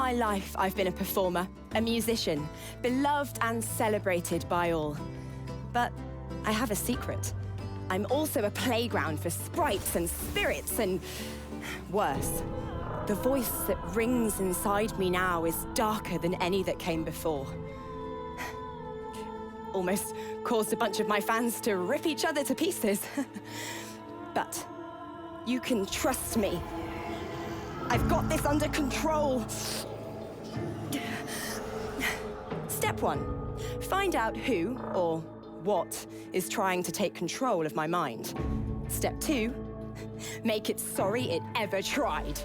my life, I've been a performer, a musician, beloved and celebrated by all. But I have a secret. I'm also a playground for sprites and spirits and... worse. The voice that rings inside me now is darker than any that came before. Almost caused a bunch of my fans to rip each other to pieces. But you can trust me. I've got this under control. Step 1. Find out who, or what, is trying to take control of my mind. Step 2. Make it sorry it ever tried.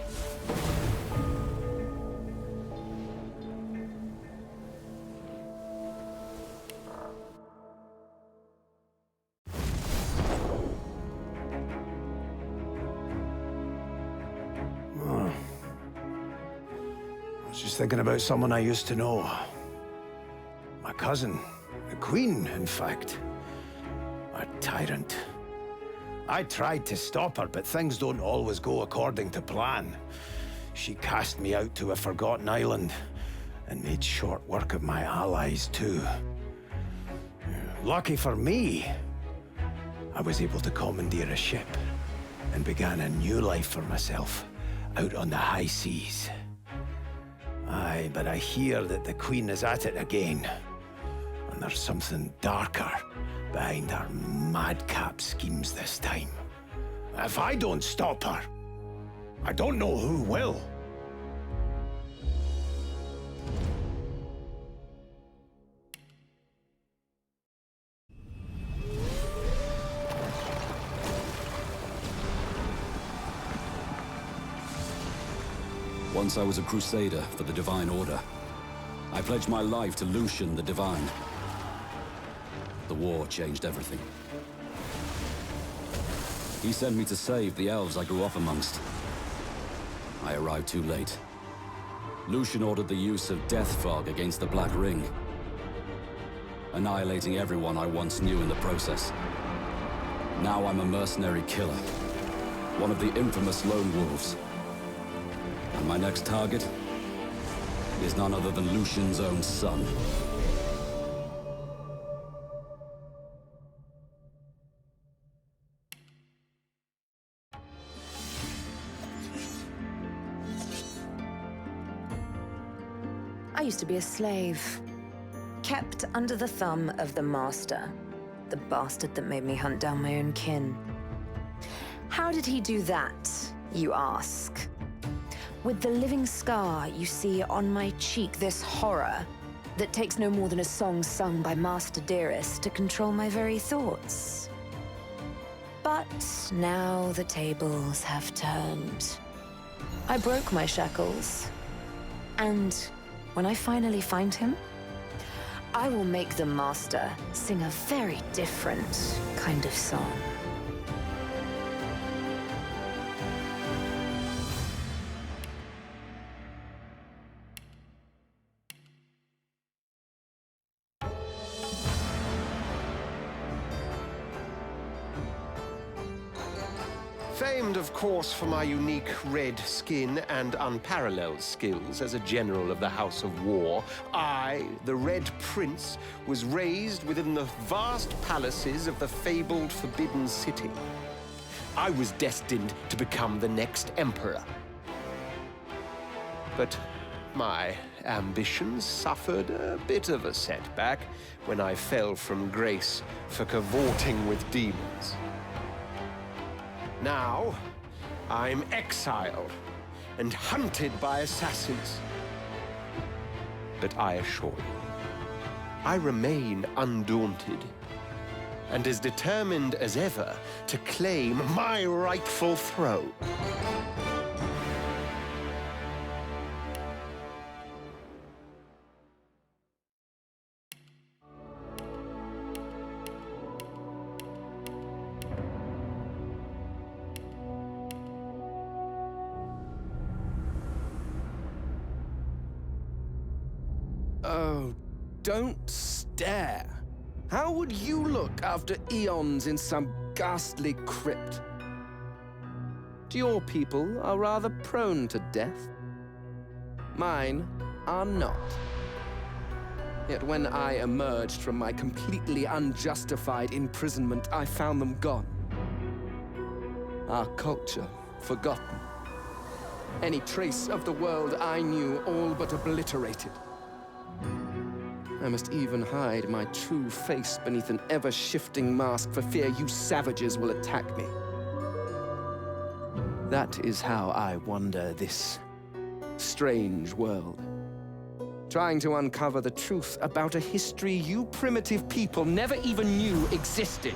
I was just thinking about someone I used to know. My cousin. The Queen, in fact. A tyrant. I tried to stop her, but things don't always go according to plan. She cast me out to a forgotten island, and made short work of my allies, too. Lucky for me, I was able to commandeer a ship, and began a new life for myself, out on the high seas. Aye, but I hear that the Queen is at it again, and there's something darker behind her madcap schemes this time. If I don't stop her, I don't know who will. Once I was a crusader for the Divine Order. I pledged my life to Lucian the Divine. The war changed everything. He sent me to save the elves I grew up amongst. I arrived too late. Lucian ordered the use of death fog against the Black Ring, annihilating everyone I once knew in the process. Now I'm a mercenary killer, one of the infamous Lone Wolves. And my next target is none other than Lucian's own son. I used to be a slave, kept under the thumb of the master, the bastard that made me hunt down my own kin. How did he do that, you ask? With the living scar you see on my cheek, this horror that takes no more than a song sung by Master Dearest to control my very thoughts. But now the tables have turned. I broke my shackles, and when I finally find him, I will make the Master sing a very different kind of song. Famed, of course, for my unique red skin and unparalleled skills as a general of the House of War, I, the Red Prince, was raised within the vast palaces of the fabled Forbidden City. I was destined to become the next emperor. But my ambitions suffered a bit of a setback when I fell from grace for cavorting with demons. Now, I'm exiled and hunted by assassins. But I assure you, I remain undaunted and as determined as ever to claim my rightful throne. Oh, don't stare. How would you look after eons in some ghastly crypt? Your people are rather prone to death. Mine are not. Yet when I emerged from my completely unjustified imprisonment, I found them gone. Our culture forgotten. Any trace of the world I knew all but obliterated. I must even hide my true face beneath an ever-shifting mask for fear you savages will attack me. That is how I wander this strange world. Trying to uncover the truth about a history you primitive people never even knew existed.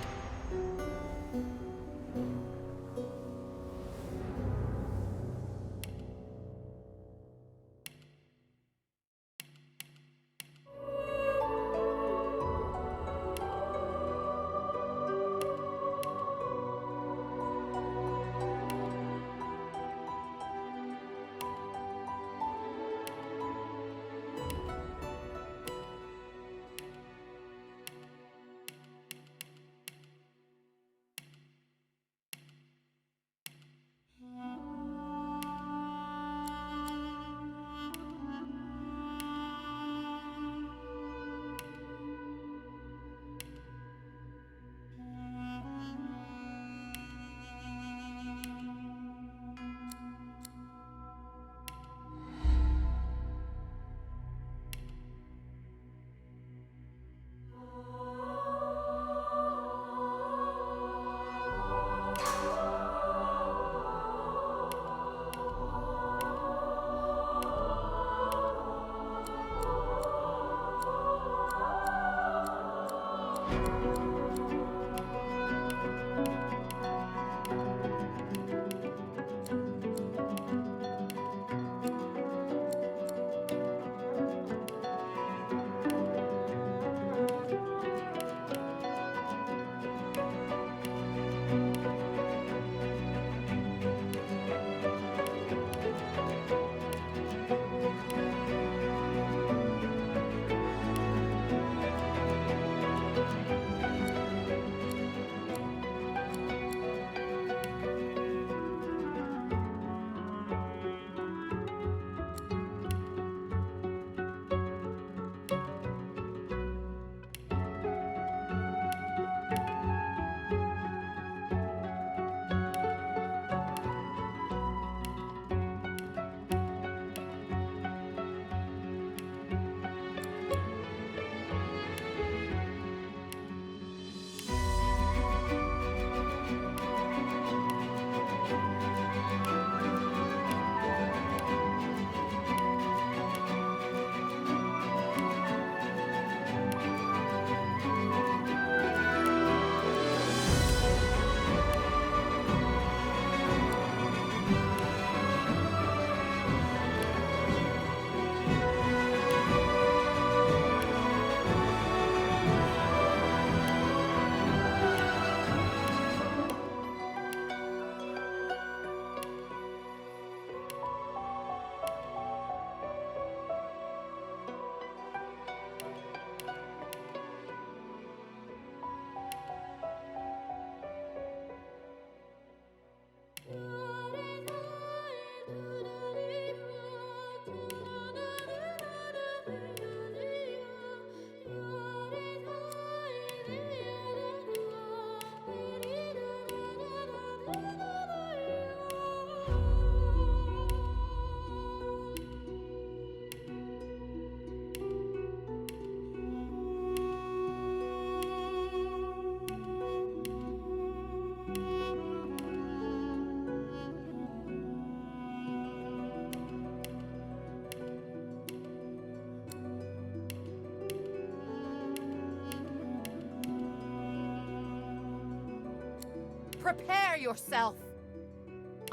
Prepare yourself!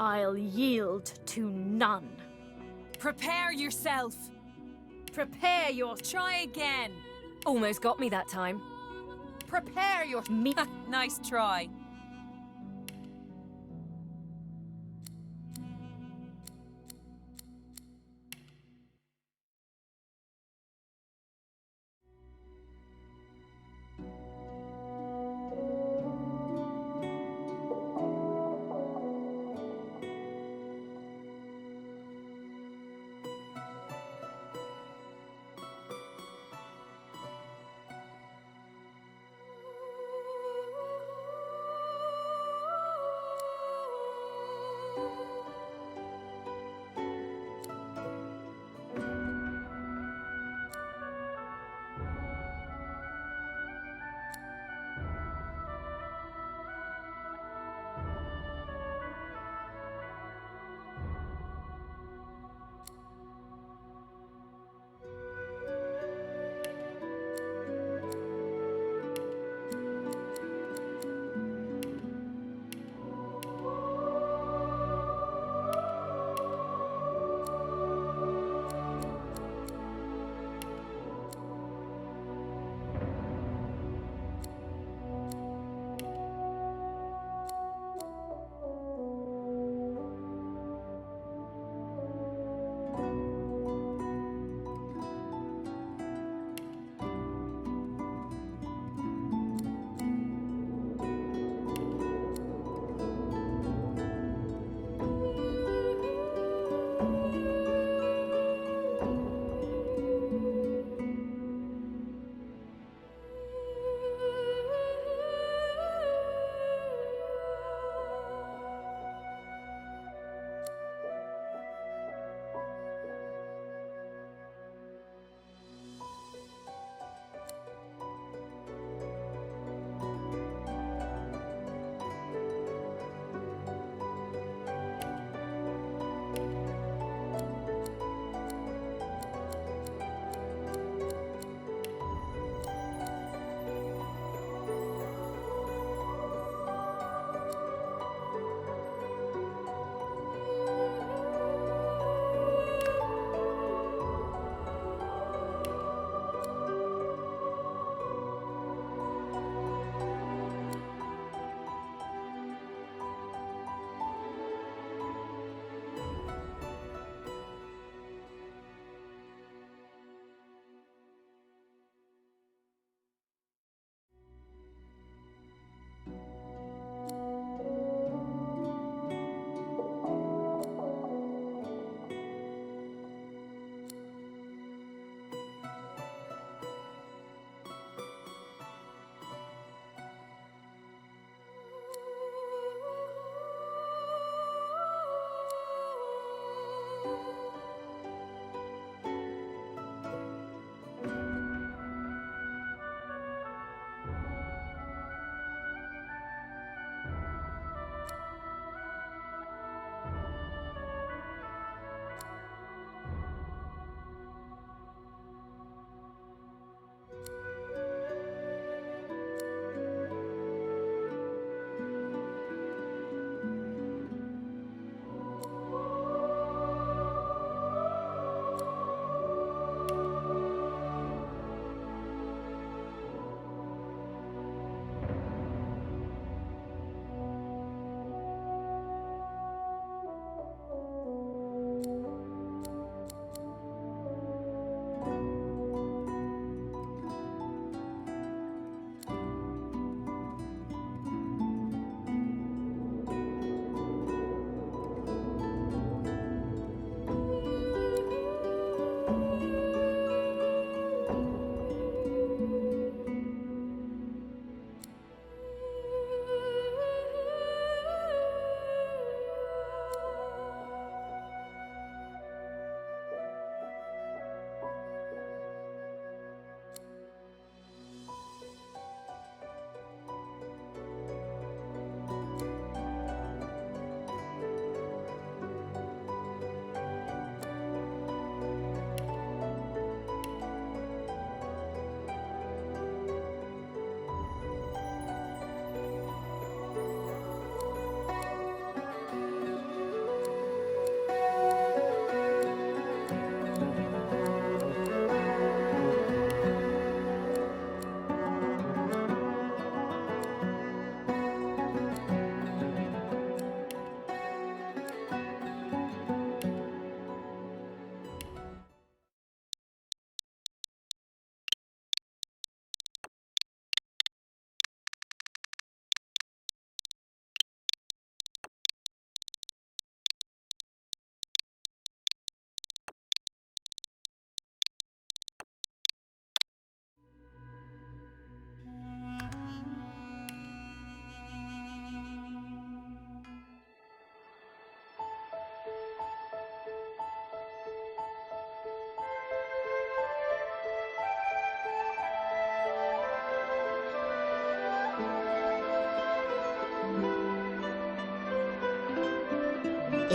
I'll yield to none. Prepare yourself! Prepare your... Try again! Almost got me that time. Prepare your... Me. Nice try.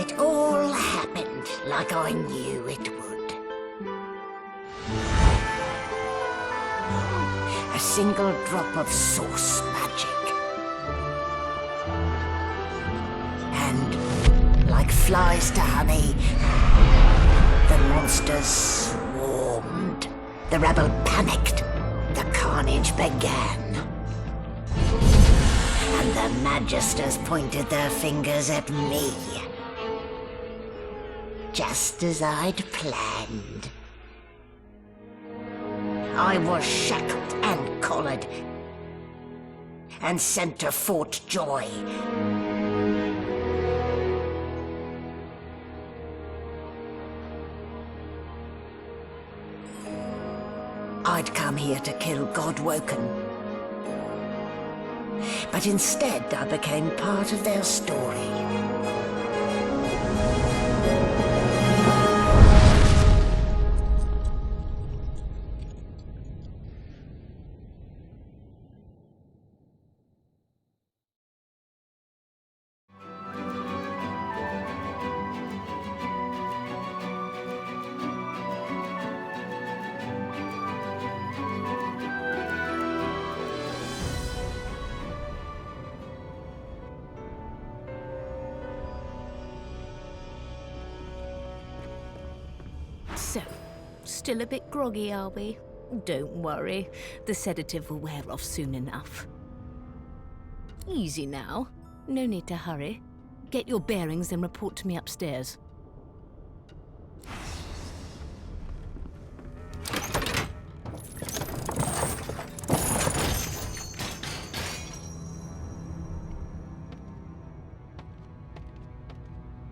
It all happened like I knew it would. A single drop of source magic. And, like flies to honey, the monsters swarmed. The rebel panicked. The carnage began. And the Magisters pointed their fingers at me. Just as I'd planned. I was shackled and collared. And sent to Fort Joy. I'd come here to kill Godwoken. But instead, I became part of their story. So, still a bit groggy, are we? Don't worry. The sedative will wear off soon enough. Easy now. No need to hurry. Get your bearings and report to me upstairs.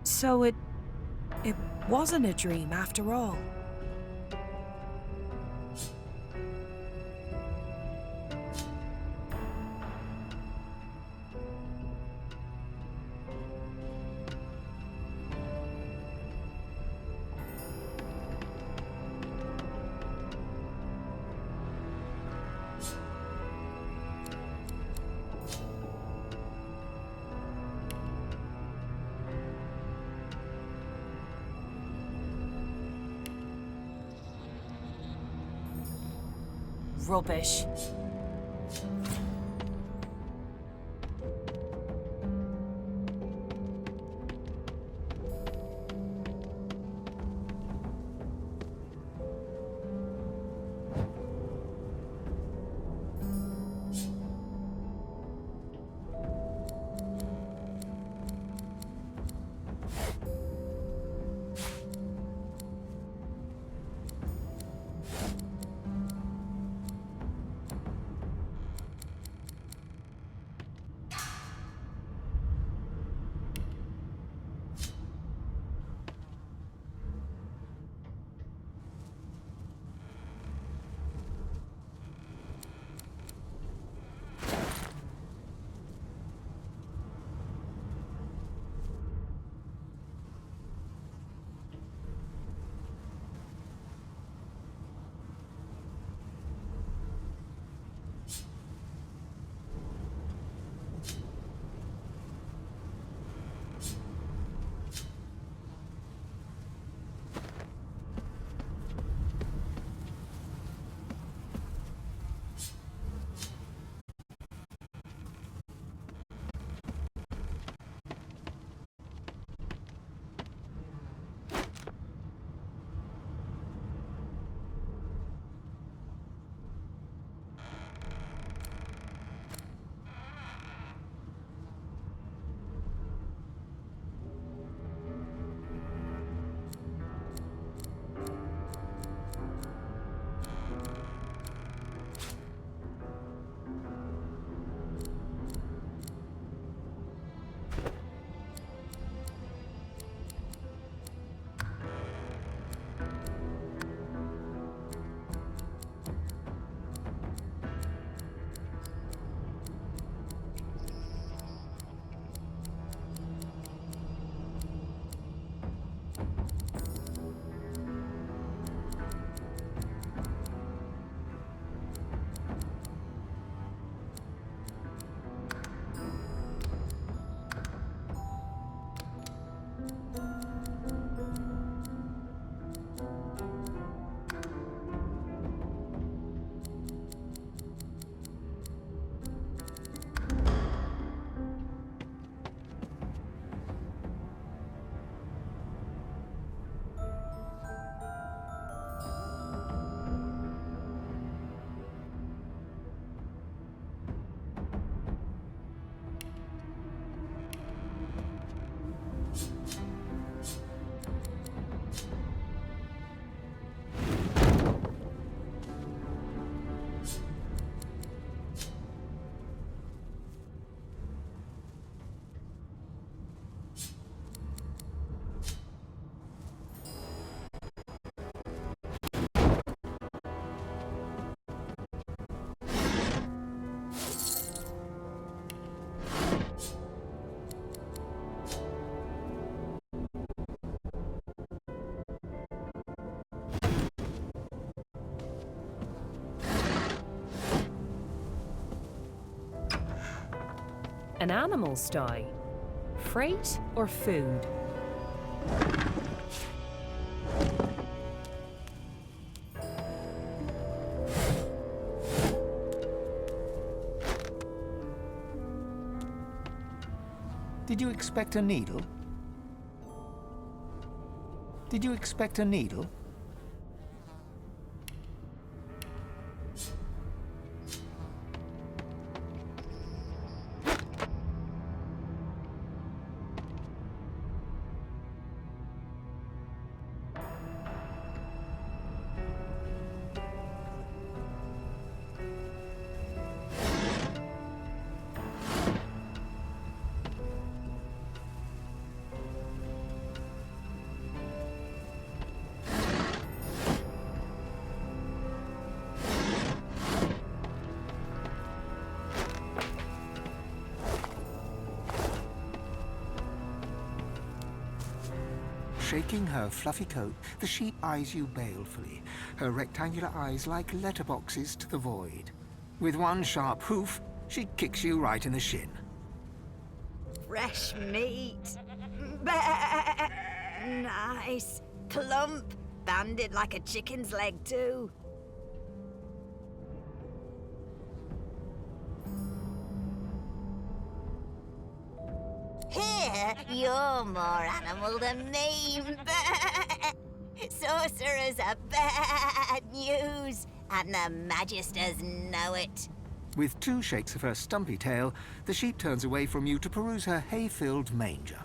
So it wasn't a dream after all. Rubbish. An animal sty? Freight or food? Did you expect a needle? Did you expect a needle? Shaking her fluffy coat, the sheep eyes you balefully, her rectangular eyes like letterboxes to the void. With one sharp hoof, she kicks you right in the shin. Fresh meat. Bah! Nice. Plump. Banded like a chicken's leg, too. Here, you're more animal than me. Sorcerers are bad news, and the Magisters know it. With two shakes of her stumpy tail, the sheep turns away from you to peruse her hay-filled manger.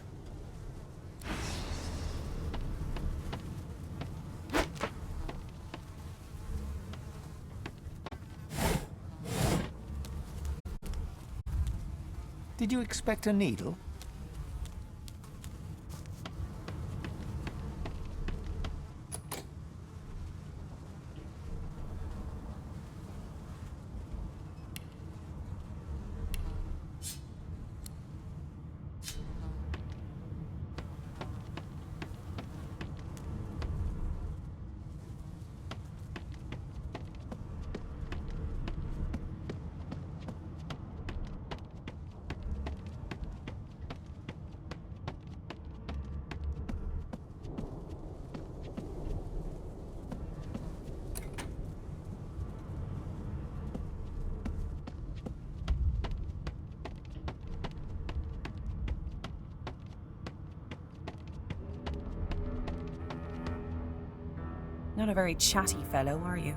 Did you expect a needle? Not a very chatty fellow, are you?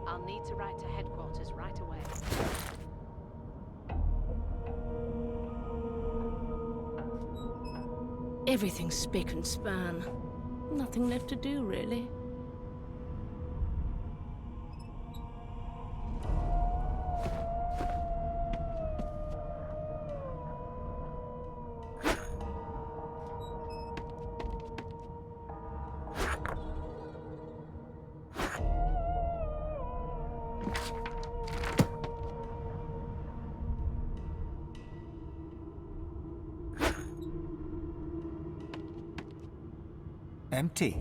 I'll need to write to headquarters right away. Everything's spick and span. Nothing left to do, really. Empty.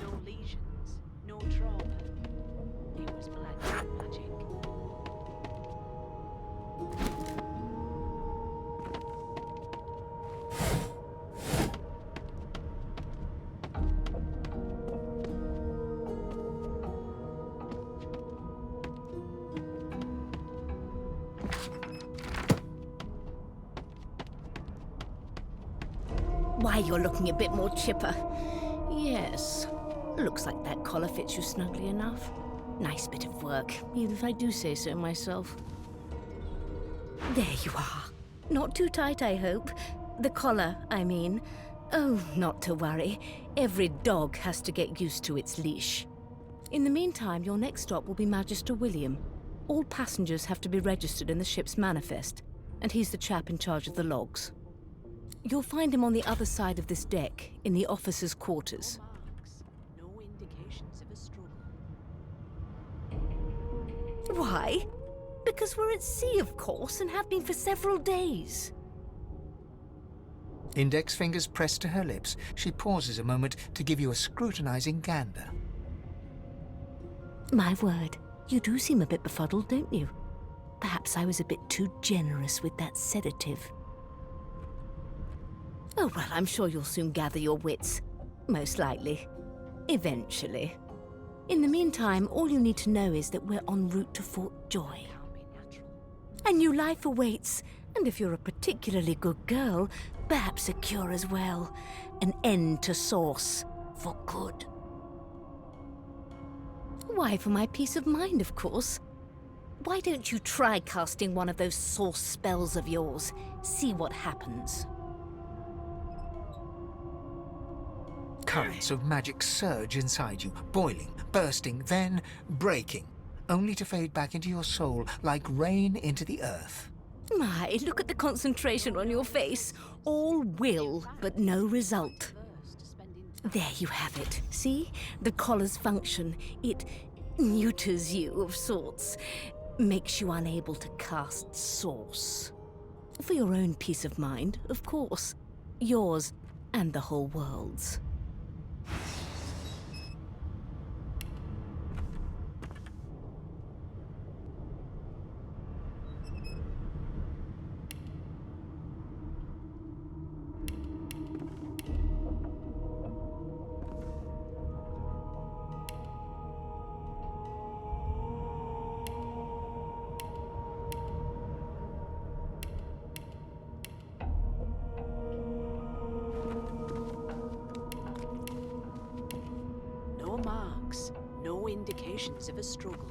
No lesions, no trauma. It was black magic. Why, you're looking a bit more chipper. Yes. Looks like that collar fits you snugly enough. Nice bit of work, even if I do say so myself. There you are. Not too tight, I hope. The collar, I mean. Oh, not to worry. Every dog has to get used to its leash. In the meantime, your next stop will be Magister William. All passengers have to be registered in the ship's manifest, and he's the chap in charge of the logs. You'll find him on the other side of this deck, in the officers' quarters. No indications of a struggle. Why? Because we're at sea, of course, and have been for several days. Index fingers pressed to her lips, she pauses a moment to give you a scrutinizing gander. My word, you do seem a bit befuddled, don't you? Perhaps I was a bit too generous with that sedative. Oh, well, I'm sure you'll soon gather your wits. Most likely. Eventually. In the meantime, all you need to know is that we're en route to Fort Joy. A new life awaits, and if you're a particularly good girl, perhaps a cure as well. An end to Source. For good. Why, for my peace of mind, of course. Why don't you try casting one of those Source spells of yours? See what happens. Currents of magic surge inside you, boiling, bursting, then breaking, only to fade back into your soul like rain into the earth. My, look at the concentration on your face. All will, but no result. There you have it. See? The collar's function. It neuters you of sorts. Makes you unable to cast Source. For your own peace of mind, of course. Yours and the whole world's. No marks, no indications of a struggle.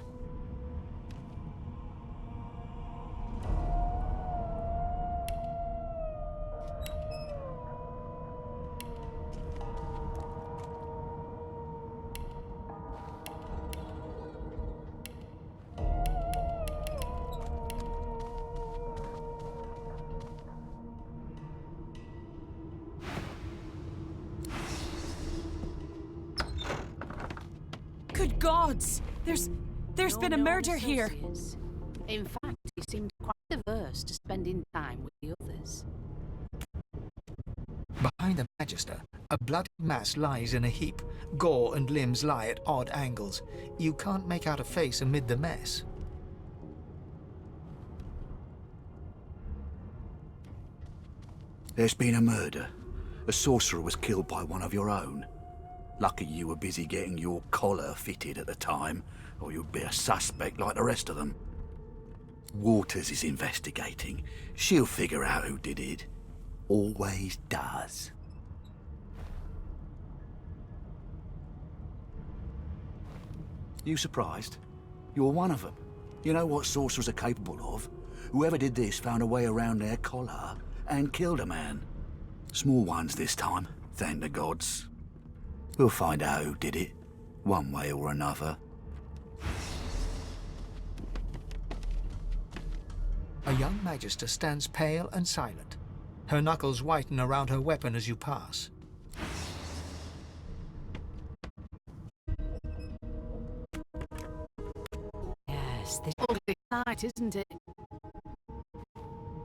Good gods! There's been a murder here. Associates. In fact, he seemed quite averse to spending time with the others. Behind the Magister, a bloody mass lies in a heap. Gore and limbs lie at odd angles. You can't make out a face amid the mess. There's been a murder. A sorcerer was killed by one of your own. Lucky you were busy getting your collar fitted at the time, or you'd be a suspect like the rest of them. Waters is investigating. She'll figure out who did it. Always does. You surprised? You're one of them. You know what sorcerers are capable of? Whoever did this found a way around their collar and killed a man. Small ones this time, thank the gods. We'll find out who did it, one way or another. A young Magister stands pale and silent. Her knuckles whiten around her weapon as you pass. Yes, this ugly sight, isn't it?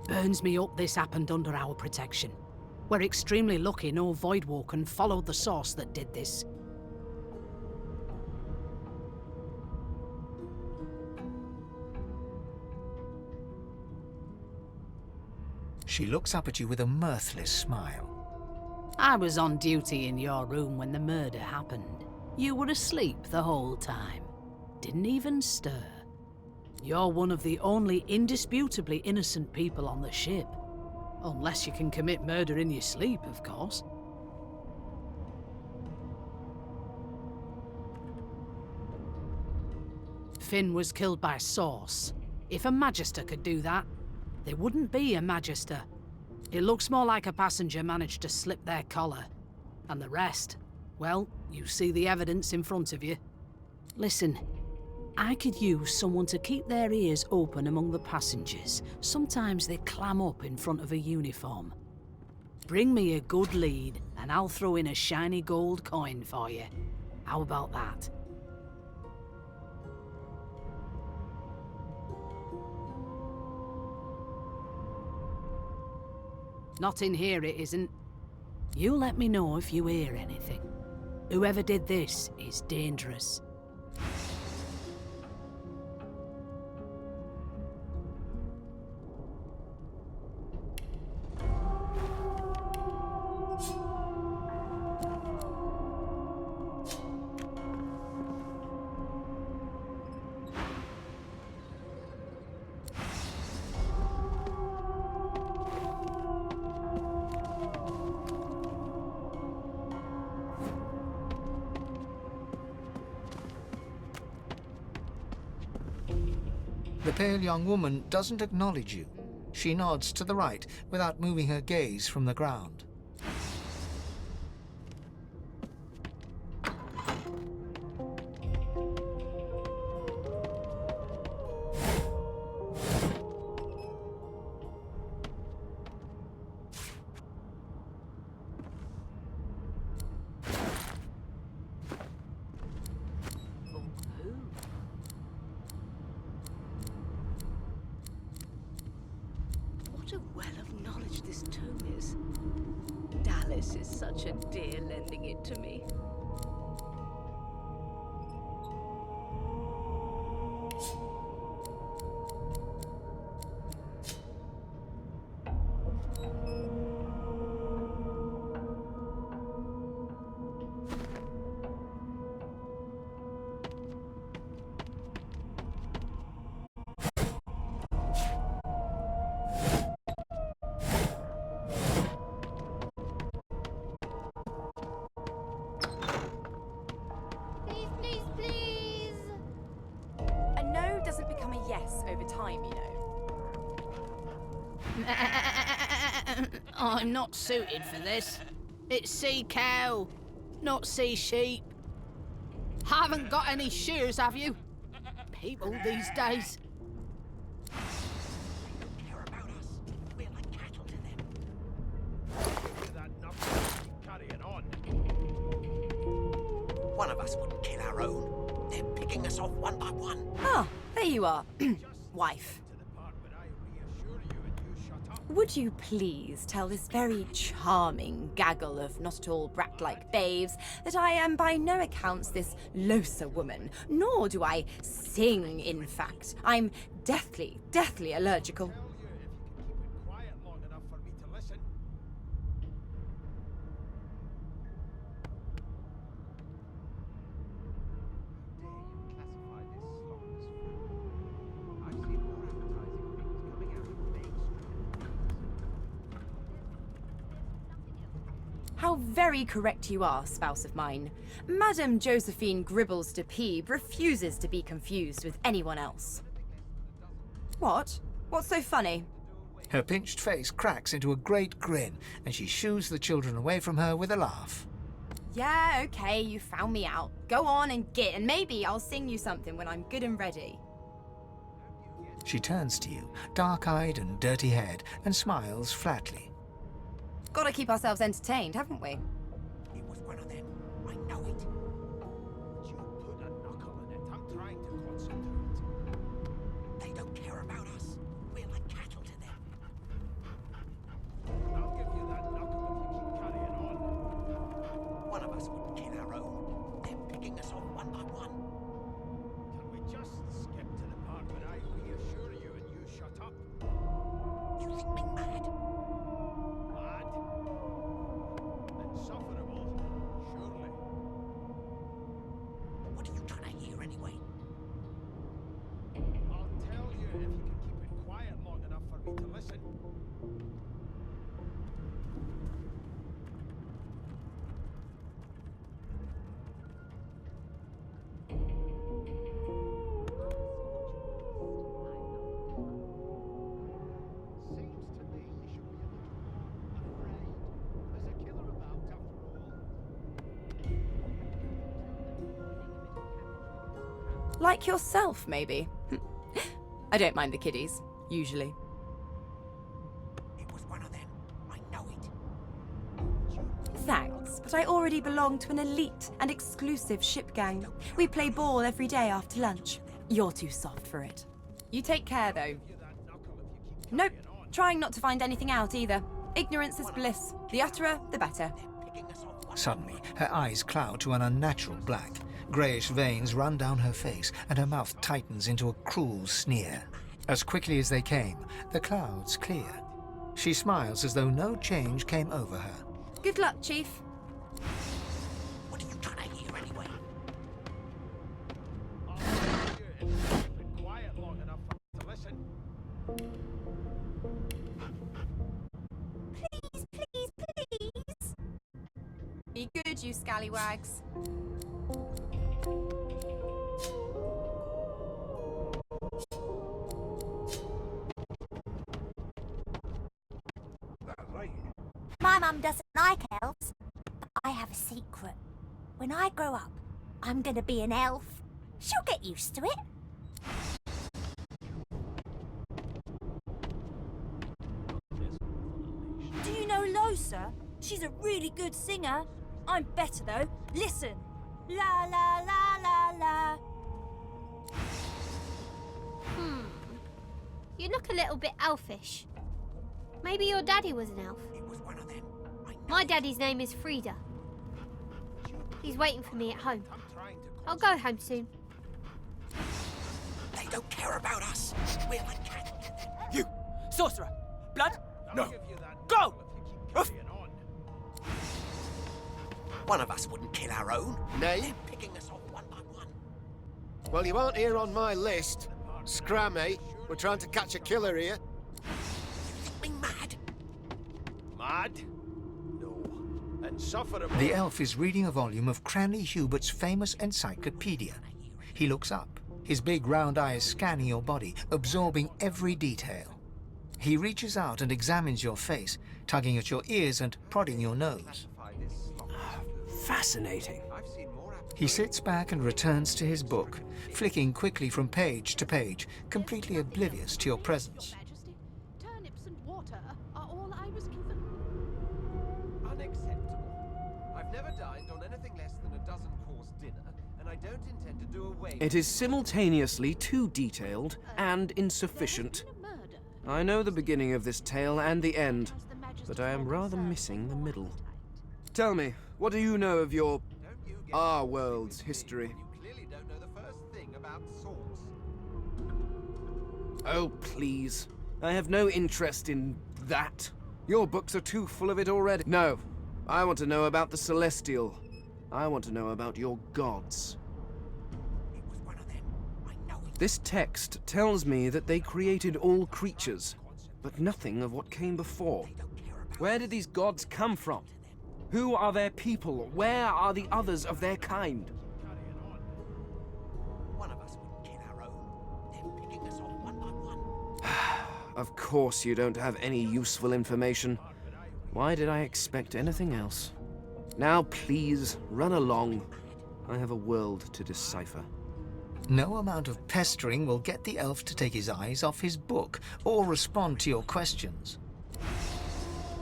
Burns me up this happened under our protection. We're extremely lucky no Voidwalker followed the source that did this. She looks up at you with a mirthless smile. I was on duty in your room when the murder happened. You were asleep the whole time. Didn't even stir. You're one of the only indisputably innocent people on the ship. Unless you can commit murder in your sleep, of course. Finn was killed by Source. If a Magister could do that, there wouldn't be a Magister. It looks more like a passenger managed to slip their collar. And the rest, well, you see the evidence in front of you. Listen, I could use someone to keep their ears open among the passengers. Sometimes they clam up in front of a uniform. Bring me a good lead, and I'll throw in a shiny gold coin for you. How about that? Not in here, it isn't. You let me know if you hear anything. Whoever did this is dangerous. The pale young woman doesn't acknowledge you. She nods to the right without moving her gaze from the ground. What a well of knowledge this tome is. Dallas is such a dear lending it to me. Doesn't become a yes over time, you know. I'm not suited for this. It's sea cow, not sea sheep. Haven't got any shoes, have you? People these days. Care about us. We're like cattle to them. Carrying on. One of us wouldn't kill our own. They're picking us off one by one. Ah, there you are, wife. To the part where I reassure you and you shut up. Would you please tell this very charming gaggle of not-at-all brat-like babes that I am by no accounts this Losa woman, nor do I sing, in fact. I'm deathly, deathly allergical. How very correct you are, spouse of mine. Madame Josephine Gribbles de Peeb refuses to be confused with anyone else. What? What's so funny? Her pinched face cracks into a great grin, and she shoos the children away from her with a laugh. Yeah, okay, you found me out. Go on and git, and maybe I'll sing you something when I'm good and ready. She turns to you, dark-eyed and dirty-haired, and smiles flatly. Gotta keep ourselves entertained, haven't we? It was one of them. I know it. Would you put a knuckle in it? I'm trying to concentrate. They don't care about us. We're like cattle to them. I'll give you that knuckle if you keep carrying on. One of us wouldn't kill our own. They're picking us off one by one. Can we just skip to the part where I reassure you and you shut up? You think me mad? Mad? Insufferable, surely. What are you trying to hear anyway? I'll tell you if you can keep it quiet long enough for me to listen. Seems to me you should be a little afraid. There's a killer about after all. Like yourself, maybe. I don't mind the kiddies, usually. It was one of them. I know it. Thanks, but I already belong to an elite and exclusive ship gang. We play ball every day after lunch. You're too soft for it. You take care, though. Nope, trying not to find anything out either. Ignorance is bliss. The utterer, the better. Suddenly, her eyes cloud to an unnatural black. Greyish veins run down her face, and her mouth tightens into a cruel sneer. As quickly as they came, the clouds clear. She smiles as though no change came over her. Good luck, Chief. What are you trying to hear anyway? I'll tell you if you keep it quiet long enough for me to listen. Please, please, please. Be good, you scallywags. My mum doesn't like elves, but I have a secret. When I grow up, I'm gonna be an elf. She'll get used to it. Do you know Losa? She's a really good singer. I'm better though. Listen. La la la la la. You look a little bit elfish. Maybe your daddy was an elf. It was one of them. My daddy's name is Frida. He's waiting for me at home. I'll go home soon. They don't care about us. We're like cattle to them. You! Sorcerer! Blood? I'll No! give you that Go! knuckle if you keep carrying on. One of us wouldn't kill our own. Nay? They're picking us off one by one. Well, you aren't here on my list. Scram, eh? We're trying to catch a killer here. You think me mad? Mad? No. Insufferable. The elf is reading a volume of Cranley Hubert's famous encyclopedia. He looks up, his big round eyes scanning your body, absorbing every detail. He reaches out and examines your face, tugging at your ears and prodding your nose. Fascinating. He sits back and returns to his book, flicking quickly from page to page, completely oblivious to your presence. Turnips and water are all I was given. Unacceptable. I've never dined on anything less than a dozen-course dinner, and I don't intend to do away It is simultaneously too detailed and insufficient. I know the beginning of this tale and the end, but I am rather missing the middle. Tell me, what do you know of our world's history? Oh, please. I have no interest in that. Your books are too full of it already. No, I want to know about the Celestial. I want to know about your gods. This text tells me that they created all creatures, but nothing of what came before. Where did these gods come from? Who are their people? Where are the others of their kind? Of course you don't have any useful information. Why did I expect anything else? Now please, run along. I have a world to decipher. No amount of pestering will get the elf to take his eyes off his book or respond to your questions.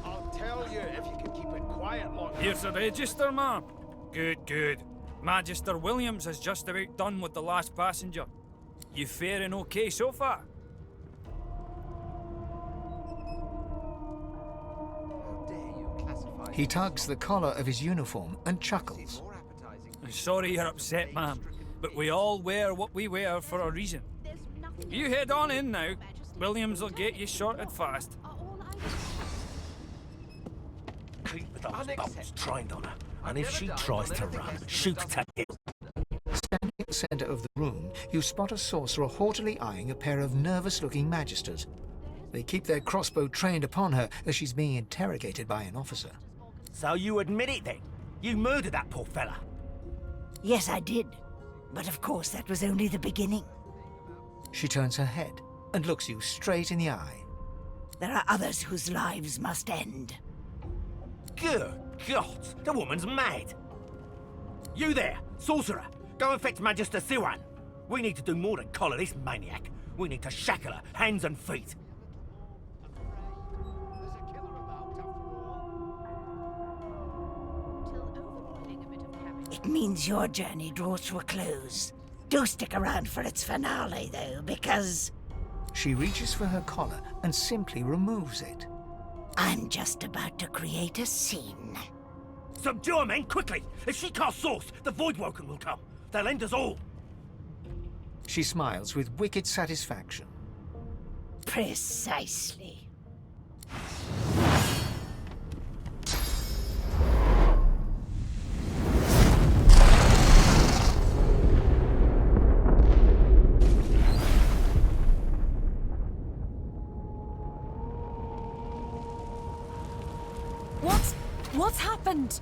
I'll tell you if you can keep it quiet long. Here's the register, ma'am. Good, good. Magister Williams is just about done with the last passenger. You faring okay so far? He tugs the collar of his uniform and chuckles. Sorry you're upset, ma'am, but we all wear what we wear for a reason. You head on in now. Williams will get you sorted fast. Keep those bolts trained on her, and if she tries to run, shoot to kill. Standing at the center of the room, you spot a sorcerer haughtily eyeing a pair of nervous-looking magisters. They keep their crossbow trained upon her as she's being interrogated by an officer. So you admit it then? You murdered that poor fella? Yes, I did. But of course, that was only the beginning. She turns her head and looks you straight in the eye. There are others whose lives must end. Good God, the woman's mad. You there, sorcerer, go and fetch Magister Siwan. We need to do more than collar this maniac. We need to shackle her, hands and feet. It means your journey draws to a close. Do stick around for its finale, though, because... She reaches for her collar and simply removes it. I'm just about to create a scene. Subdue her, men, quickly! If she casts Source, the Voidwoken will come. They'll end us all. She smiles with wicked satisfaction. Precisely. What's happened?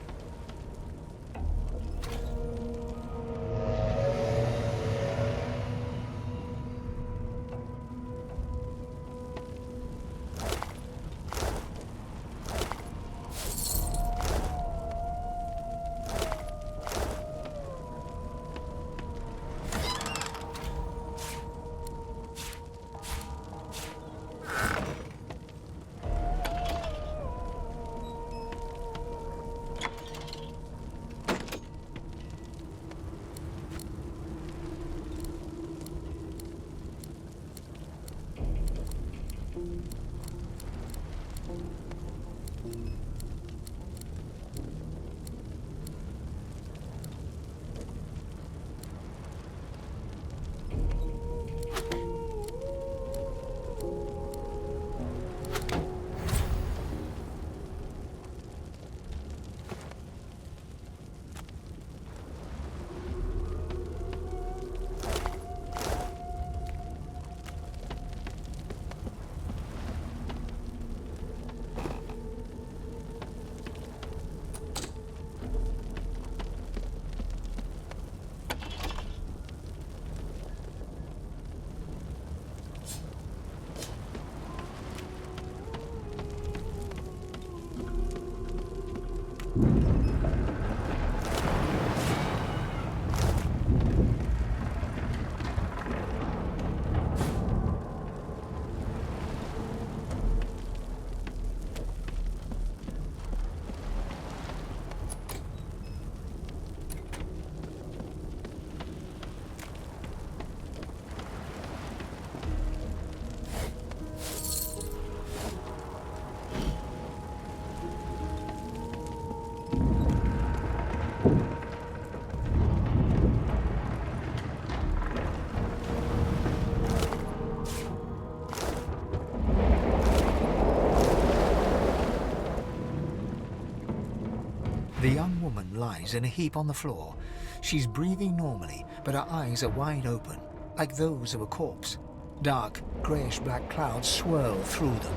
woman lies in a heap on the floor. She's breathing normally, but her eyes are wide open, like those of a corpse. Dark, greyish-black clouds swirl through them.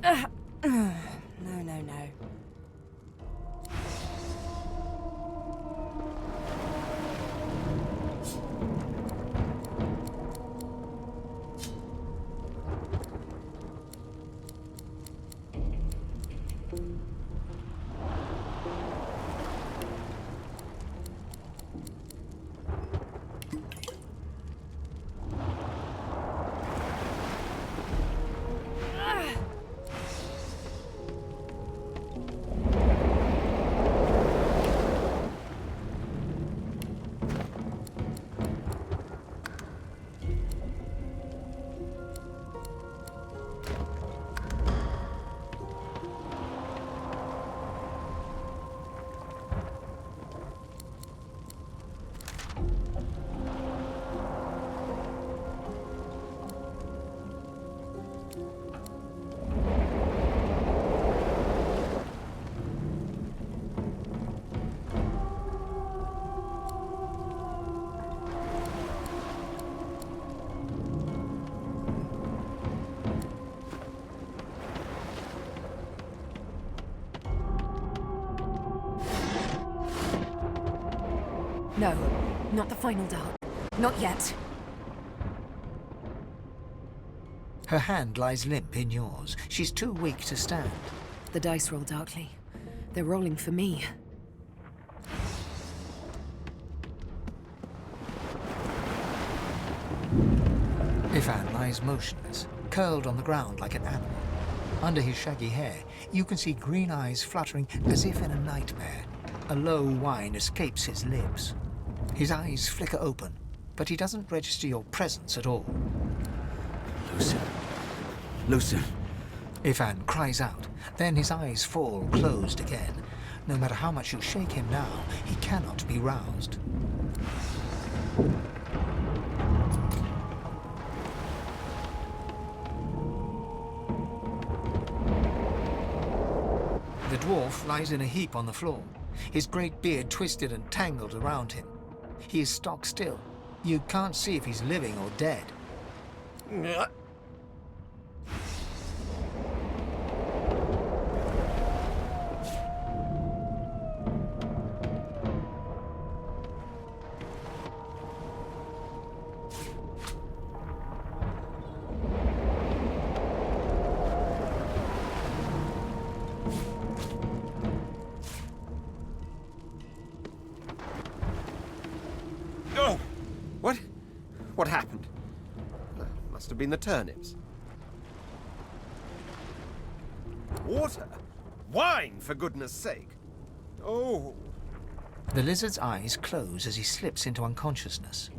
No. No, not the final dark. Not yet. Her hand lies limp in yours. She's too weak to stand. The dice roll darkly. They're rolling for me. Ifan lies motionless, curled on the ground like an animal. Under his shaggy hair, you can see green eyes fluttering as if in a nightmare. A low whine escapes his lips. His eyes flicker open, but he doesn't register your presence at all. Lucen. Lucen. Ifan cries out, then his eyes fall closed again. No matter how much you shake him now, he cannot be roused. The dwarf lies in a heap on the floor, his great beard twisted and tangled around him. He is stock still. You can't see if he's living or dead. Oh! What happened? Must have been the turnips. Water? Wine, for goodness sake! Oh! The lizard's eyes close as he slips into unconsciousness.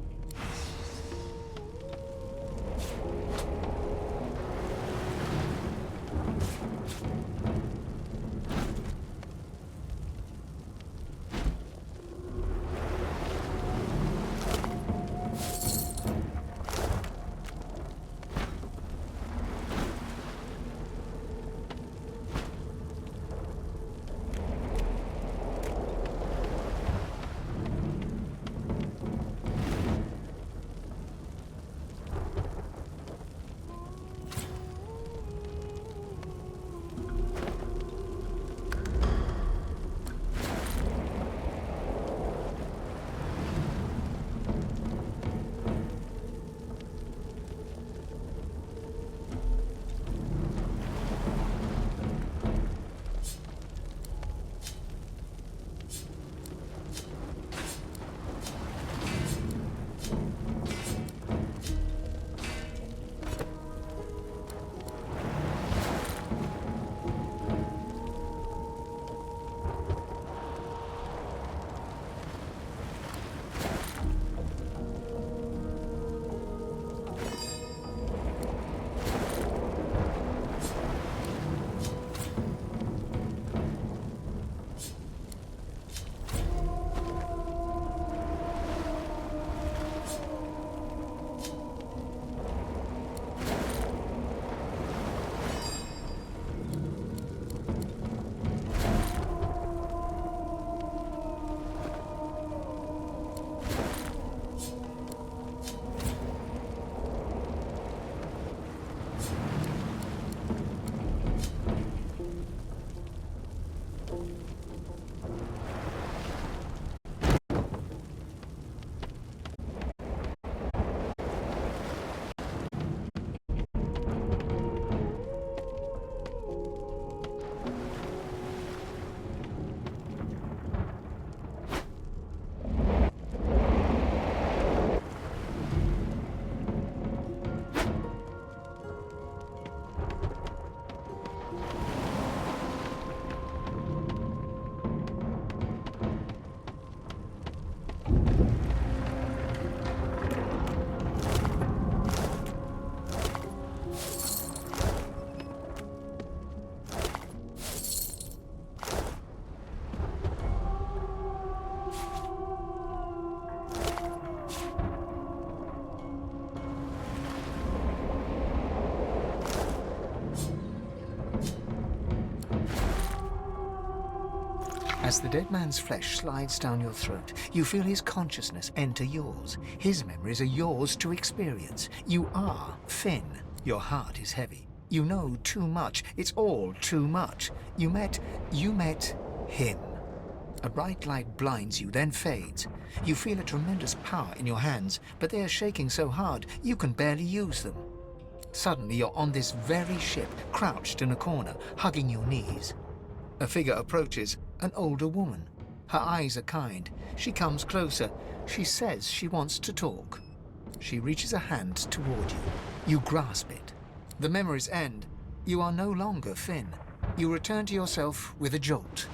As the dead man's flesh slides down your throat, you feel his consciousness enter yours. His memories are yours to experience. You are Finn. Your heart is heavy. You know too much. It's all too much. You met him. A bright light blinds you, then fades. You feel a tremendous power in your hands, but they are shaking so hard you can barely use them. Suddenly you're on this very ship, crouched in a corner, hugging your knees. A figure approaches, an older woman. Her eyes are kind. She comes closer. She says she wants to talk. She reaches a hand toward you. You grasp it. The memories end. You are no longer Finn. You return to yourself with a jolt.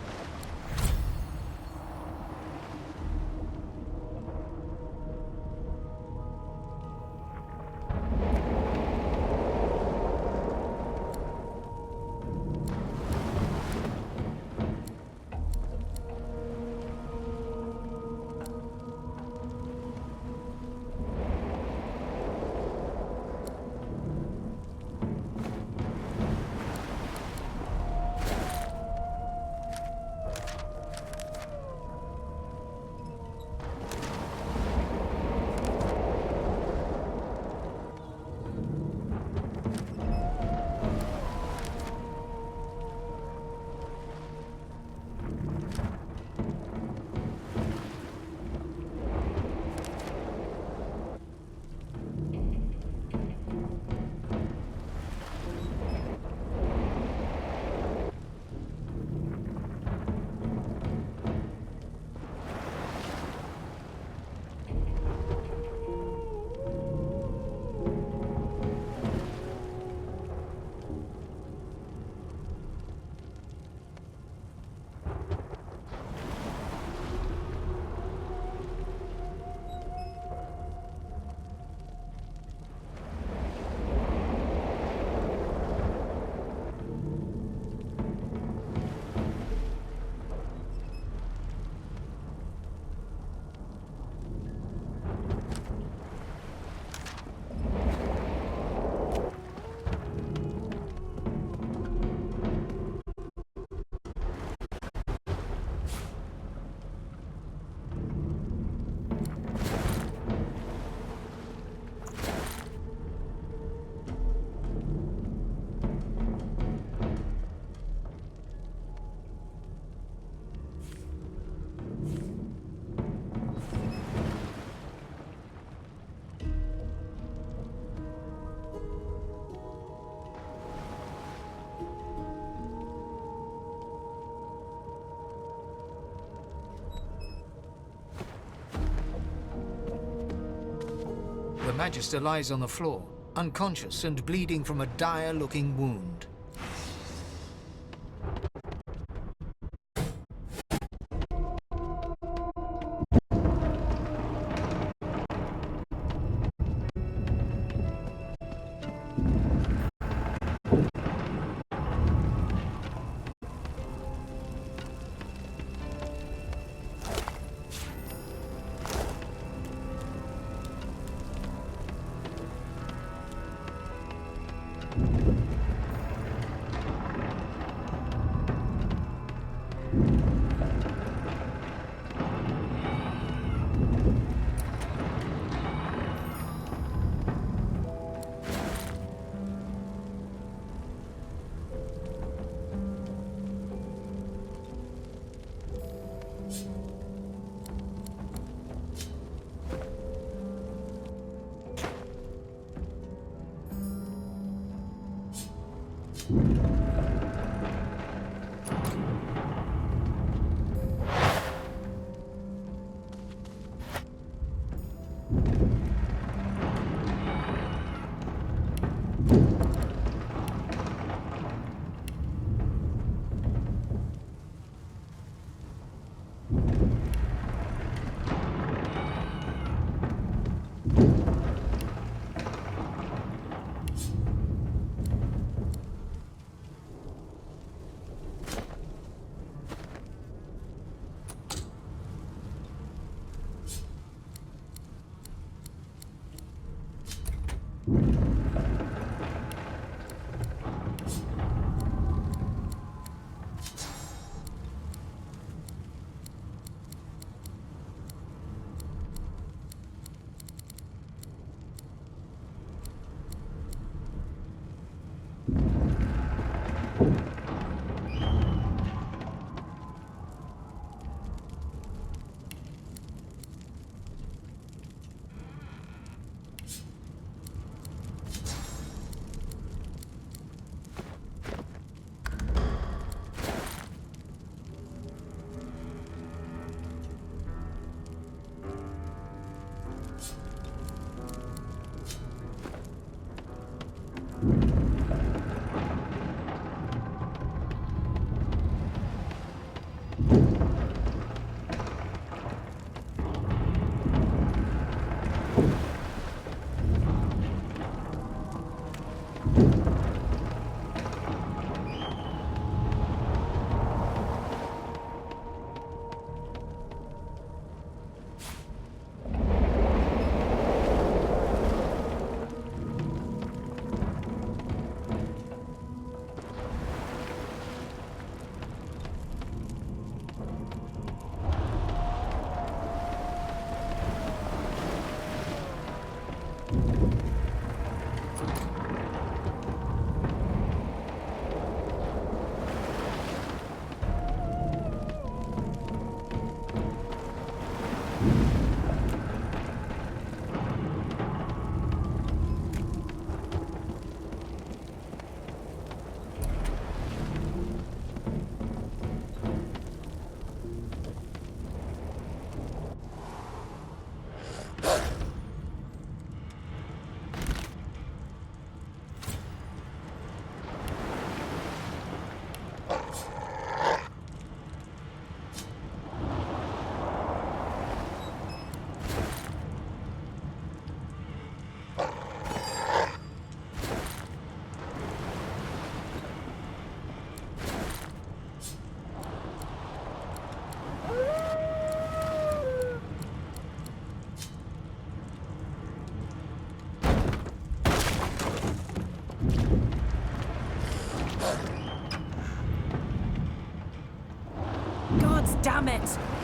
The Magister lies on the floor, unconscious and bleeding from a dire-looking wound.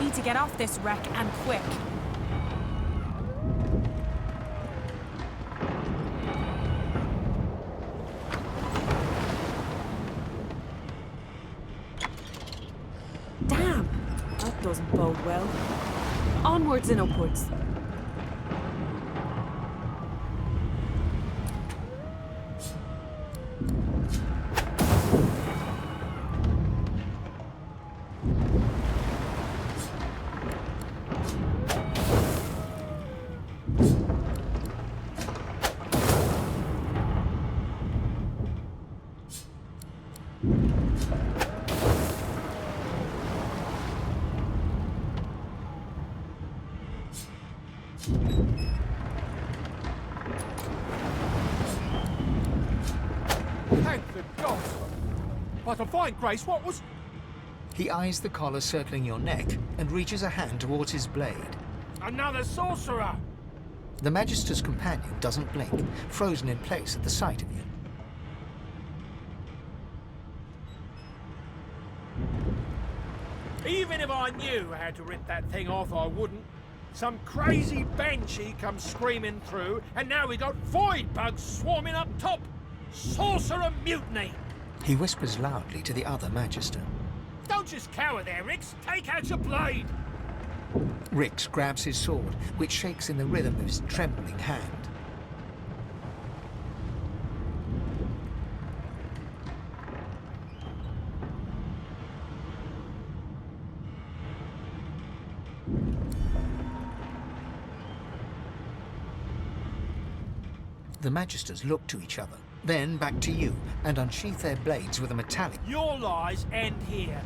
need to get off this wreck and quick. Damn! That doesn't bode well. Onwards and upwards. Thank the gods! But a fine grace, what was... He eyes the collar circling your neck and reaches a hand towards his blade. Another sorcerer! The Magister's companion doesn't blink, frozen in place at the sight of you. Even if I knew how to rip that thing off, I wouldn't. Some crazy banshee comes screaming through, and now we got void bugs swarming up top. Sorcerer mutiny! He whispers loudly to the other Magister. Don't just cower there, Rix. Take out your blade. Rix grabs his sword, which shakes in the rhythm of his trembling hand. The Magisters look to each other, then back to you, and unsheath their blades with a metallic... Your lies end here.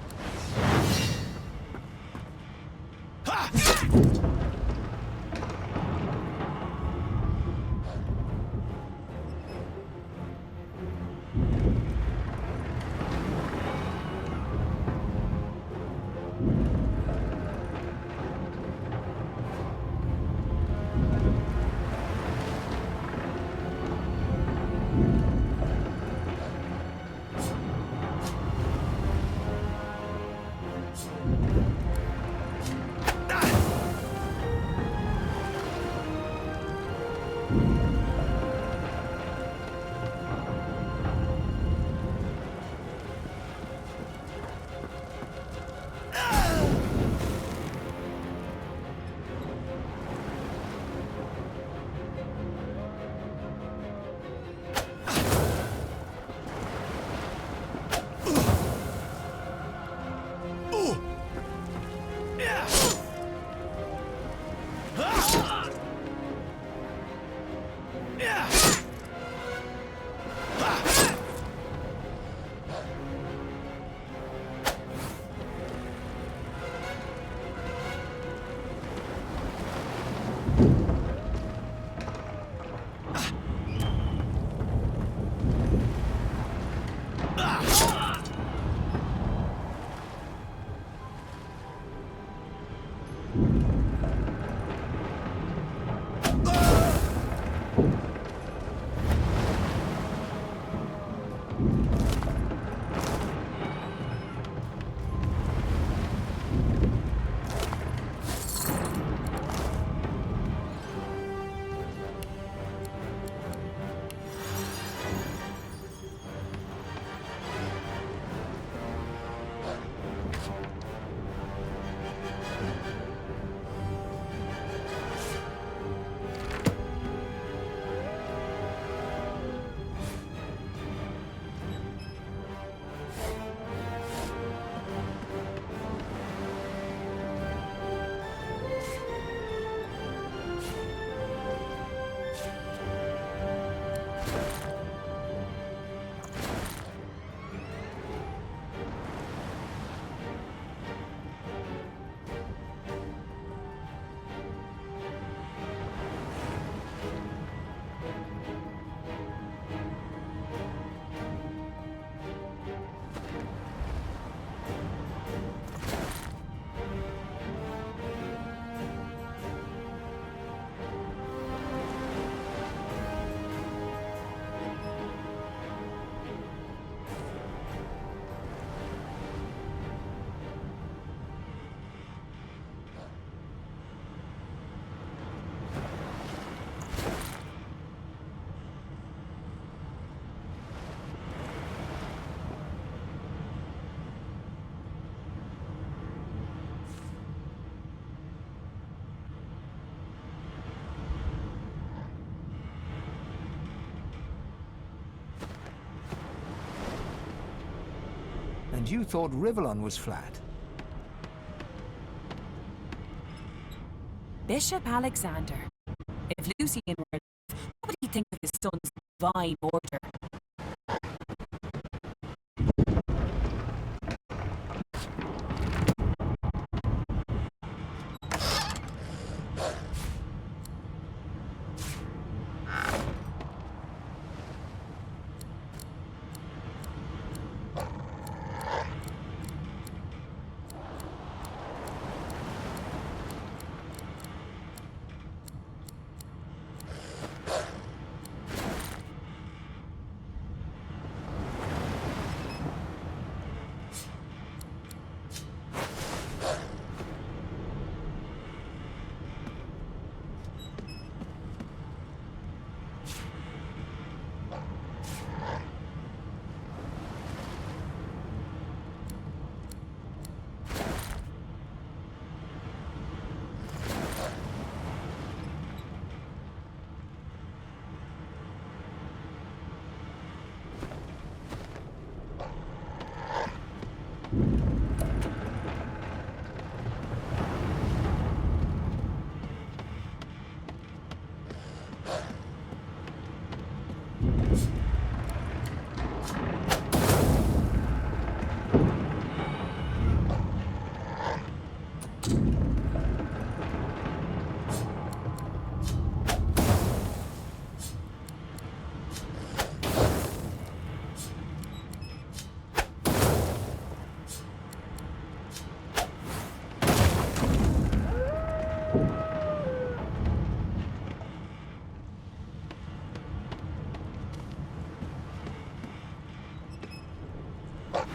And you thought Rivellon was flat. Bishop Alexander. If Lucian were alive, what would he think of his son's divine order?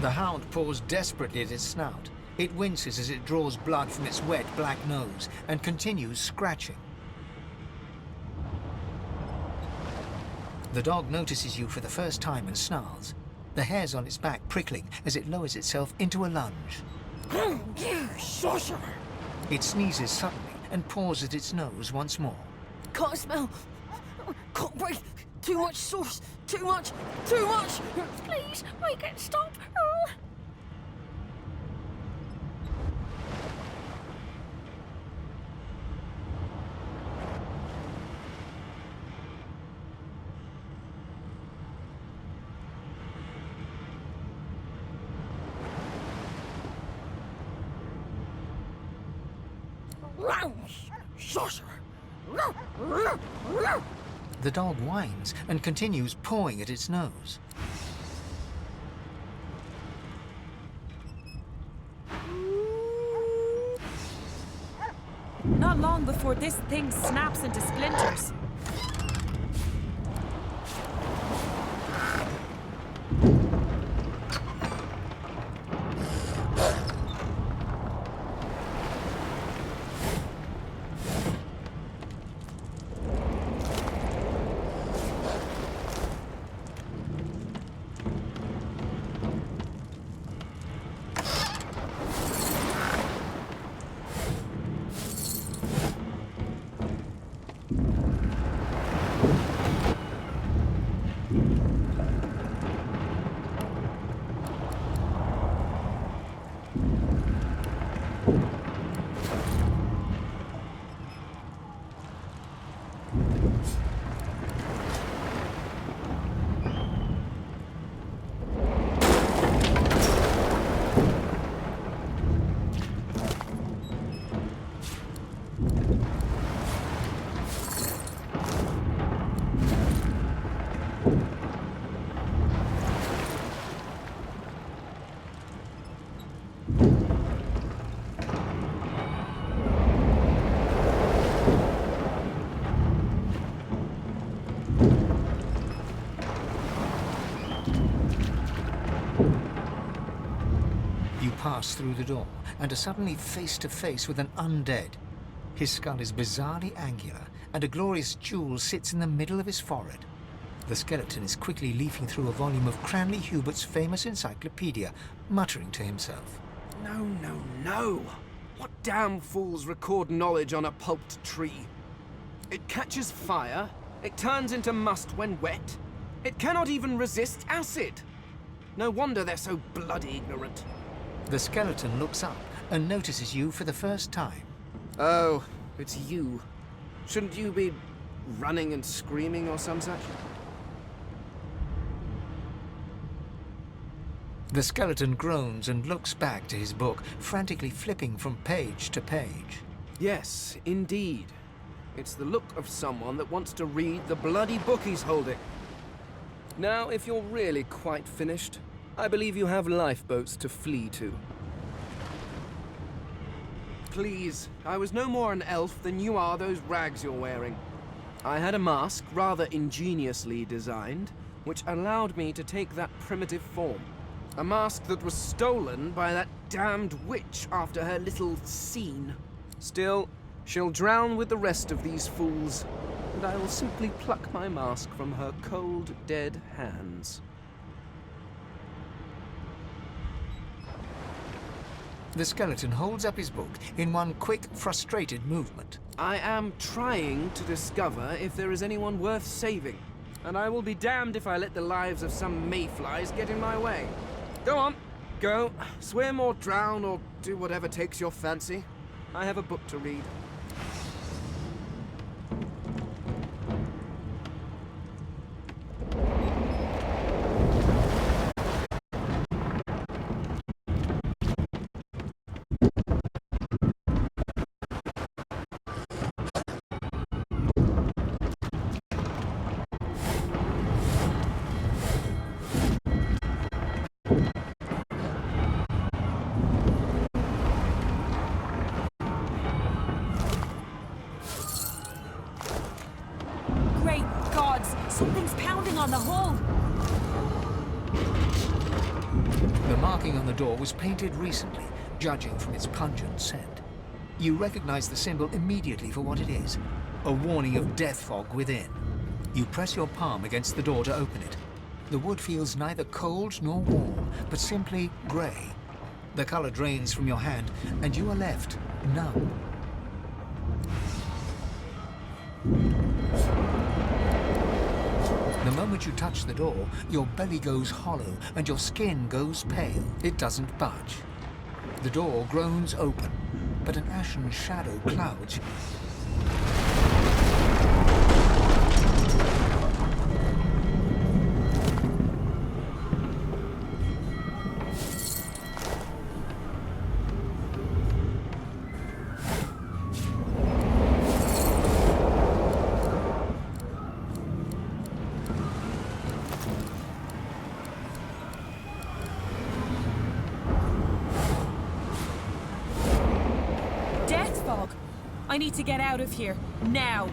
The hound paws desperately at its snout. It winces as it draws blood from its wet black nose and continues scratching. The dog notices you for the first time and snarls, the hairs on its back prickling as it lowers itself into a lunge. You sorcerer! It sneezes suddenly and paws at its nose once more. Can't smell. Can't breathe. Too much sauce. Too much. Too much. Please, make it stop. Sorcerer! The dog whines and continues pawing at its nose. Not long before this thing snaps into splinters. Pass through the door and are suddenly face to face with an undead. His skull is bizarrely angular, and a glorious jewel sits in the middle of his forehead. The skeleton is quickly leafing through a volume of Cranley Hubert's famous encyclopedia, muttering to himself. No, no, no! What damn fools record knowledge on a pulped tree? It catches fire, it turns into must when wet, it cannot even resist acid. No wonder they're so bloody ignorant. The skeleton looks up and notices you for the first time. Oh, it's you. Shouldn't you be running and screaming or some such? The skeleton groans and looks back to his book, frantically flipping from page to page. Yes, indeed. It's the look of someone that wants to read the bloody book he's holding. Now, if you're really quite finished, I believe you have lifeboats to flee to. Please, I was no more an elf than you are those rags you're wearing. I had a mask, rather ingeniously designed, which allowed me to take that primitive form. A mask that was stolen by that damned witch after her little scene. Still, she'll drown with the rest of these fools, and I will simply pluck my mask from her cold, dead hands. The skeleton holds up his book in one quick, frustrated movement. I am trying to discover if there is anyone worth saving, and I will be damned if I let the lives of some mayflies get in my way. Go on, go, swim or drown or do whatever takes your fancy. I have a book to read. Great gods! Something's pounding on the hull! The marking on the door was painted recently, judging from its pungent scent. You recognize the symbol immediately for what it is, a warning of death fog within. You press your palm against the door to open it. The wood feels neither cold nor warm, but simply grey. The color drains from your hand, and you are left numb. The moment you touch the door, your belly goes hollow and your skin goes pale. It doesn't budge. The door groans open, but an ashen shadow clouds. Death fog! I need to get out of here, now!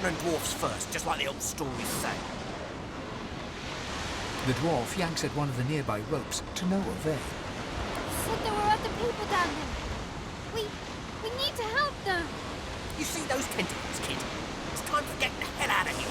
and dwarfs first, just like the old stories say. The dwarf yanks at one of the nearby ropes to no avail. Said there were other people down there. We need to help them. You see those tentacles, kid? It's time for getting the hell out of here.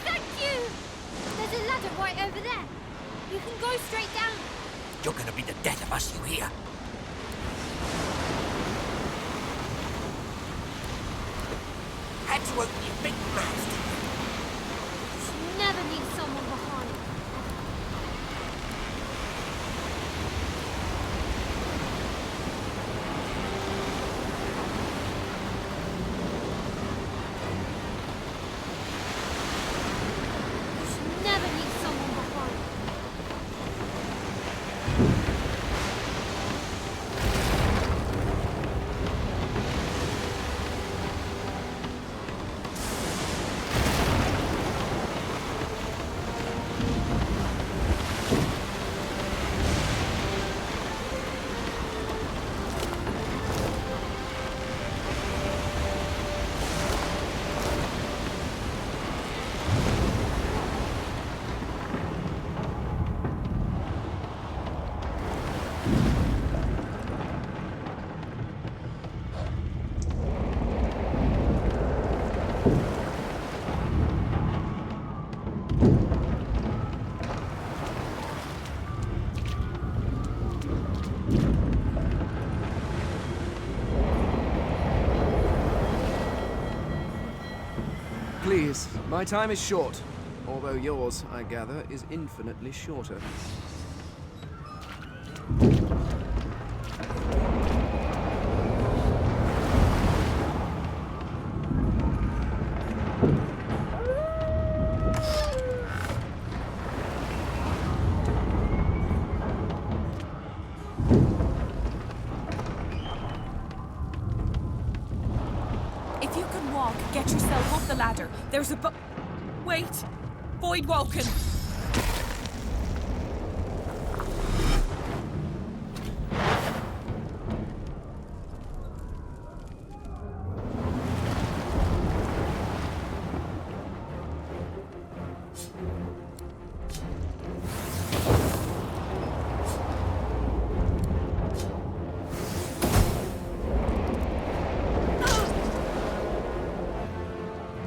Thank you! There's a ladder right over there. You can go straight down. You're gonna be the death of us, you hear? Had to open your big mouth, didn't you? You should never leave someone behind. You should never leave someone behind. Please, my time is short. Although yours, I gather, is infinitely shorter. If you can walk, get yourself up the ladder. There's a Wait! Void Woken!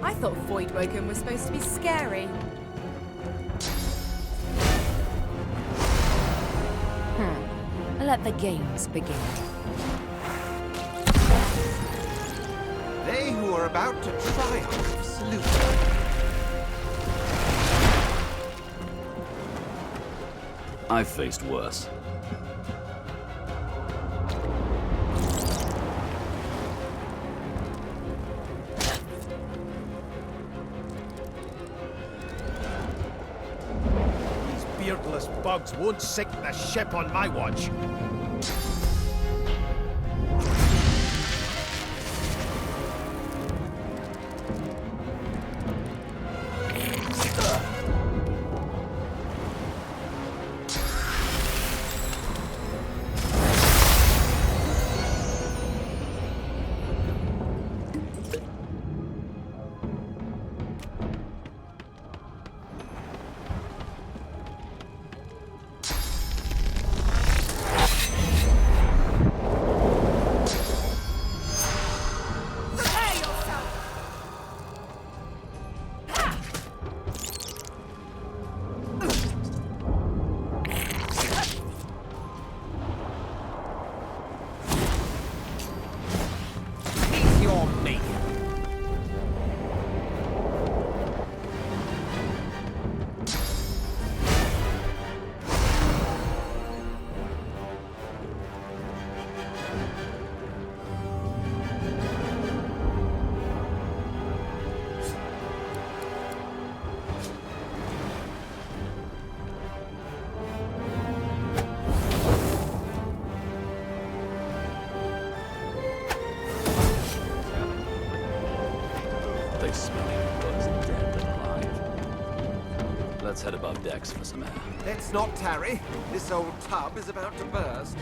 I thought Void Woken was supposed to be scary. Let the games begin. They who are about to triumph salute. I've faced worse. These beardless bugs won't sink the ship on my watch. They smell you worse dead than alive. Let's head above decks for some air. Let's not tarry. This old tub is about to burst.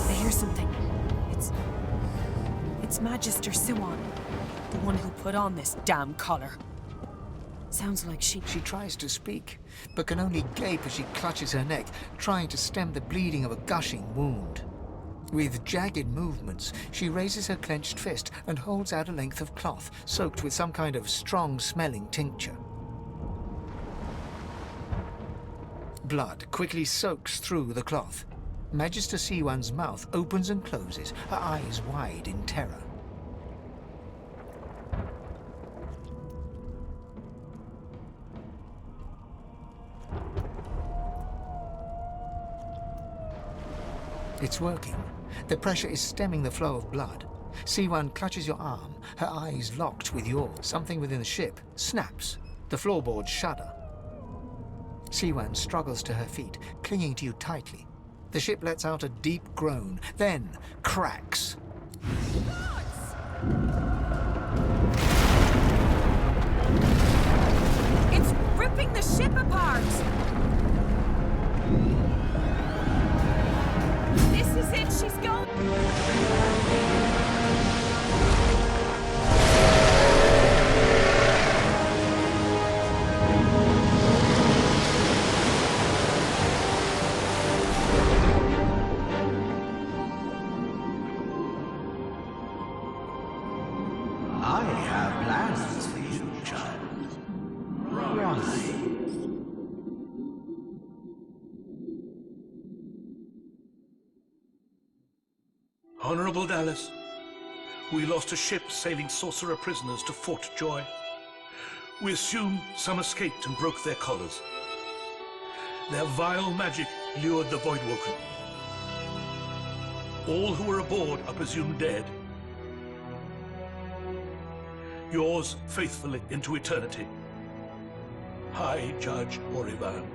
I hear something. It's Magister Siwan, the one who put on this damn collar. Sounds like she tries to speak, but can only gape as she clutches her neck, trying to stem the bleeding of a gushing wound. With jagged movements, she raises her clenched fist and holds out a length of cloth, soaked with some kind of strong-smelling tincture. Blood quickly soaks through the cloth. Magister Siwan's mouth opens and closes, her eyes wide in terror. It's working. The pressure is stemming the flow of blood. Siwan clutches your arm, her eyes locked with yours. Something within the ship snaps. The floorboards shudder. Siwan struggles to her feet, clinging to you tightly. The ship lets out a deep groan, then cracks. It's ripping the ship apart! This is it, she's going! I have plans for you, child. Rise. Honorable Dallas, we lost a ship sailing sorcerer prisoners to Fort Joy. We assume some escaped and broke their collars. Their vile magic lured the Voidwoken. All who were aboard are presumed dead. Yours faithfully into eternity, High Judge Moriband.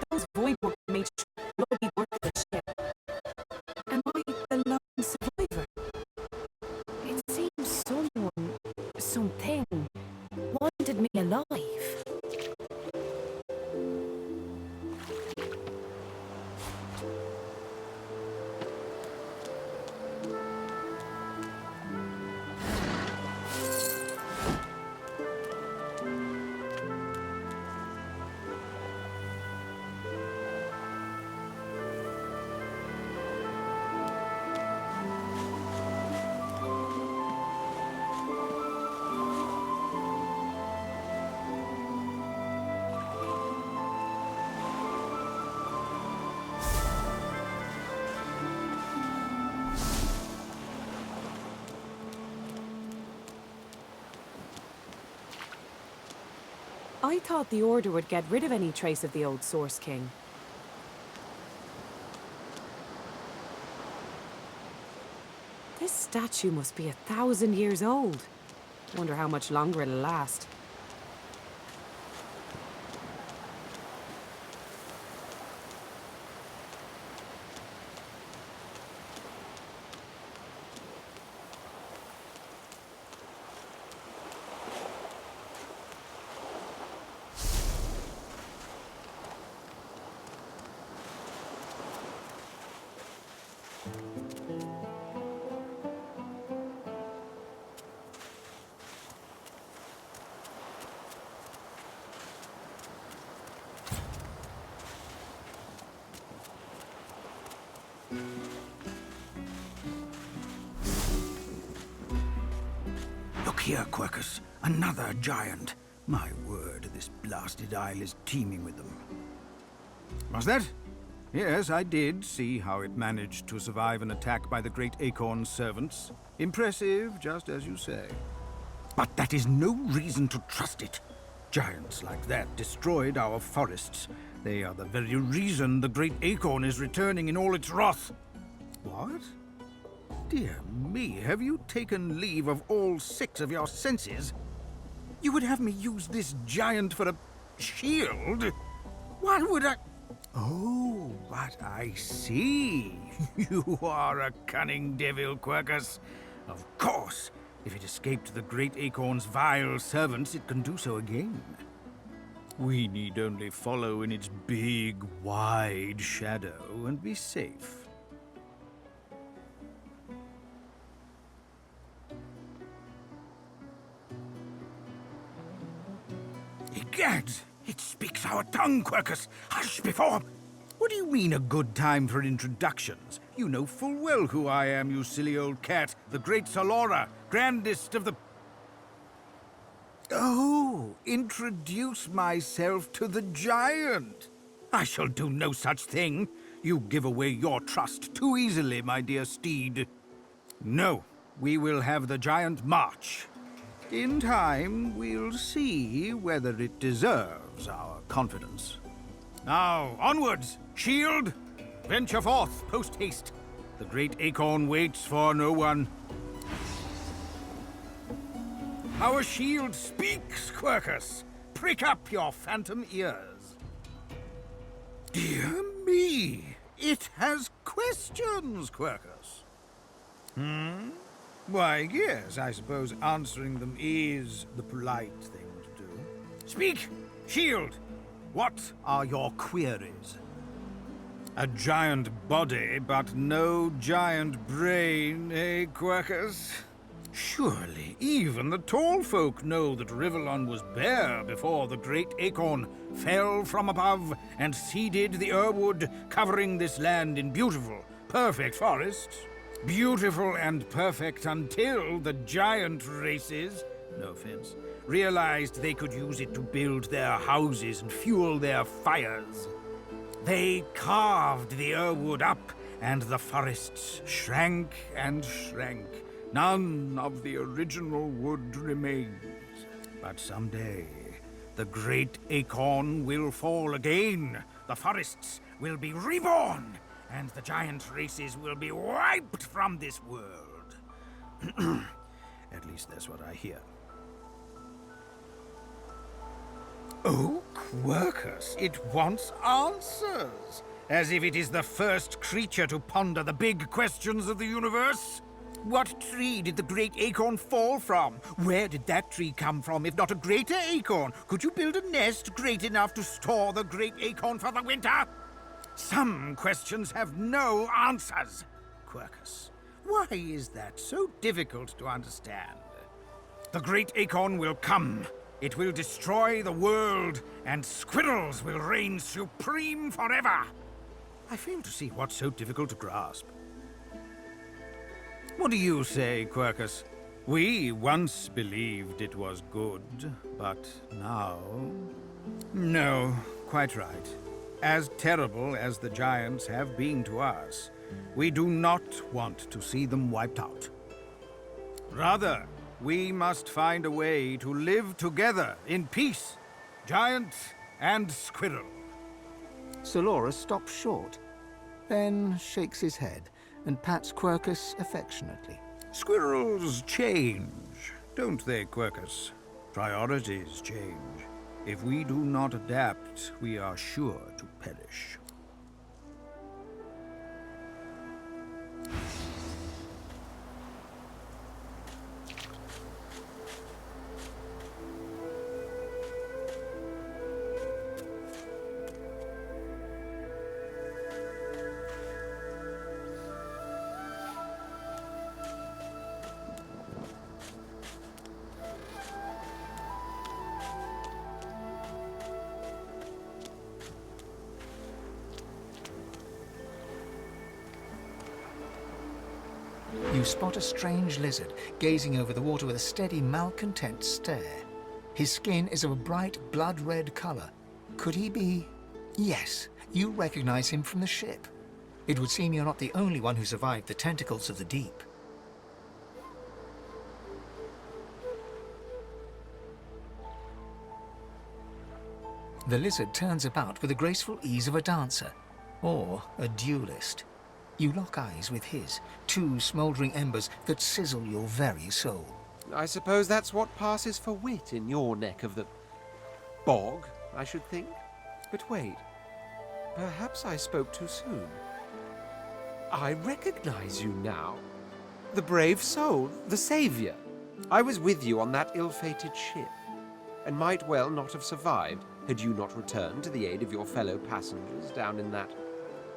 Those Voidwoken made sure nobody worked the ship. Am I the lone survivor? It seems someone, something, wanted me alive. I thought the Order would get rid of any trace of the old Source King. This statue must be 1,000 years old. Wonder how much longer it'll last. Look here, Quercus. Another giant. My word, this blasted isle is teeming with them. Was that? Yes, I did see how it managed to survive an attack by the Great Acorn's servants. Impressive, just as you say. But that is no reason to trust it. Giants like that destroyed our forests. They are the very reason the Great Acorn is returning in all its wrath. What? Dear me, have you taken leave of all 6 of your senses? You would have me use this giant for a shield? Why would I... Oh, but I see. You are a cunning devil, Quercus. Of course, if it escaped the Great Acorn's vile servants, it can do so again. We need only follow in its big, wide shadow and be safe. Egads! It speaks our tongue, Quercus! Hush before... What do you mean, a good time for introductions? You know full well who I am, you silly old cat. The great Solora, grandest of the... Oh, introduce myself to the giant. I shall do no such thing. You give away your trust too easily, my dear steed. No, we will have the giant march. In time, we'll see whether it deserves our confidence. Now, onwards! Shield! Venture forth, post-haste. The Great Acorn waits for no one. Our shield speaks, Quercus. Prick up your phantom ears. Dear me! It has questions, Quercus. Why, yes, I suppose answering them is the polite thing to do. Speak, shield! What are your queries? A giant body, but no giant brain, eh, Quercus? Surely even the tall folk know that Rivellon was bare before the Great Acorn fell from above and seeded the Irwood, covering this land in beautiful, perfect forests. Beautiful and perfect until the giant races, no offense, realized they could use it to build their houses and fuel their fires. They carved the Irwood up, and the forests shrank and shrank. None of the original wood remains. But someday, the Great Acorn will fall again. The forests will be reborn, and the giant races will be wiped from this world. At least that's what I hear. Oh, Quercus, it wants answers. As if it is the first creature to ponder the big questions of the universe. What tree did the Great Acorn fall from? Where did that tree come from, if not a greater acorn? Could you build a nest great enough to store the Great Acorn for the winter? Some questions have no answers. Quercus, why is that so difficult to understand? The Great Acorn will come. It will destroy the world, and squirrels will reign supreme forever. I fail to see what's so difficult to grasp. What do you say, Quercus? We once believed it was good, but now... No, quite right. As terrible as the giants have been to us, we do not want to see them wiped out. Rather, we must find a way to live together in peace, giant and squirrel. Solora stops short, then shakes his head and pats Quercus affectionately. Squirrels change. Don't they, Quercus? Priorities change. If we do not adapt, we are sure to perish. You spot a strange lizard gazing over the water with a steady, malcontent stare. His skin is of a bright, blood-red color. Could he be... Yes, you recognize him from the ship. It would seem you're not the only one who survived the tentacles of the deep. The lizard turns about with the graceful ease of a dancer, or a duelist. You lock eyes with his, two smouldering embers that sizzle your very soul. I suppose that's what passes for wit in your neck of the... bog, I should think. But wait, perhaps I spoke too soon. I recognize you now. The brave soul, the saviour. I was with you on that ill-fated ship, and might well not have survived had you not returned to the aid of your fellow passengers down in that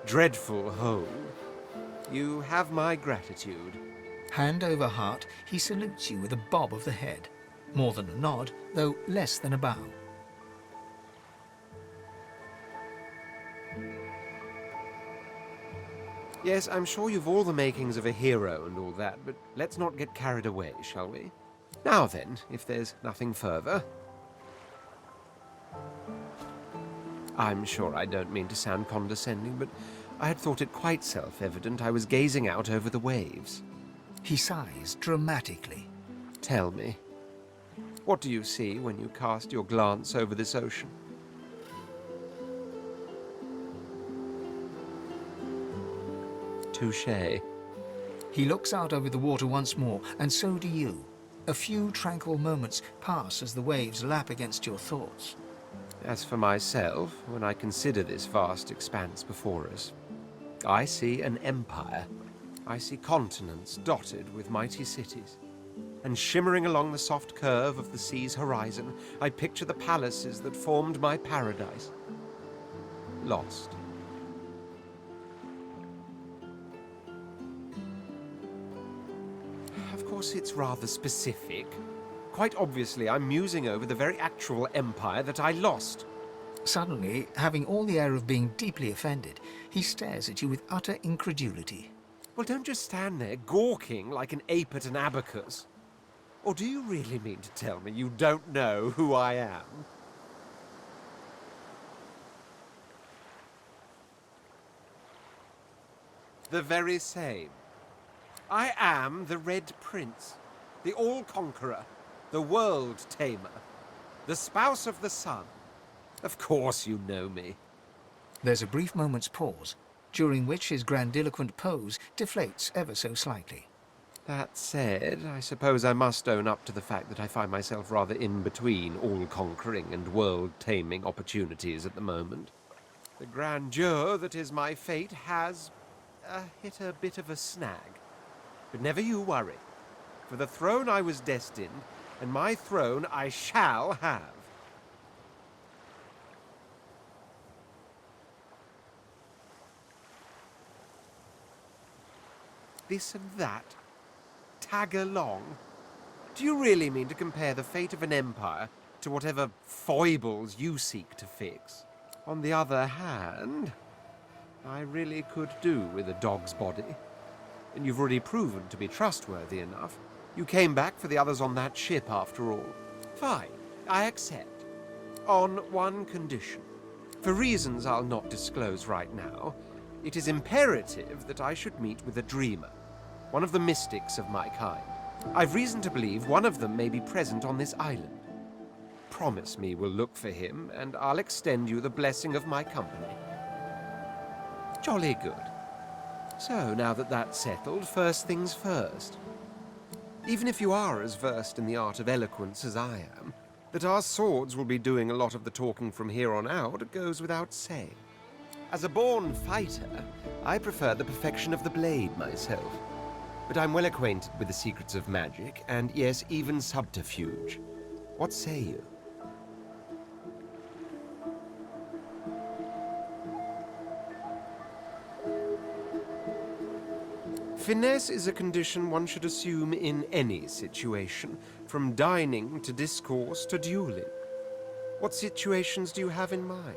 dreadful hole. You have my gratitude. Hand over heart, he salutes you with a bob of the head. More than a nod, though less than a bow. Yes, I'm sure you've all the makings of a hero and all that, but let's not get carried away, shall we? Now then, if there's nothing further... I'm sure I don't mean to sound condescending, but I had thought it quite self-evident I was gazing out over the waves. He sighs dramatically. Tell me, what do you see when you cast your glance over this ocean? Touché. He looks out over the water once more, and so do you. A few tranquil moments pass as the waves lap against your thoughts. As for myself, when I consider this vast expanse before us, I see an empire. I see continents dotted with mighty cities. And shimmering along the soft curve of the sea's horizon, I picture the palaces that formed my paradise. Lost. Of course, it's rather specific. Quite obviously, I'm musing over the very actual empire that I lost. Suddenly, having all the air of being deeply offended, he stares at you with utter incredulity. Well, don't just stand there gawking like an ape at an abacus. Or do you really mean to tell me you don't know who I am? The very same. I am the Red Prince, the All-Conqueror, the World-Tamer, the Spouse of the Sun. Of course you know me. There's a brief moment's pause, during which his grandiloquent pose deflates ever so slightly. That said, I suppose I must own up to the fact that I find myself rather in between all-conquering and world-taming opportunities at the moment. The grandeur that is my fate has hit a bit of a snag. But never you worry. For the throne I was destined, and my throne I shall have. This and that. Tag along. Do you really mean to compare the fate of an empire to whatever foibles you seek to fix? On the other hand, I really could do with a dog's body. And you've already proven to be trustworthy enough. You came back for the others on that ship, after all. Fine, I accept. On one condition. For reasons I'll not disclose right now, it is imperative that I should meet with a dreamer, one of the mystics of my kind. I've reason to believe one of them may be present on this island. Promise me we'll look for him, and I'll extend you the blessing of my company. Jolly good. So, now that that's settled, first things first. even if you are as versed in the art of eloquence as I am, that our swords will be doing a lot of the talking from here on out goes without saying. As a born fighter, I prefer the perfection of the blade myself. But I'm well acquainted with the secrets of magic, and yes, even subterfuge. What say you? Finesse is a condition one should assume in any situation, from dining to discourse to dueling. What situations do you have in mind?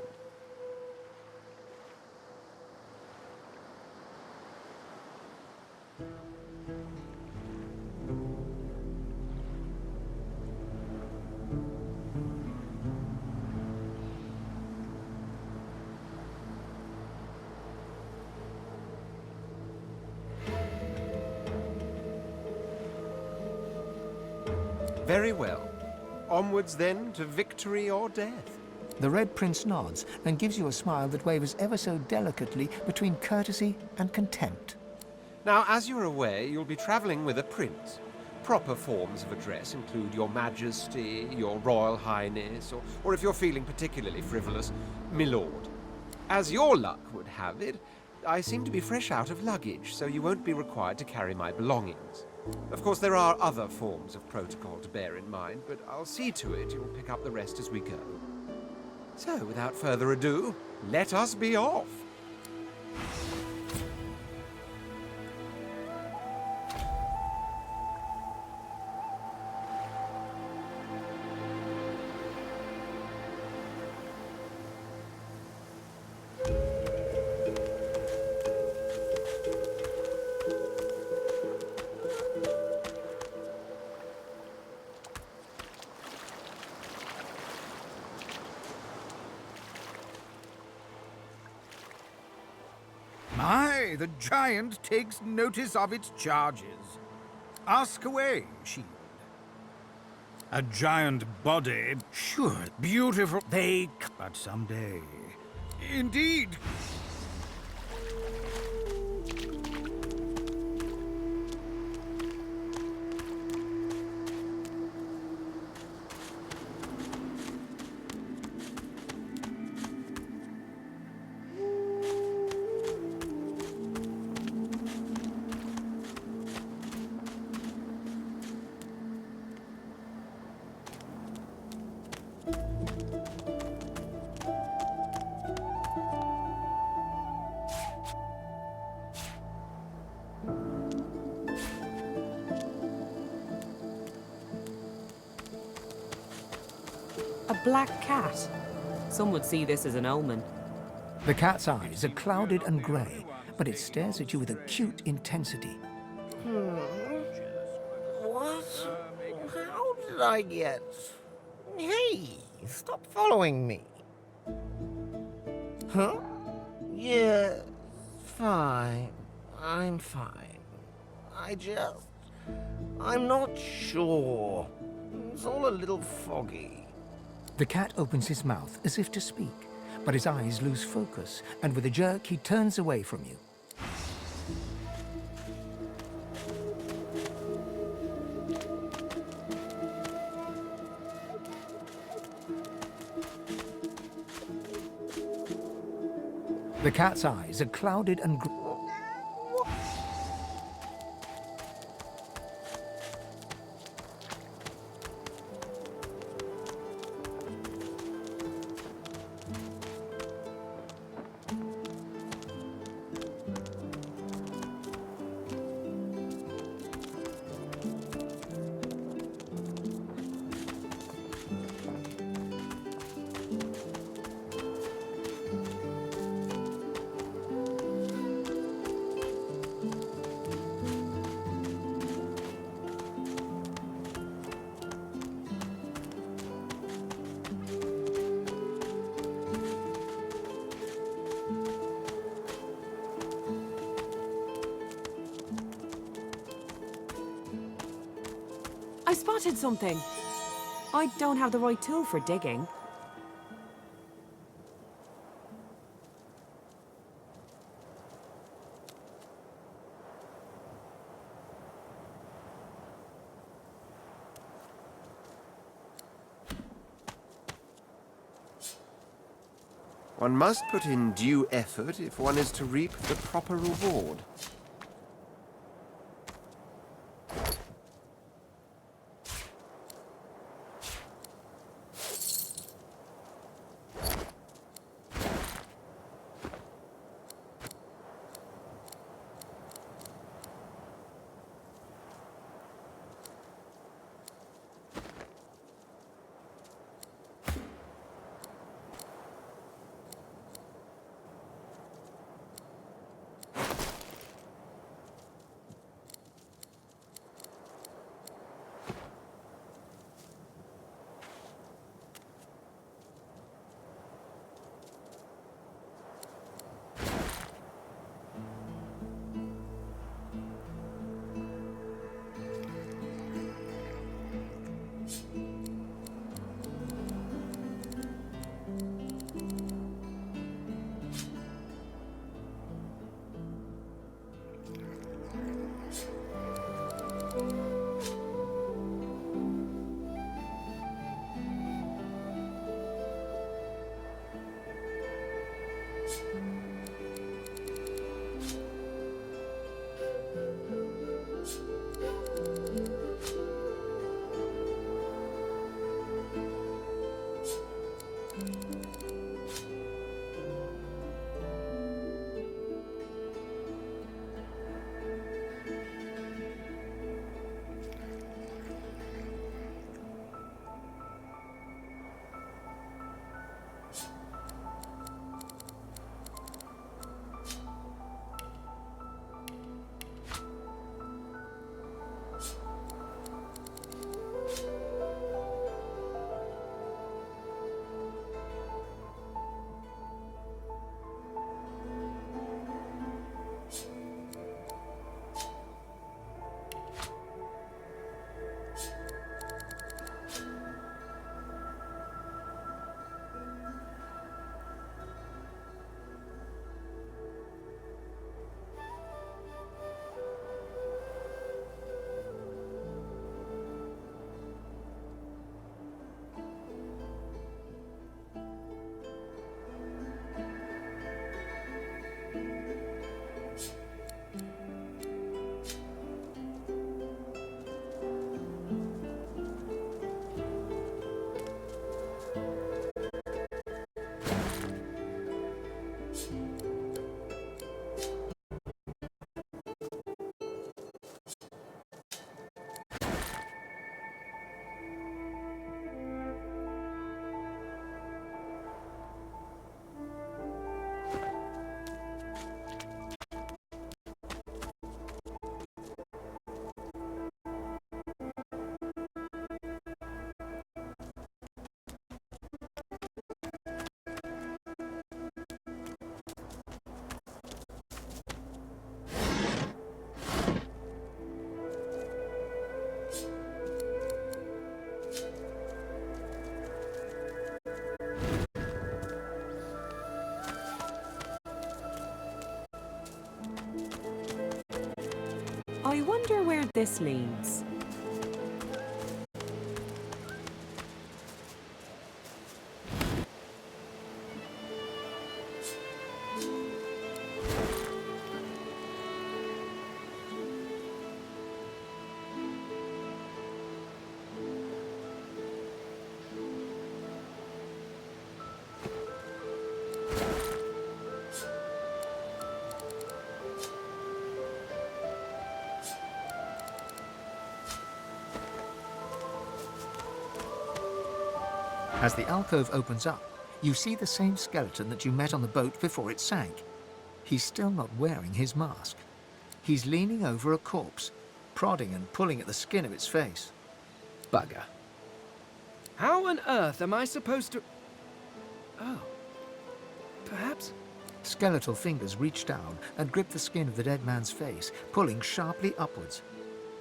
Very well. Onwards then to victory or death. The Red Prince nods and gives you a smile that wavers ever so delicately between courtesy and contempt. Now, as you're aware, you'll be traveling with a prince. Proper forms of address include Your Majesty, Your Royal Highness, or if you're feeling particularly frivolous, Milord. As your luck would have it, I seem to be fresh out of luggage, so you won't be required to carry my belongings. Of course, there are other forms of protocol to bear in mind, but I'll see to it you'll pick up the rest as we go. So, without further ado, let us be off. My, the giant takes notice of its charges. Ask away, shield. A giant body, sure, beautiful, but someday. Indeed. A black cat. Some would see this as an omen. The cat's eyes are clouded and grey, but it stares at you with acute intensity. What? How did I get... Hey, stop following me. Huh? Yeah, fine. I'm fine. I'm not sure. It's all a little foggy. The cat opens his mouth as if to speak, but his eyes lose focus, and with a jerk he turns away from you. The cat's eyes are clouded and I spotted something. I don't have the right tool for digging. One must put in due effort if one is to reap the proper reward. I wonder where this leads. As the alcove opens up, you see the same skeleton that you met on the boat before it sank. He's still not wearing his mask. He's leaning over a corpse, prodding and pulling at the skin of its face. Bugger. How on earth am I supposed to... Oh. Perhaps... Skeletal fingers reach down and grip the skin of the dead man's face, pulling sharply upwards.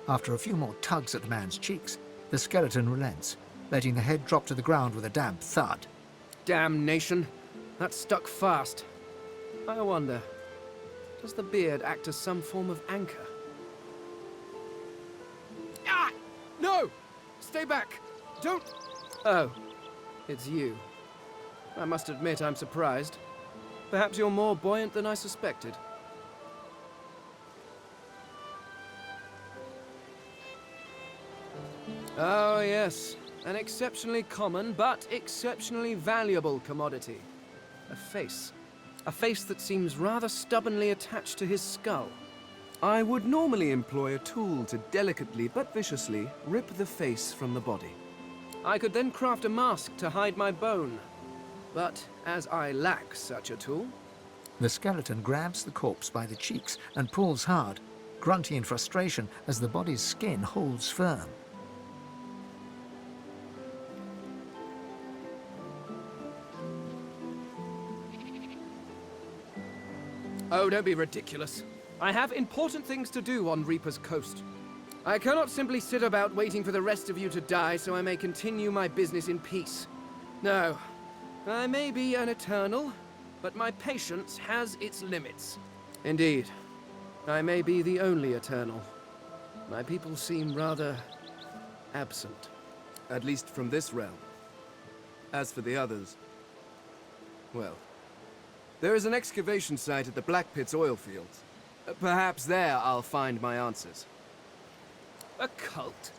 After a few more tugs at the man's cheeks, the skeleton relents, letting the head drop to the ground with a damp thud. Damnation. That stuck fast. I wonder, does the beard act as some form of anchor? Ah! No! Stay back! Don't... Oh, it's you. I must admit I'm surprised. Perhaps you're more buoyant than I suspected. Oh, yes. An exceptionally common, but exceptionally valuable commodity. A face. A face that seems rather stubbornly attached to his skull. I would normally employ a tool to delicately but viciously rip the face from the body. I could then craft a mask to hide my bone. But as I lack such a tool... The skeleton grabs the corpse by the cheeks and pulls hard, grunting in frustration as the body's skin holds firm. Oh, don't be ridiculous. I have important things to do on Reaper's Coast. I cannot simply sit about waiting for the rest of you to die so I may continue my business in peace. No, I may be an eternal, but my patience has its limits. Indeed, I may be the only eternal. My people seem rather absent, at least from this realm. As for the others, well, there is an excavation site at the Black Pit's oil fields. Perhaps there I'll find my answers. A cult?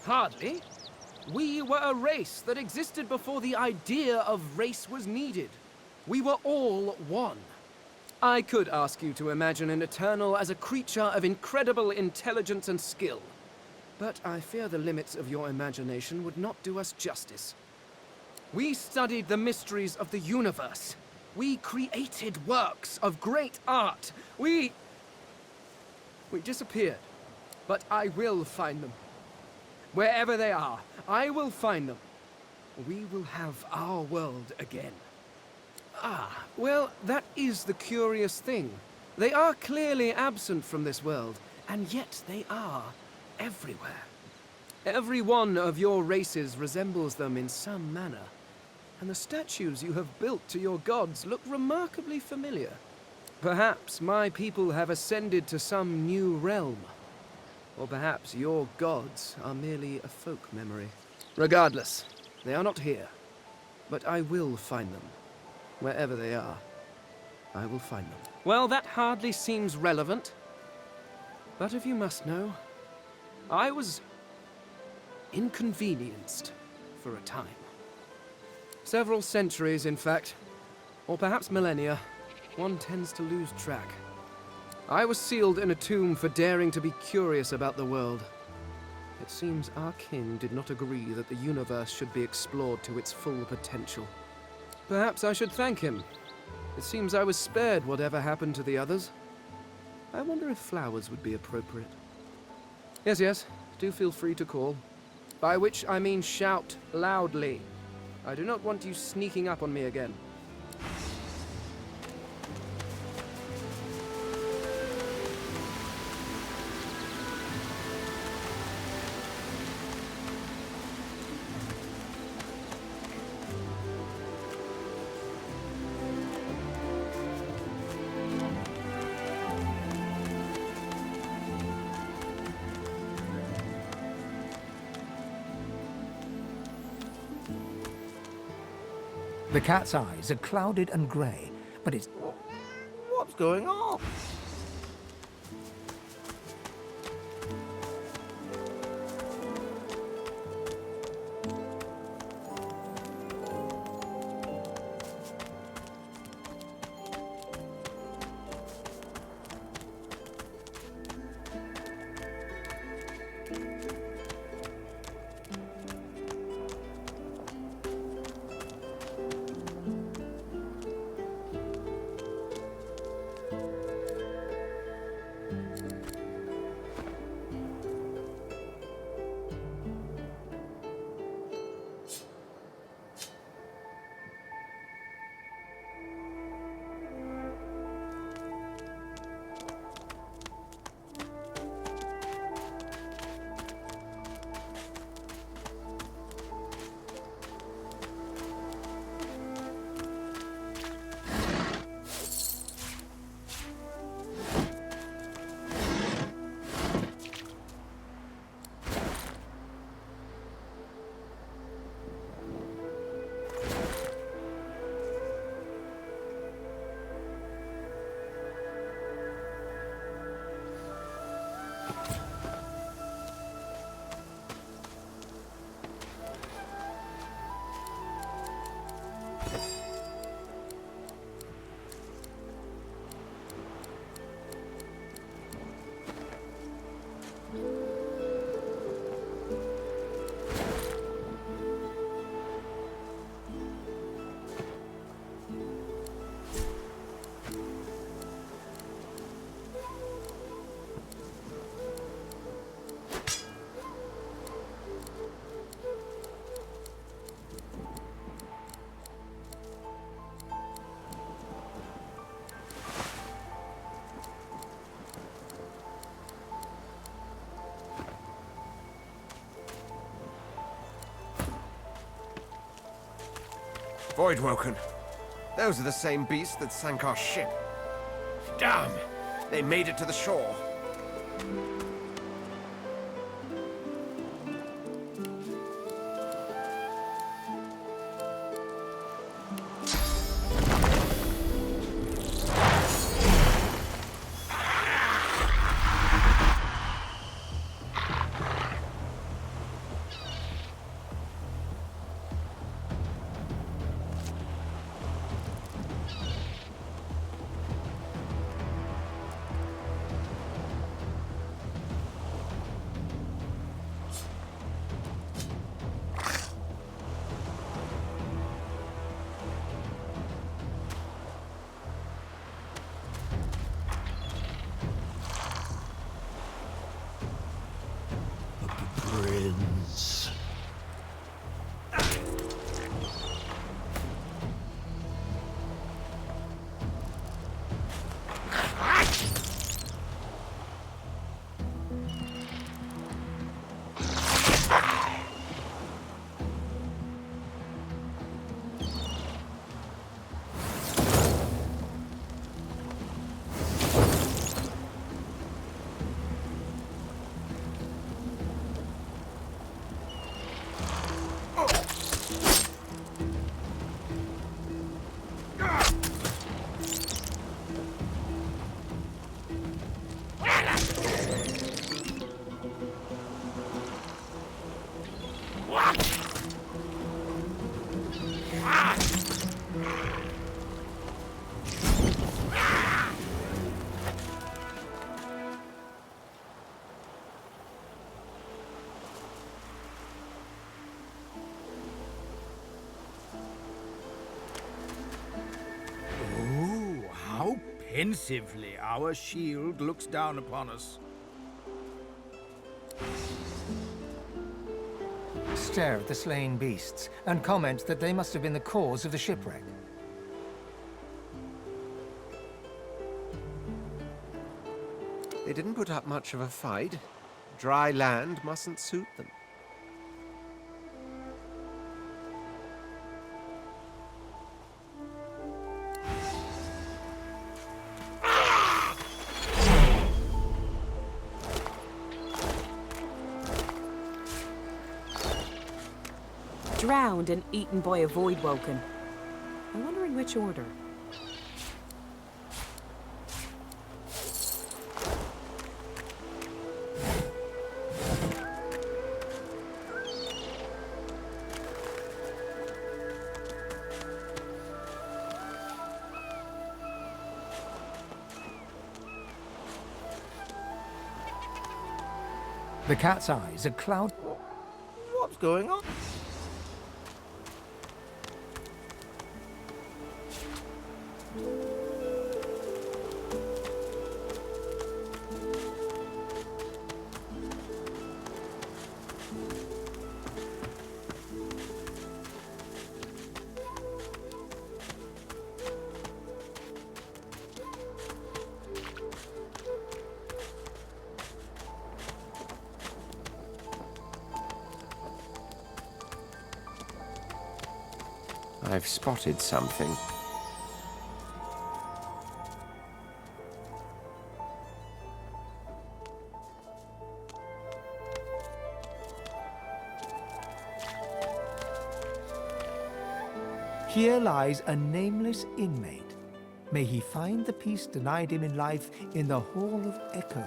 Hardly. We were a race that existed before the idea of race was needed. We were all one. I could ask you to imagine an Eternal as a creature of incredible intelligence and skill. But I fear the limits of your imagination would not do us justice. We studied the mysteries of the universe. We created works of great art. We disappeared. But I will find them. Wherever they are, I will find them. We will have our world again. Ah, well, that is the curious thing. They are clearly absent from this world, and yet they are everywhere. Every one of your races resembles them in some manner. And the statues you have built to your gods look remarkably familiar. Perhaps my people have ascended to some new realm. Or perhaps your gods are merely a folk memory. Regardless, they are not here. But I will find them. Wherever they are, I will find them. Well, that hardly seems relevant. But if you must know, I was inconvenienced for a time. Several centuries, in fact. Or perhaps millennia. One tends to lose track. I was sealed in a tomb for daring to be curious about the world. It seems our king did not agree that the universe should be explored to its full potential. Perhaps I should thank him. It seems I was spared whatever happened to the others. I wonder if flowers would be appropriate. Yes, do feel free to call. By which I mean shout loudly. I do not want you sneaking up on me again. The cat's eyes are clouded and grey, but it's... What's going on? Voidwoken. Those are the same beasts that sank our ship. Damn! They made it to the shore. Prince. Oh, how pensively our shield looks down upon us. Stare at the slain beasts and comment that they must have been the cause of the shipwreck. They didn't put up much of a fight. Dry land mustn't suit them. Drowned and eaten by a Voidwoken. I wonder in which order. The cat's eyes are cloud. What's going on? I've spotted something. Here lies a nameless inmate. May he find the peace denied him in life in the Hall of Echoes.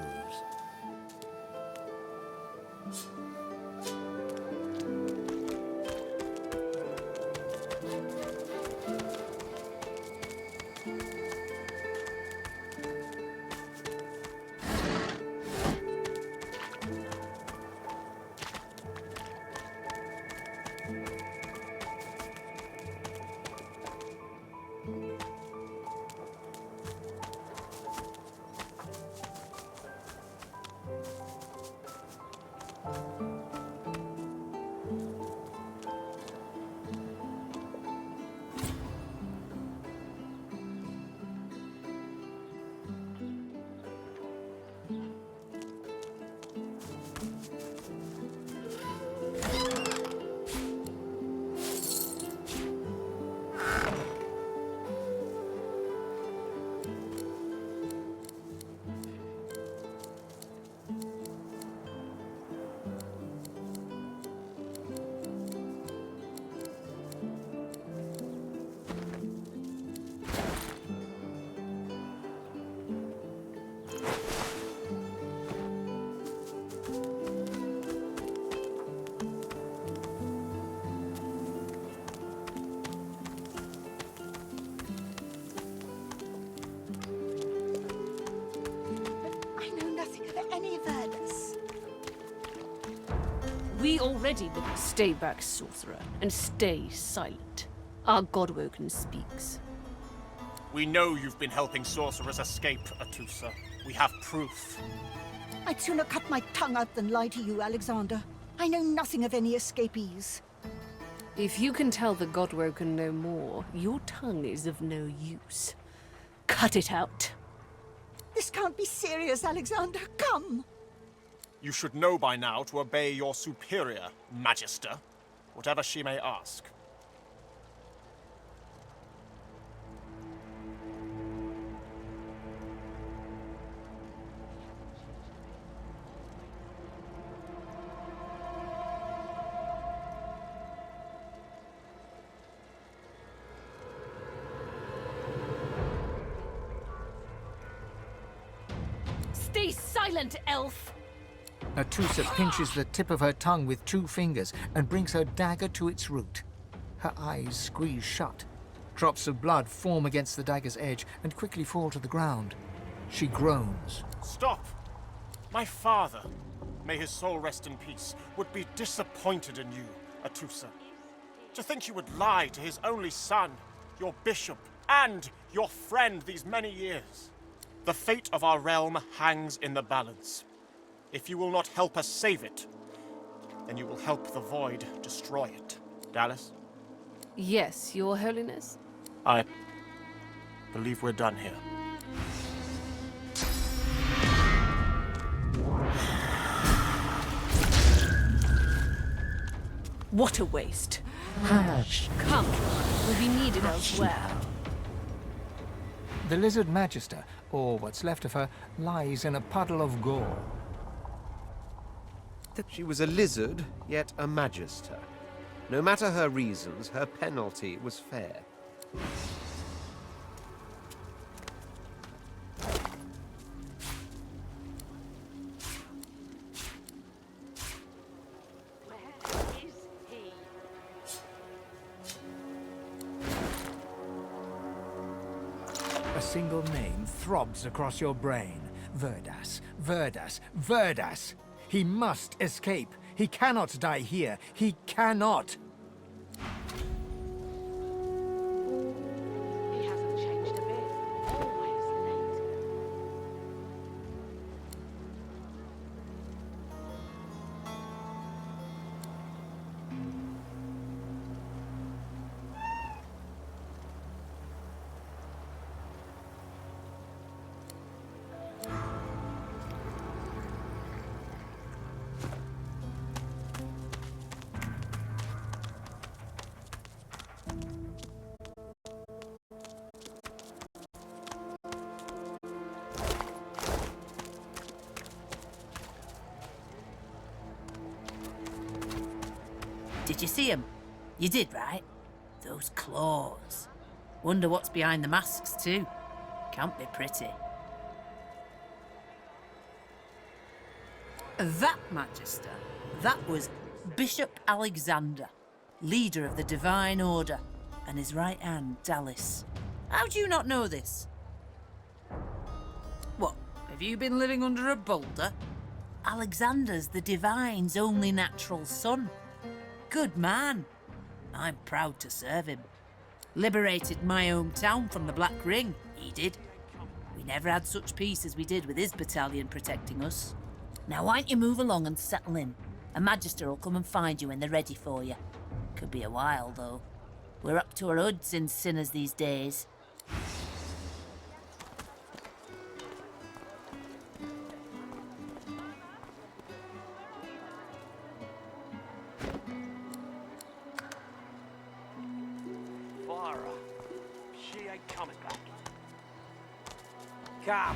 already live. Stay back, sorcerer, and stay silent. Our Godwoken speaks. We know you've been helping sorcerers escape, Atusa. We have proof. I'd sooner cut my tongue out than lie to you, Alexander. I know nothing of any escapees. If you can tell the Godwoken no more, your tongue is of no use. Cut it out. This can't be serious, Alexander. Come! You should know by now to obey your superior, Magister, whatever she may ask. Stay silent, elf! Atusa pinches the tip of her tongue with 2 fingers and brings her dagger to its root. Her eyes squeeze shut. Drops of blood form against the dagger's edge and quickly fall to the ground. She groans. Stop! My father, may his soul rest in peace, would be disappointed in you, Atusa. To think you would lie to his only son, your bishop, and your friend these many years. The fate of our realm hangs in the balance. If you will not help us save it, then you will help the Void destroy it. Dallas? Yes, Your Holiness? I believe we're done here. What a waste. Hush. Come, we'll be needed elsewhere. The lizard magister, or what's left of her, lies in a puddle of gore. She was a lizard, yet a magister. No matter her reasons, her penalty was fair. A single name throbs across your brain. Verdas, Verdas, Verdas! He must escape. He cannot die here. He cannot! He hasn't changed a bit. Always late. Did you see him? You did, right? Those claws. Wonder what's behind the masks, too. Can't be pretty. That, Magister, that was Bishop Alexander, leader of the Divine Order, and his right hand, Dallas. How do you not know this? What, have you been living under a boulder? Alexander's the Divine's only natural son. Good man. I'm proud to serve him. Liberated my hometown from the Black Ring, he did. We never had such peace as we did with his battalion protecting us. Now why don't you move along and settle in? A Magister will come and find you when they're ready for you. Could be a while, though. We're up to our hoods in sinners these days.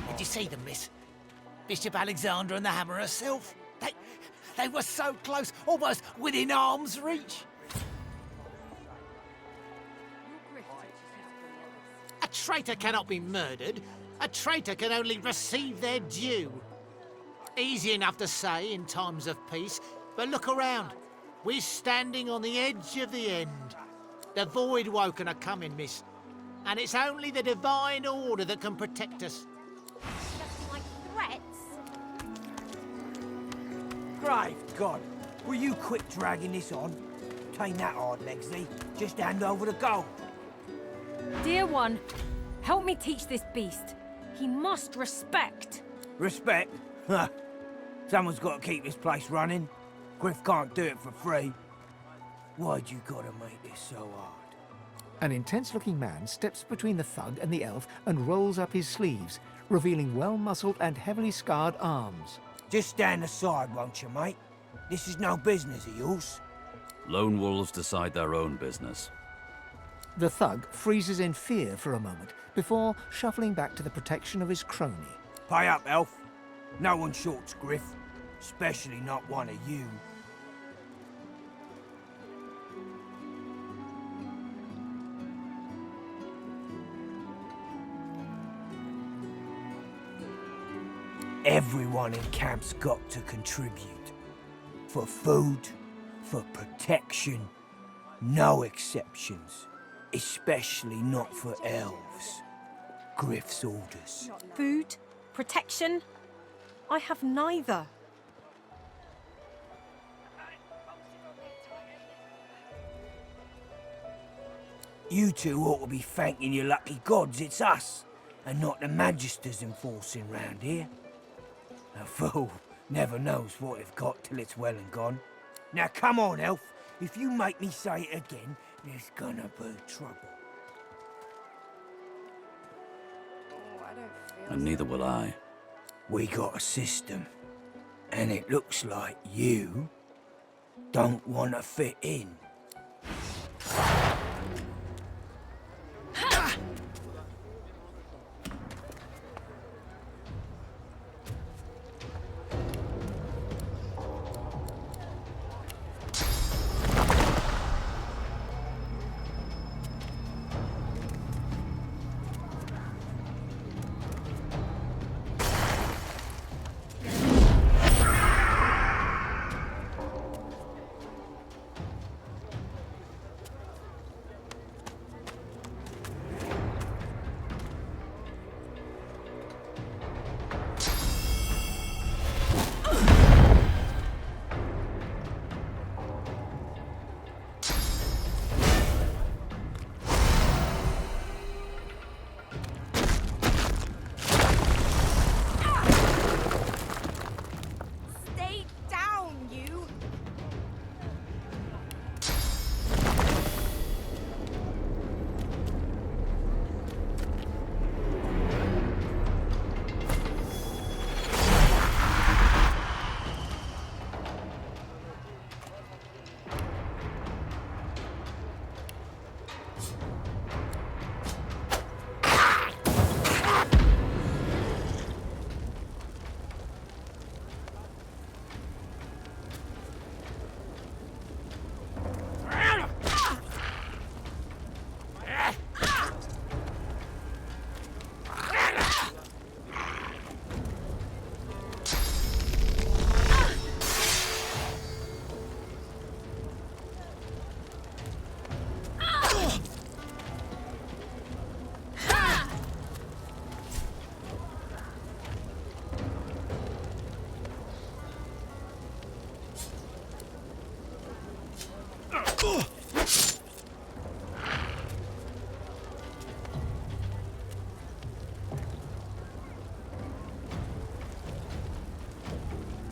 Did you see them, miss? Bishop Alexander and the Hammer herself? They were so close, almost within arm's reach. A traitor cannot be murdered. A traitor can only receive their due. Easy enough to say in times of peace, but look around. We're standing on the edge of the end. The Void Woken are coming, miss. And it's only the Divine Order that can protect us. Just like threats? Great God! Will you quit dragging this on? Tain't that hard, Legsley. Just hand over the gold. Dear one, help me teach this beast. He must respect. Respect? Huh. Someone's got to keep this place running. Griff can't do it for free. Why'd you gotta make this so hard? An intense-looking man steps between the thug and the elf and rolls up his sleeves, revealing well-muscled and heavily scarred arms. Just stand aside, won't you, mate? This is no business of yours. Lone wolves decide their own business. The thug freezes in fear for a moment before shuffling back to the protection of his crony. Pay up, elf. No one shorts Griff, especially not one of you. Everyone in camp's got to contribute. For food, for protection, no exceptions. Especially not for elves. Griff's orders. Food? Protection? I have neither. You two ought to be thanking your lucky gods it's us, and not the Magisters enforcing round here. A fool never knows what they've got till it's well and gone. Now come on, elf. If you make me say it again, there's gonna be trouble. And neither will I. We got a system, and it looks like you don't want to fit in.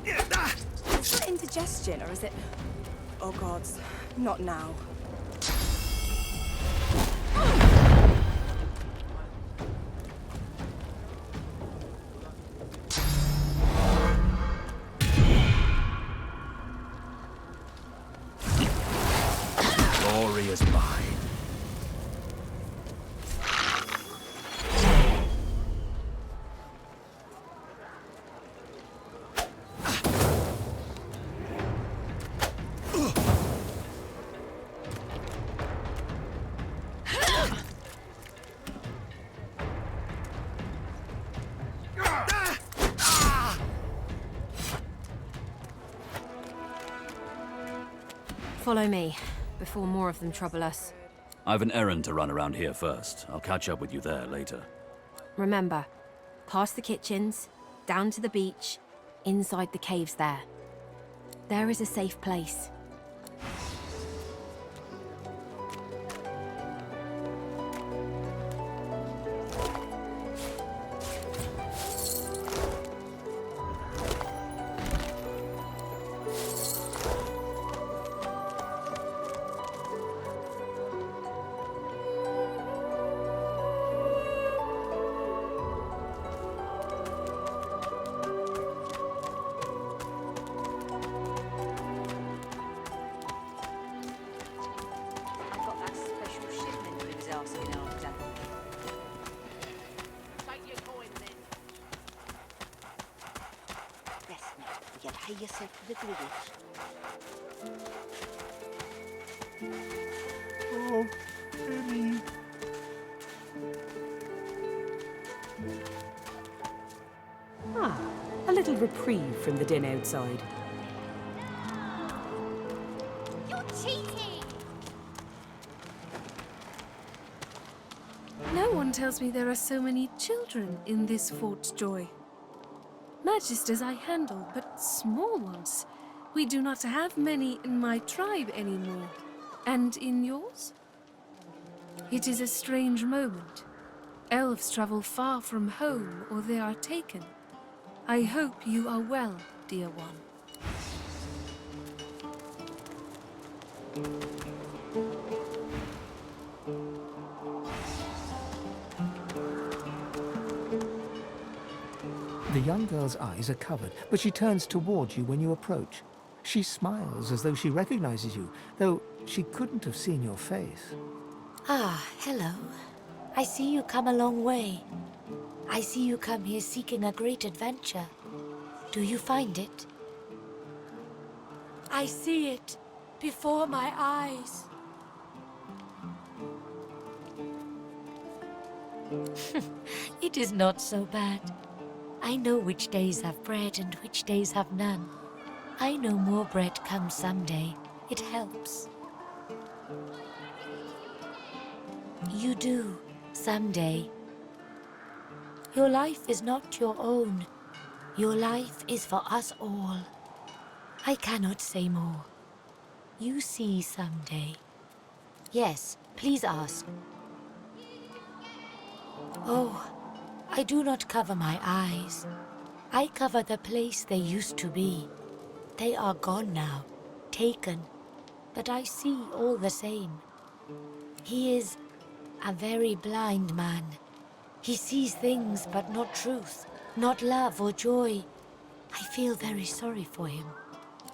Is that indigestion, or is it... Oh gods, not now. Glory is mine. Follow me, before more of them trouble us. I've an errand to run around here first. I'll catch up with you there later. Remember, past the kitchens, down to the beach, inside the caves there. There is a safe place. Pay yourself for the grievance. Oh, Emmy. Ah, a little reprieve from the din outside. You're cheating! No one tells me there are so many children in this Fort Joy. Magisters I handle, but small ones. We do not have many in my tribe anymore. And in yours? It is a strange moment. Elves travel far from home, or they are taken. I hope you are well, dear one. The young girl's eyes are covered, but she turns toward you when you approach. She smiles as though she recognizes you, though she couldn't have seen your face. Ah, hello. I see you come a long way. I see you come here seeking a great adventure. Do you find it? I see it before my eyes. It is not so bad. I know which days have bread and which days have none. I know more bread comes someday. It helps. You do, someday. Your life is not your own. Your life is for us all. I cannot say more. You see someday. Yes, please ask. Oh, I do not cover my eyes. I cover the place they used to be. They are gone now, taken, but I see all the same. He is a very blind man. He sees things but not truth, not love or joy. I feel very sorry for him.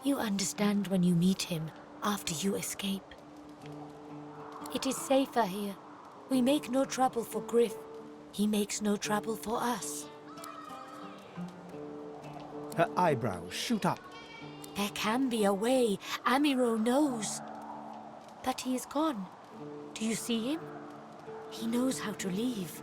You understand when you meet him after you escape. It is safer here. We make no trouble for Griff. He makes no trouble for us. Her eyebrows shoot up. There can be a way. Amiro knows. But he is gone. Do you see him? He knows how to leave.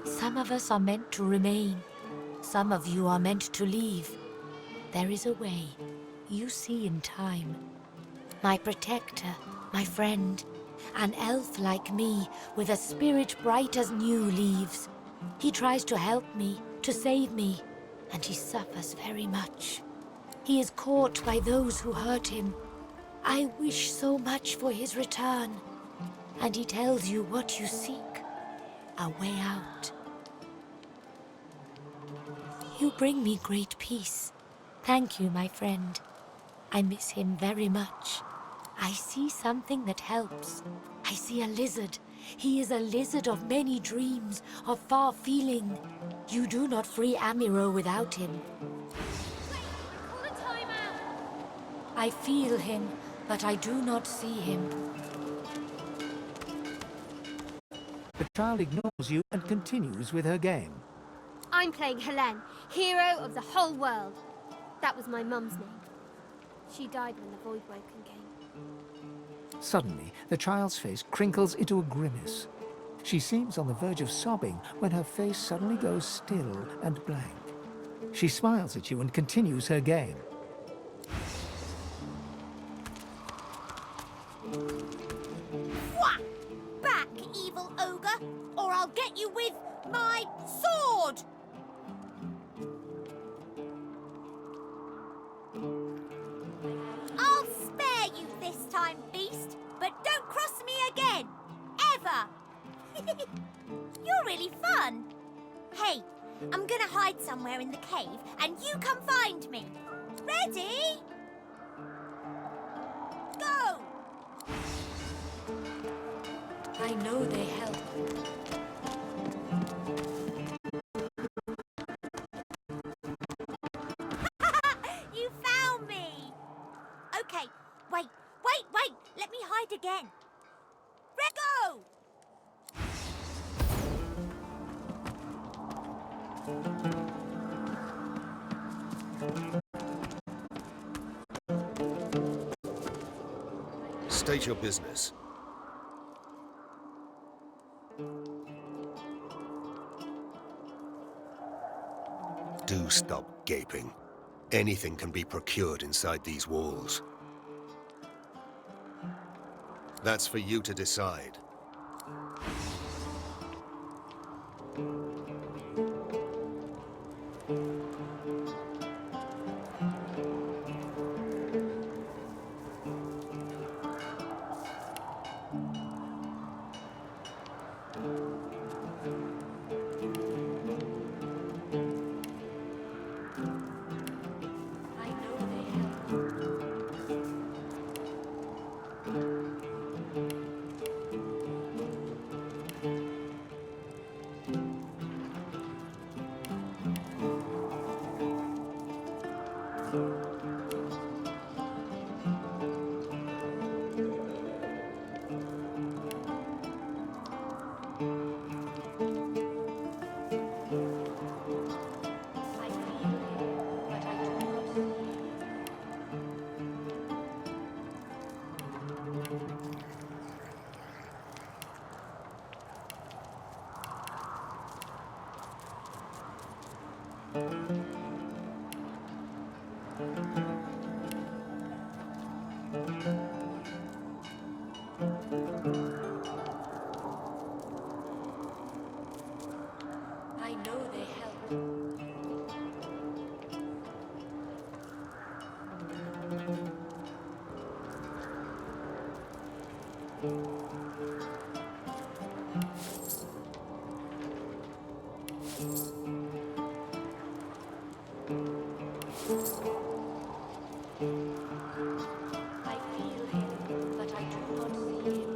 Some of us are meant to remain. Some of you are meant to leave. There is a way. You see in time. My protector, my friend, an elf like me, with a spirit bright as new leaves. He tries to help me, to save me, and he suffers very much. He is caught by those who hurt him. I wish so much for his return. And he tells you what you seek, a way out. You bring me great peace. Thank you, my friend. I miss him very much. I see something that helps. I see a lizard. He is a lizard of many dreams, of far feeling. You do not free Amiro without him. I feel him, but I do not see him. The child ignores you and continues with her game. I'm playing Helene, hero of the whole world. That was my mum's name. She died when the Voidwoken came. Suddenly, the child's face crinkles into a grimace. She seems on the verge of sobbing when her face suddenly goes still and blank. She smiles at you and continues her game. Whack! Back, evil ogre, or I'll get you with my sword! time, beast, but don't cross me again. Ever. You're really fun. Hey, I'm gonna hide somewhere in the cave, and you come find me. Ready? Go! I know they help. You found me! Okay, wait. Let me hide again. Go! State your business. Do stop gaping. Anything can be procured inside these walls. That's for you to decide. I know they help. I feel him, but I do not see him.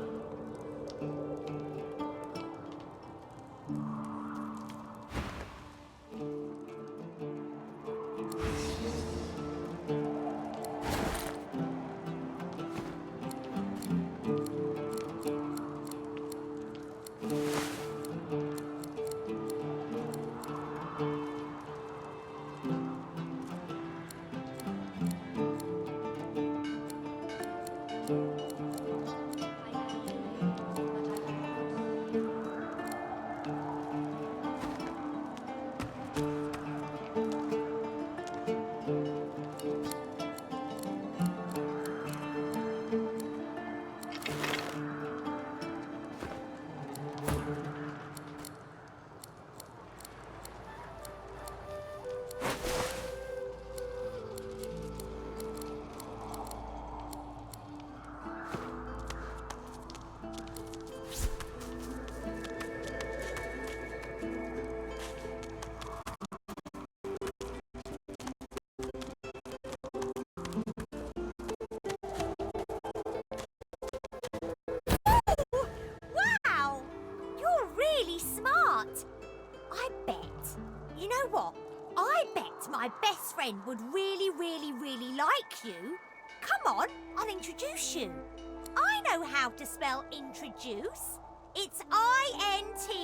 Wow! You're really smart. I bet. You know what? I bet my best friend would really like you. Come on, I'll introduce you. I know how to spell introduce. It's INTRODUCE.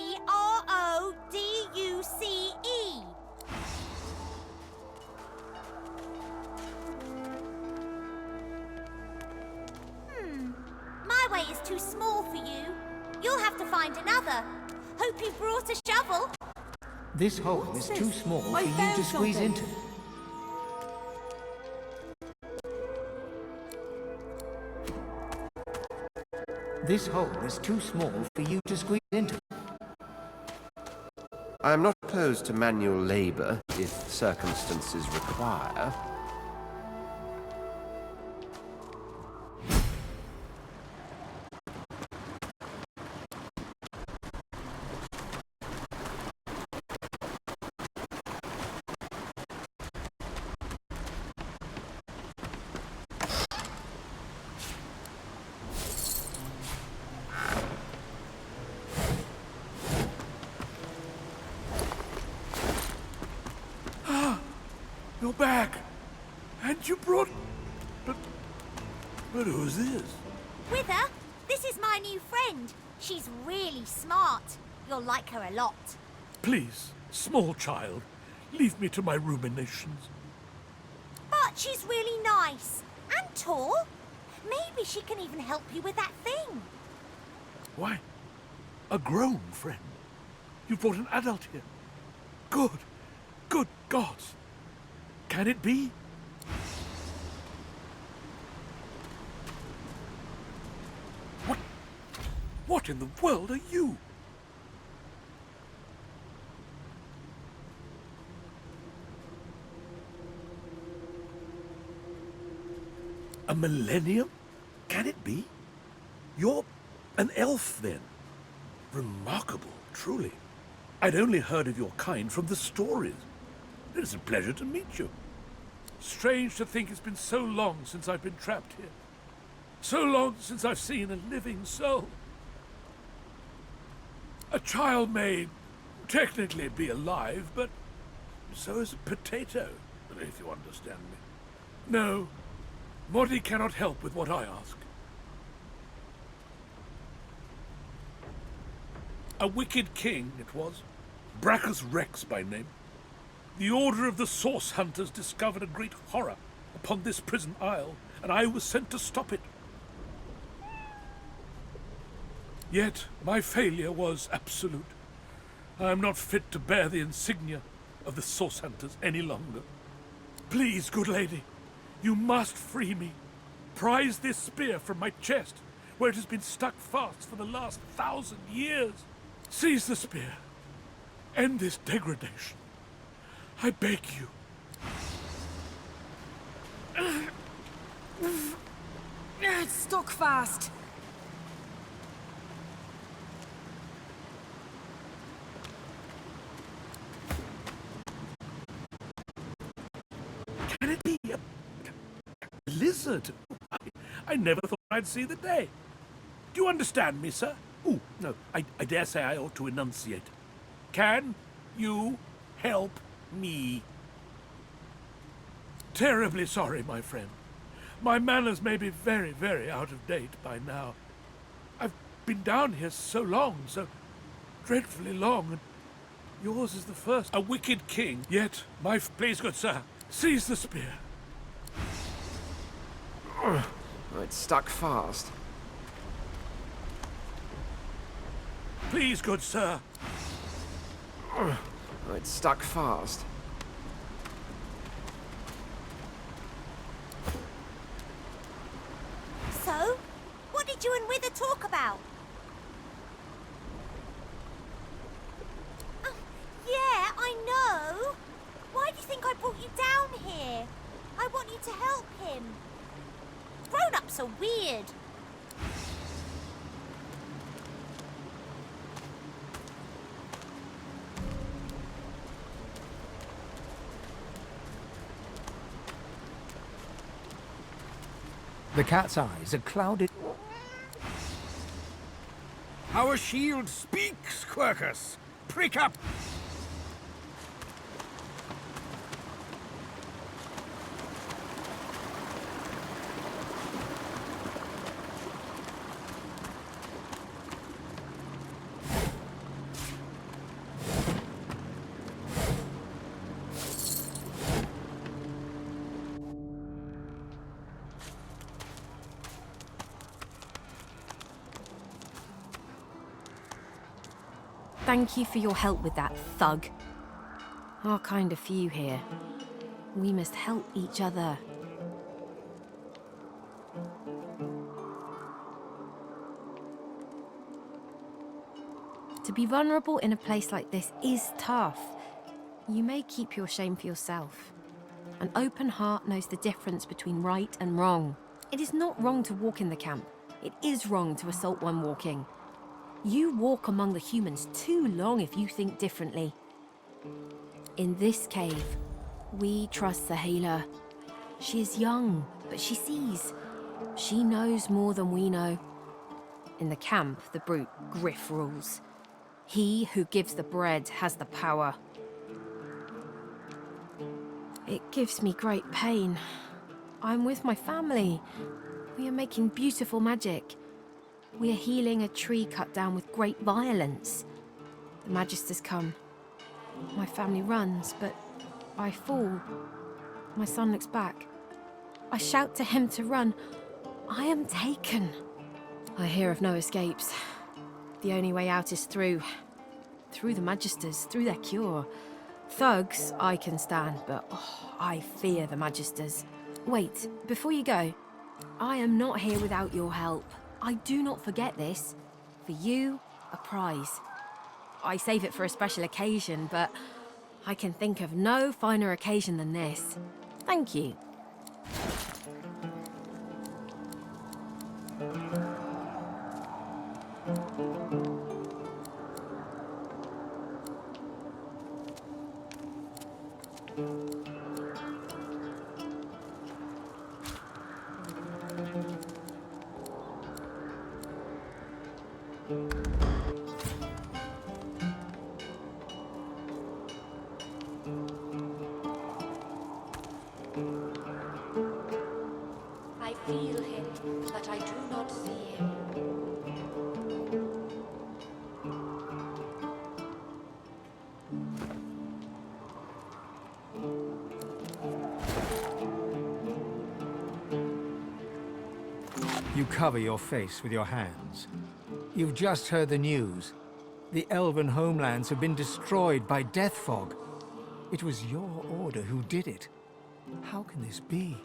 My way is too small for you. You'll have to find another. Hope you brought a shovel. This hole is too small for you to squeeze into. This hole is too small for you to squeeze into. I am not opposed to manual labor if circumstances require. You're back! And you brought... But who's this? Wither, this is my new friend. She's really smart. You'll like her a lot. Please, small child, leave me to my ruminations. But she's really nice and tall. Maybe she can even help you with that thing. Why? A grown friend? You brought an adult here? Good gods! Can it be? What in the world are you? A millennium? Can it be? You're an elf, then? Remarkable, truly. I'd only heard of your kind from the stories. It is a pleasure to meet you. Strange to think it's been so long since I've been trapped here. So long since I've seen a living soul. A child may technically be alive, but so is a potato, if you understand me. No, Morty cannot help with what I ask. A wicked king, it was. Brachus Rex by name. The Order of the Source Hunters discovered a great horror upon this prison isle, and I was sent to stop it. Yet my failure was absolute. I am not fit to bear the insignia of the Source Hunters any longer. Please, good lady, you must free me. Prise this spear from my chest, where it has been stuck fast for the last 1,000 years. Seize the spear. End this degradation. I beg you. It's stuck fast. Can it be a lizard? I never thought I'd see the day. Do you understand me, sir? Oh, no, I dare say I ought to enunciate. Can you help me? Terribly sorry, my friend. My manners may be very, very out of date by now. I've been down here so long, so dreadfully long, and yours is the first. A wicked king, yet please, good sir, seize the spear. Oh, it's stuck fast. Please, good sir. Oh, it's stuck fast. So, what did you and Wither talk about? Yeah, I know. Why do you think I brought you down here? I want you to help him. Grown-ups are weird. The cat's eyes are clouded. Our shield speaks, Quercus. Prick up! Thank you for your help with that, thug. Our kind of few here. We must help each other. To be vulnerable in a place like this is tough. You may keep your shame for yourself. An open heart knows the difference between right and wrong. It is not wrong to walk in the camp. It is wrong to assault one walking. You walk among the humans too long if you think differently. In this cave, we trust the healer. She is young, but she sees. She knows more than we know. In the camp, the brute Griff rules. He who gives the bread has the power. It gives me great pain. I'm with my family. We are making beautiful magic. We are healing a tree cut down with great violence. The Magisters come. My family runs, but I fall. My son looks back. I shout to him to run. I am taken. I hear of no escapes. The only way out is through the Magisters, through their cure. Thugs I can stand, but I fear the Magisters. Wait, before you go, I am not here without your help. I do not forget this. For you, a prize. I save it for a special occasion, but I can think of no finer occasion than this. Thank you. I feel him, but I do not see him. You cover your face with your hands. You've just heard the news. The elven homelands have been destroyed by death fog. It was your order who did it. How can this be?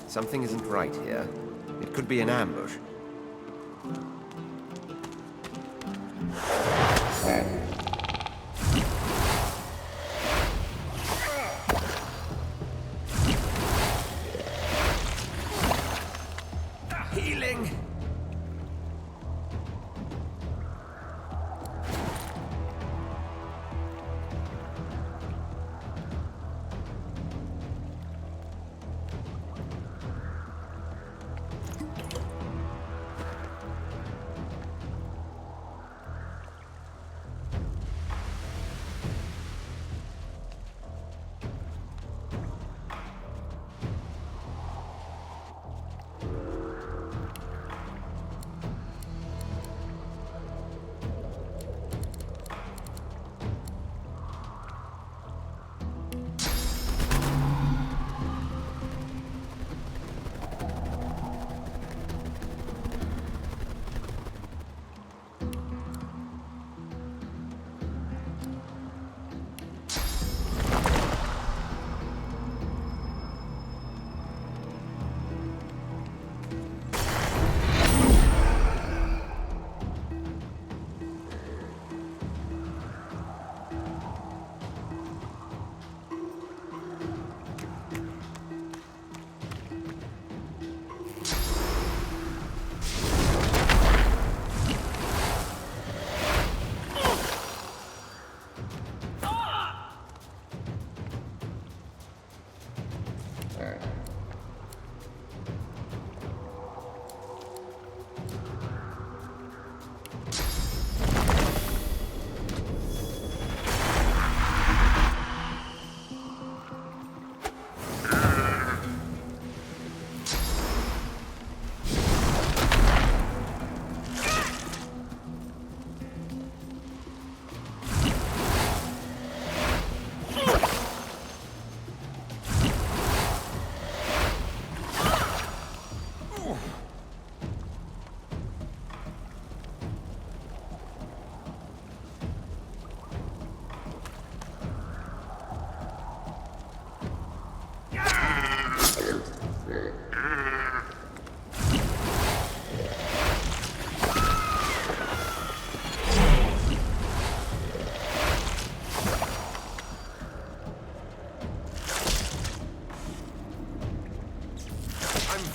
Something isn't right here. It could be an ambush. Healing!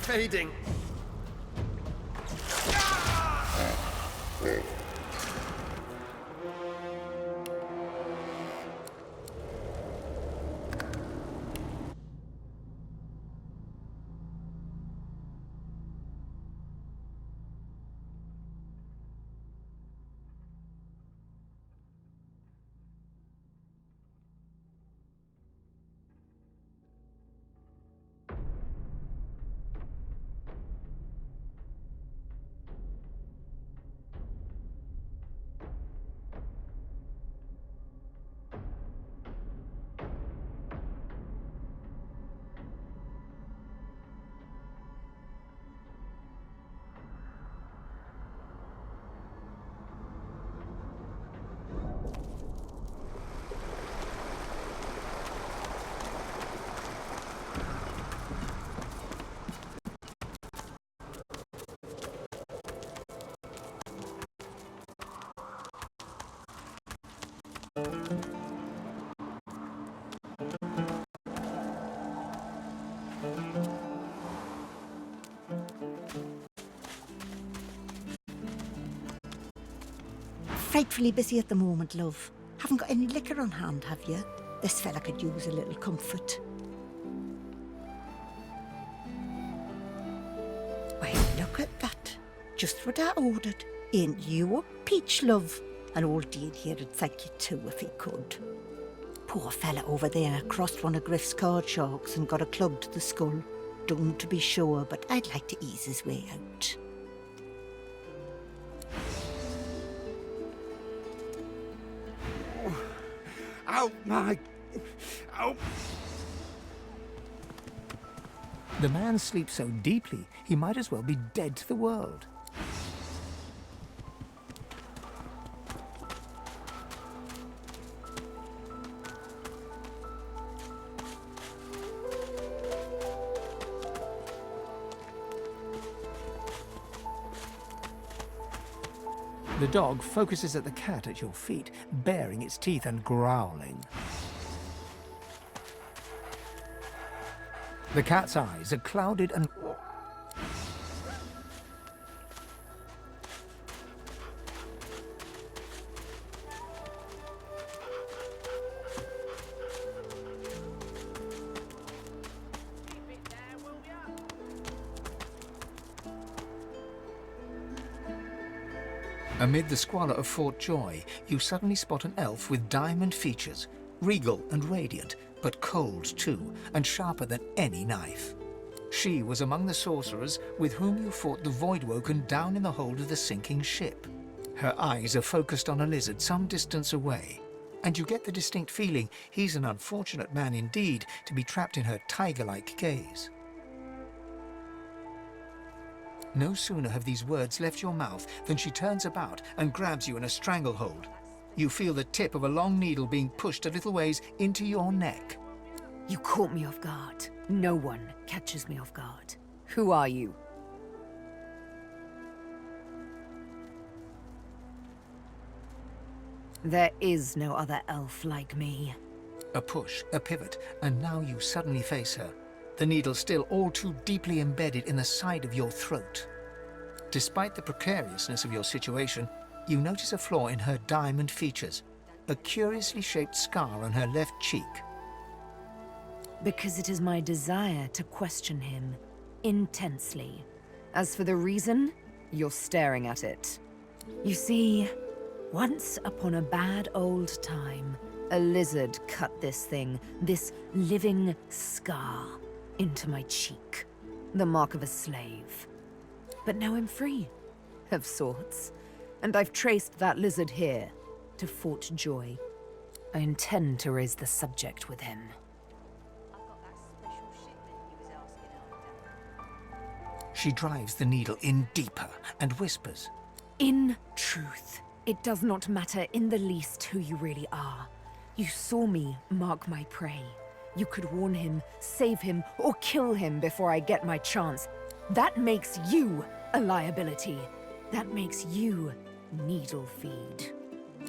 Fading. Frightfully busy at the moment, love. Haven't got any liquor on hand, have you? This fella could use a little comfort. Well, look at that. Just what I ordered. Ain't you a peach, love? And old Dean here'd thank you too if he could. Poor fella over there crossed one of Griff's card sharks and got a club to the skull. Done to be sure, but I'd like to ease his way out. Oh, my... Oh. The man sleeps so deeply, he might as well be dead to the world. The dog focuses at the cat at your feet, baring its teeth and growling. The cat's eyes are clouded and... Amid the squalor of Fort Joy, you suddenly spot an elf with diamond features, regal and radiant, but cold too, and sharper than any knife. She was among the sorcerers with whom you fought the Voidwoken down in the hold of the sinking ship. Her eyes are focused on a lizard some distance away, and you get the distinct feeling he's an unfortunate man indeed to be trapped in her tiger-like gaze. No sooner have these words left your mouth than she turns about and grabs you in a stranglehold. You feel the tip of a long needle being pushed a little ways into your neck. You caught me off guard. No one catches me off guard. Who are you? There is no other elf like me. A push, a pivot, and now you suddenly face her. The needle still all too deeply embedded in the side of your throat. Despite the precariousness of your situation, you notice a flaw in her diamond features, a curiously shaped scar on her left cheek. Because it is my desire to question him intensely. As for the reason, you're staring at it. You see, once upon a bad old time, a lizard cut this thing, this living scar, into my cheek. The mark of a slave. But now I'm free, of sorts. And I've traced that lizard here, to Fort Joy. I intend to raise the subject with him. She drives the needle in deeper and whispers. In truth, it does not matter in the least who you really are. You saw me mark my prey. You could warn him, save him, or kill him before I get my chance. That makes you a liability. That makes you needle feed.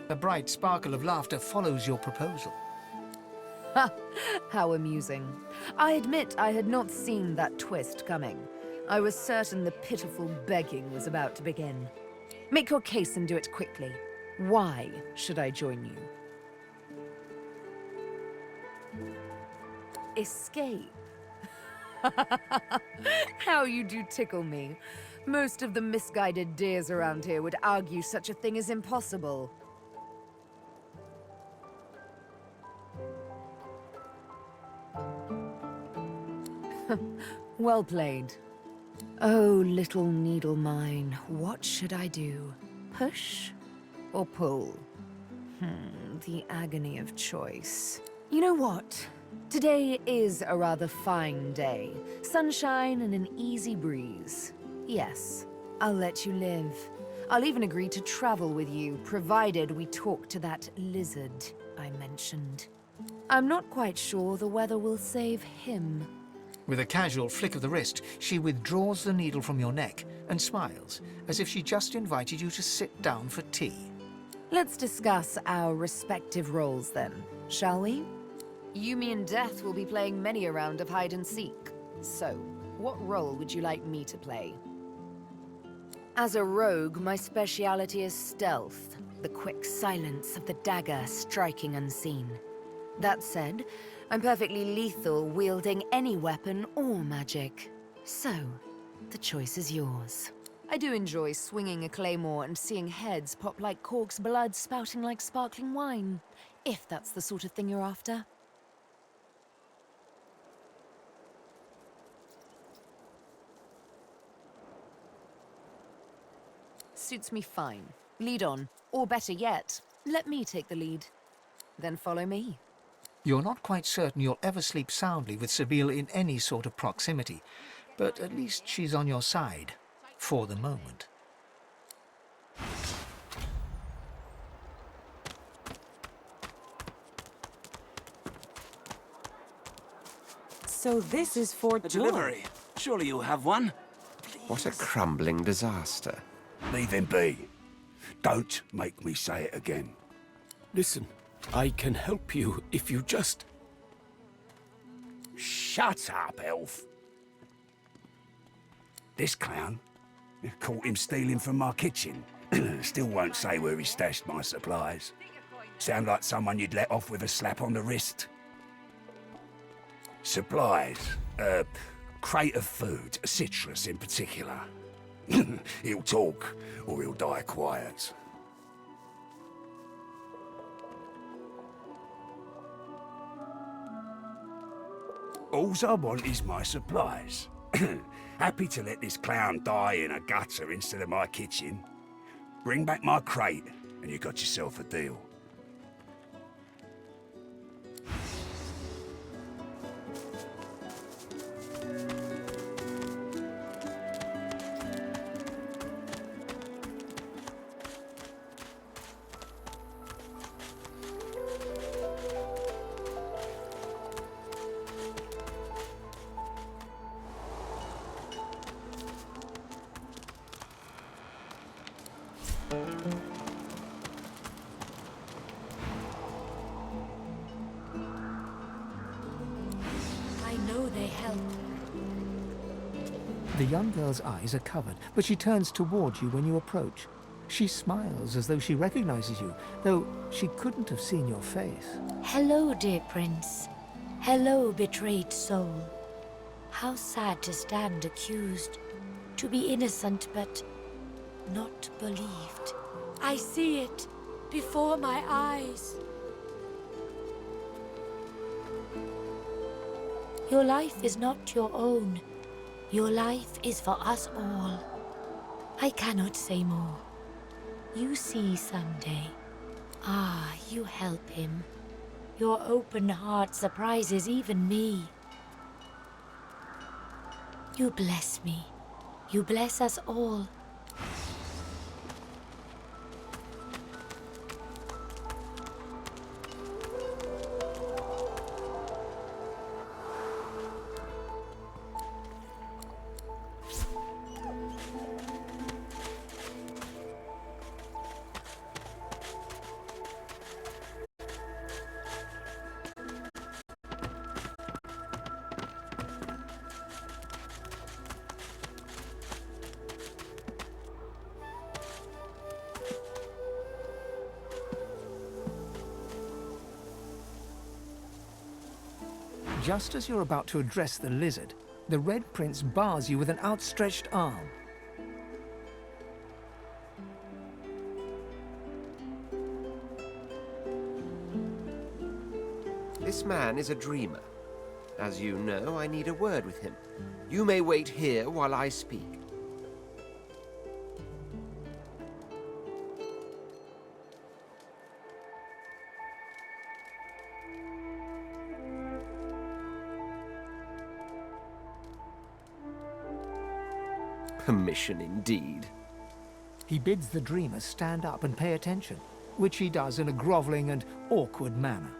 A bright sparkle of laughter follows your proposal. Ha! How amusing. I admit I had not seen that twist coming. I was certain the pitiful begging was about to begin. Make your case and do it quickly. Why should I join you? Escape? How you do tickle me. Most of the misguided deers around here would argue such a thing is impossible. Well played. Oh, little needle mine, what should I do? Push or pull? The agony of choice. You know what? Today is a rather fine day. Sunshine and an easy breeze. Yes, I'll let you live. I'll even agree to travel with you, provided we talk to that lizard I mentioned. I'm not quite sure the weather will save him. With a casual flick of the wrist, she withdraws the needle from your neck and smiles, as if she just invited you to sit down for tea. Let's discuss our respective roles then, shall we? You, me, and Death will be playing many a round of hide and seek. So, what role would you like me to play? As a rogue, my speciality is stealth, the quick silence of the dagger striking unseen. That said, I'm perfectly lethal wielding any weapon or magic. So, the choice is yours. I do enjoy swinging a claymore and seeing heads pop like corks, blood spouting like sparkling wine, if that's the sort of thing you're after. Suits me fine. Lead on, or better yet, let me take the lead. Then follow me. You're not quite certain you'll ever sleep soundly with Sabine in any sort of proximity, but at least she's on your side, for the moment. So this is Fort Joy. Delivery. Surely you'll have one. What a crumbling disaster. Leave him be. Don't make me say it again. Listen, I can help you if you just... Shut up, elf. This clown caught him stealing from my kitchen. Still won't say where he stashed my supplies. Sound like someone you'd let off with a slap on the wrist. Supplies. Crate of food, citrus in particular. He'll talk, or he'll die quiet. Alls I want is my supplies. Happy to let this clown die in a gutter instead of my kitchen. Bring back my crate, and you got yourself a deal. I know they help. The young girl's eyes are covered, but she turns toward you when you approach. She smiles as though she recognizes you, though she couldn't have seen your face. Hello, dear prince. Hello, betrayed soul. How sad to stand accused, to be innocent but not believed. I see it before my eyes. Your life is not your own. Your life is for us all. I cannot say more. You see someday. Ah, you help him. Your open heart surprises even me. You bless me. You bless us all. Just as you're about to address the lizard, the Red Prince bars you with an outstretched arm. This man is a dreamer. As you know, I need a word with him. You may wait here while I speak. Permission indeed. He bids the dreamer stand up and pay attention, which he does in a groveling and awkward manner.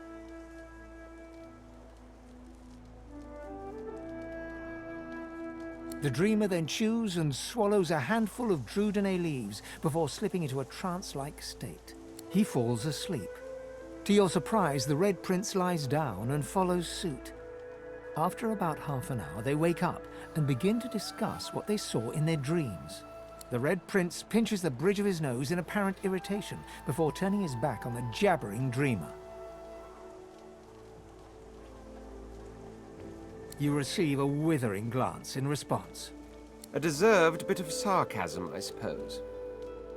The dreamer then chews and swallows a handful of Druidine leaves before slipping into a trance-like state. He falls asleep. To your surprise, the Red Prince lies down and follows suit. After about half an hour, they wake up and begin to discuss what they saw in their dreams. The Red Prince pinches the bridge of his nose in apparent irritation before turning his back on the jabbering dreamer. You receive a withering glance in response. A deserved bit of sarcasm, I suppose.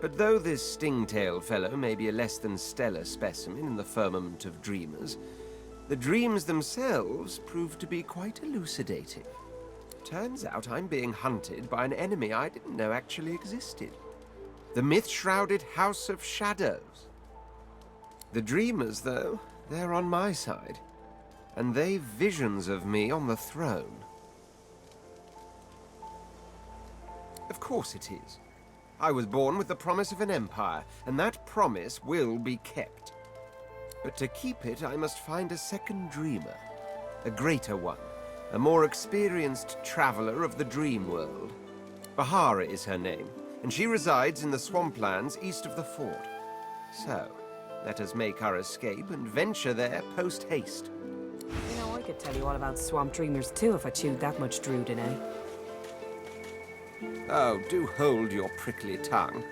But though this stingtail fellow may be a less than stellar specimen in the firmament of dreamers, the dreams themselves prove to be quite elucidating. Turns out I'm being hunted by an enemy I didn't know actually existed. The myth-shrouded House of Shadows. The dreamers, though, they're on my side. And they've visions of me on the throne. Of course it is. I was born with the promise of an empire, and that promise will be kept. But to keep it, I must find a second dreamer. A greater one. A more experienced traveler of the dream world. Bahara is her name, and she resides in the swamplands east of the fort. So, let us make our escape and venture there post-haste. You know, I could tell you all about swamp dreamers too if I chewed that much Druidine. Oh, do hold your prickly tongue.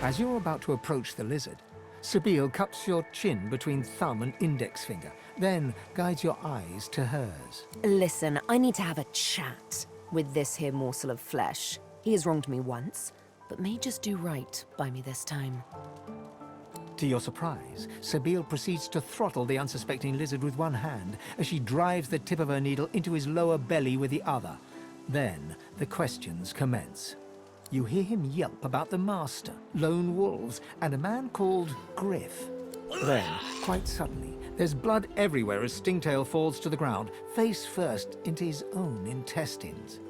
As you're about to approach the lizard, Sabine cups your chin between thumb and index finger, then guides your eyes to hers. Listen, I need to have a chat with this here morsel of flesh. He has wronged me once, but may just do right by me this time. To your surprise, Sabine proceeds to throttle the unsuspecting lizard with one hand as she drives the tip of her needle into his lower belly with the other. Then the questions commence. You hear him yelp about the Master, lone wolves, and a man called Griff. Then, quite suddenly, there's blood everywhere as Stingtail falls to the ground, face first into his own intestines.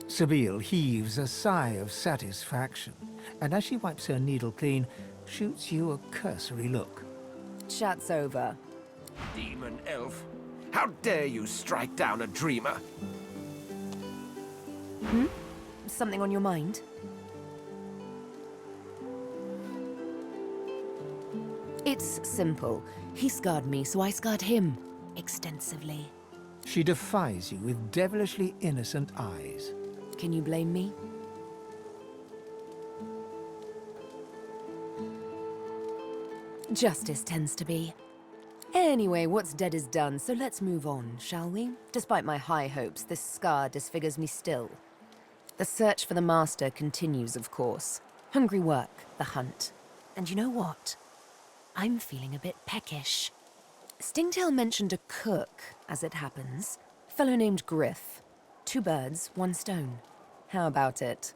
Sabine heaves a sigh of satisfaction, and as she wipes her needle clean, shoots you a cursory look. Chat's over. Demon elf, how dare you strike down a dreamer? Hmm? Something on your mind? It's simple. He scarred me, so I scarred him. Extensively. She defies you with devilishly innocent eyes. Can you blame me? Justice tends to be Anyway, what's dead is done, so let's move on, shall we? Despite my high hopes, this scar disfigures me still. The search for the Master continues, of course. Hungry work, the hunt. And you know what? I'm feeling a bit peckish. Stingtail mentioned a cook, as it happens. A fellow named Griff. 2 birds, 1 stone. How about it?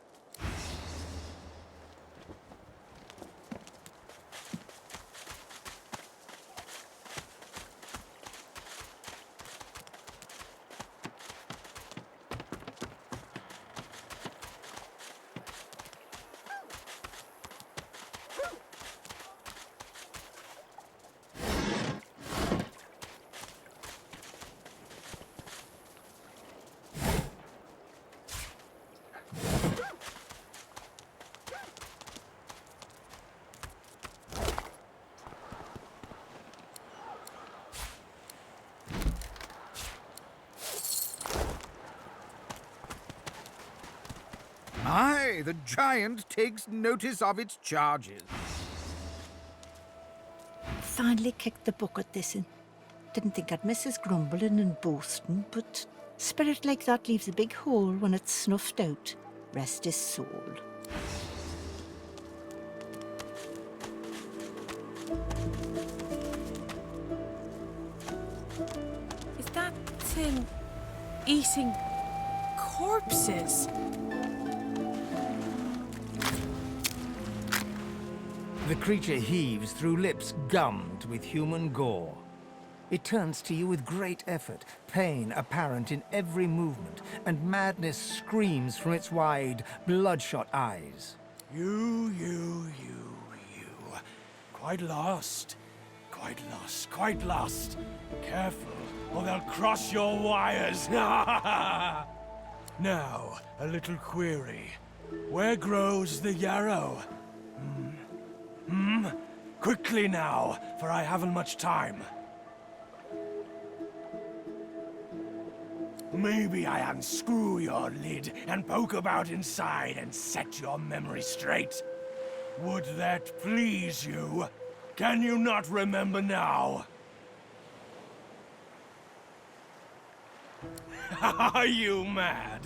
Aye, the giant takes notice of its charges. Finally kicked the bucket this in. Didn't think I'd miss his grumbling and boasting, but spirit like that leaves a big hole when it's snuffed out. Rest his soul. Is that thing eating corpses? The creature heaves through lips gummed with human gore. It turns to you with great effort, pain apparent in every movement, and madness screams from its wide, bloodshot eyes. You. Quite lost. Quite lost. Careful, or they'll cross your wires. Now, a little query. Where grows the yarrow? Quickly now, for I haven't much time. Maybe I unscrew your lid and poke about inside and set your memory straight. Would that please you? Can you not remember now? Are you mad?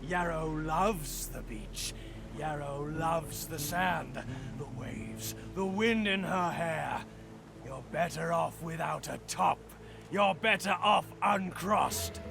Yarrow loves the beach. Yarrow loves the sand, the waves, the wind in her hair. You're better off without a top. You're better off uncrossed.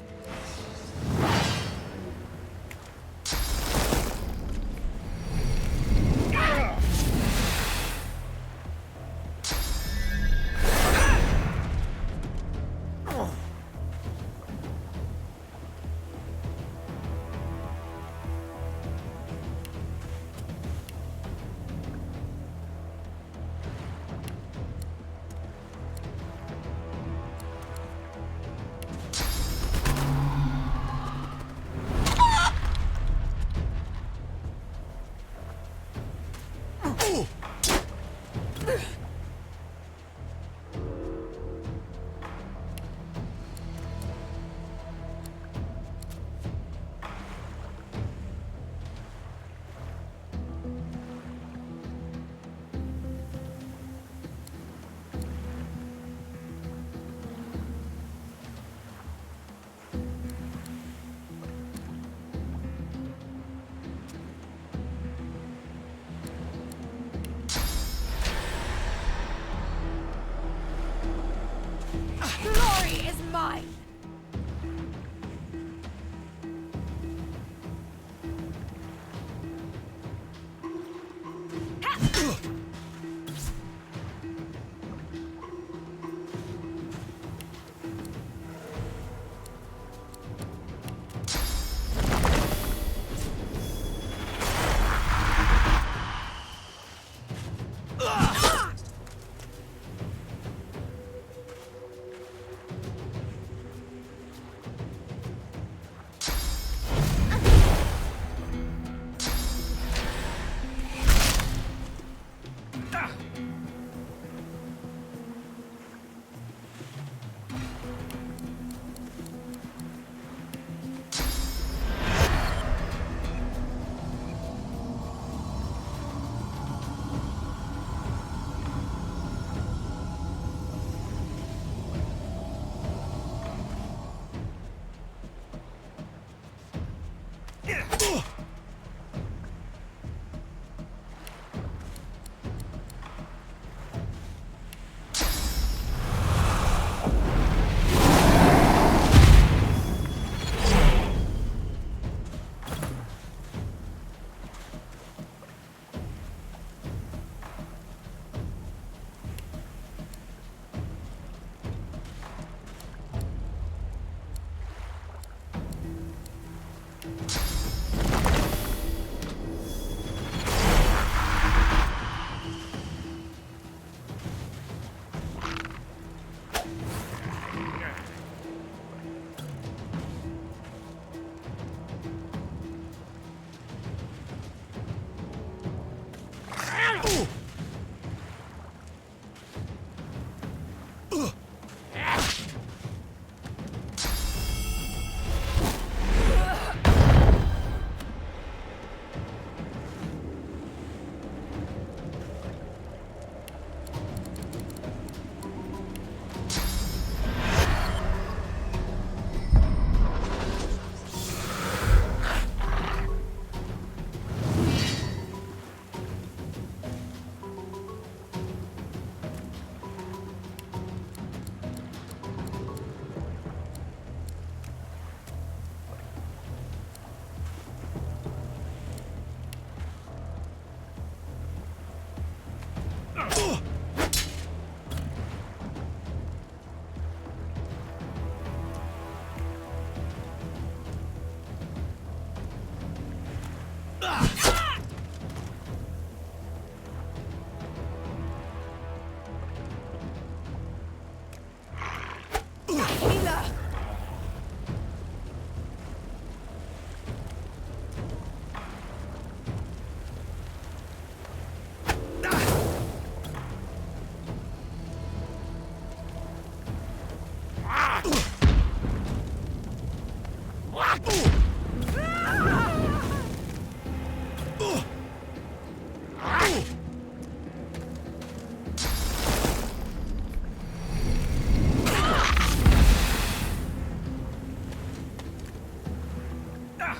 Glory is mine!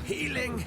Healing.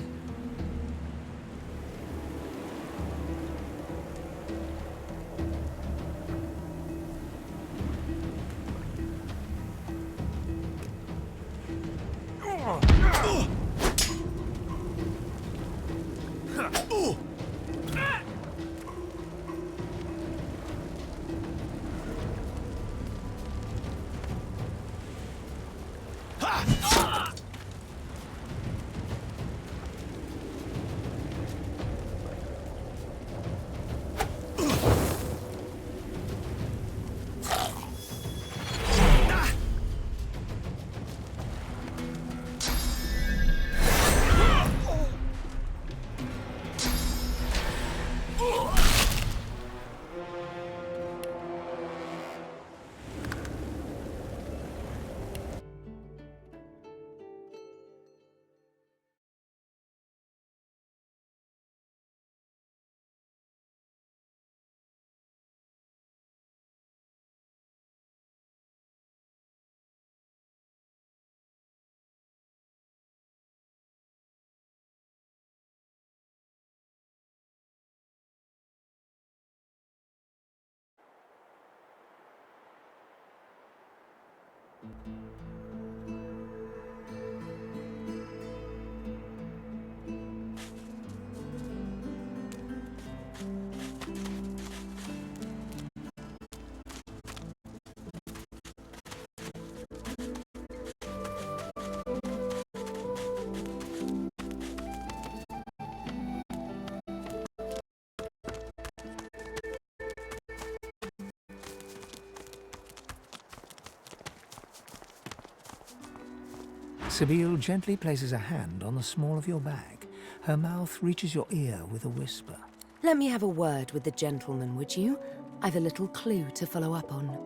Sibyl gently places a hand on the small of your bag. Her mouth reaches your ear with a whisper. Let me have a word with the gentleman, would you? I've a little clue to follow up on.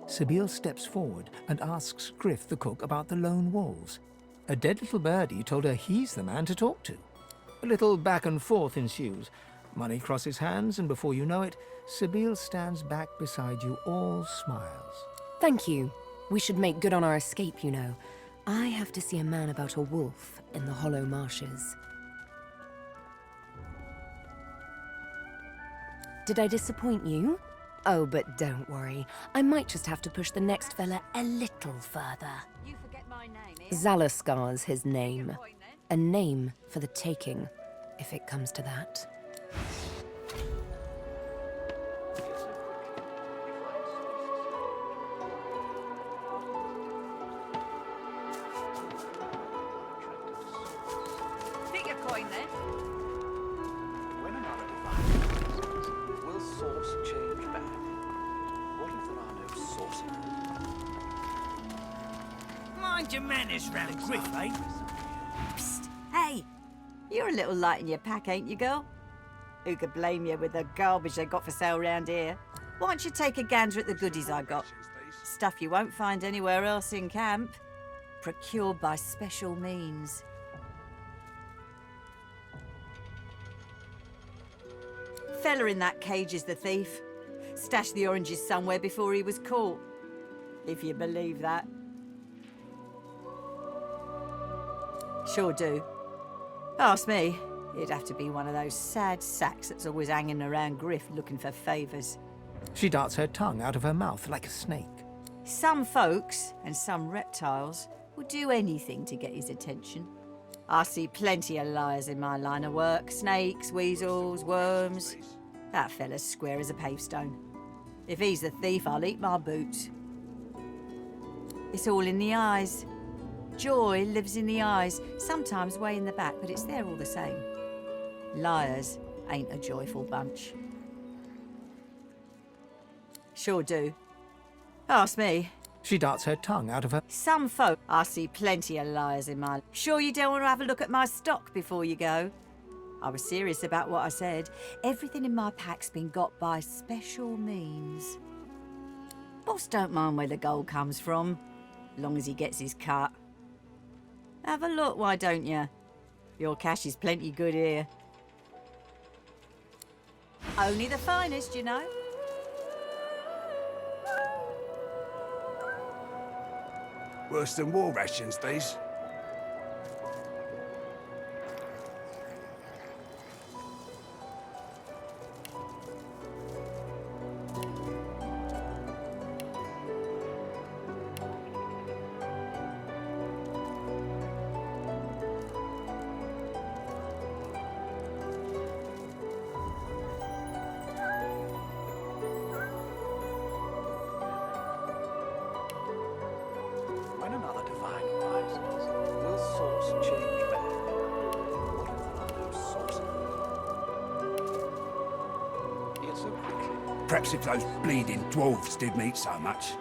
Sibyl steps forward and asks Griff the cook about the lone wolves. A dead little birdie told her he's the man to talk to. A little back and forth ensues. Money crosses hands, and before you know it, Sibyl stands back beside you, all smiles. Thank you. We should make good on our escape, you know. I have to see a man about a wolf in the Hollow Marshes. Did I disappoint you? Oh, but don't worry. I might just have to push the next fella a little further. You forget my name, eh? Zalaskar's his name. A name for the taking, if it comes to that. Take your coin then. When another device will source change back? What if there are no sources? Mind your manners round Griff, eh? Psst. Hey, you're a little light in your pack, ain't you, girl? Who could blame you with the garbage they got for sale round here? Why don't you take a gander at the goodies I got? Stuff you won't find anywhere else in camp. Procured by special means. Fella in that cage is the thief. Stashed the oranges somewhere before he was caught. If you believe that. Sure do. Ask me, it'd have to be one of those sad sacks that's always hanging around Griff looking for favours. She darts her tongue out of her mouth like a snake. Some folks, and some reptiles, will do anything to get his attention. I see plenty of liars in my line of work. Snakes, weasels, worms. That fella's square as a pavestone. If he's the thief, I'll eat my boots. It's all in the eyes. Joy lives in the eyes, sometimes way in the back, but it's there all the same. Liars ain't a joyful bunch. Sure do. Ask me. She darts her tongue out of her... Some folk... I see plenty of liars in my... Sure you don't want to have a look at my stock before you go? I was serious about what I said. Everything in my pack's been got by special means. Boss don't mind where the gold comes from, long as he gets his cut. Have a look, why don't you? Your cash is plenty good here. Only the finest, you know. Worse than war rations, these. When another divine arises, will source change back? What if there are no sorcerers? Yet so quickly. Perhaps if those bleeding dwarves didn't eat so much.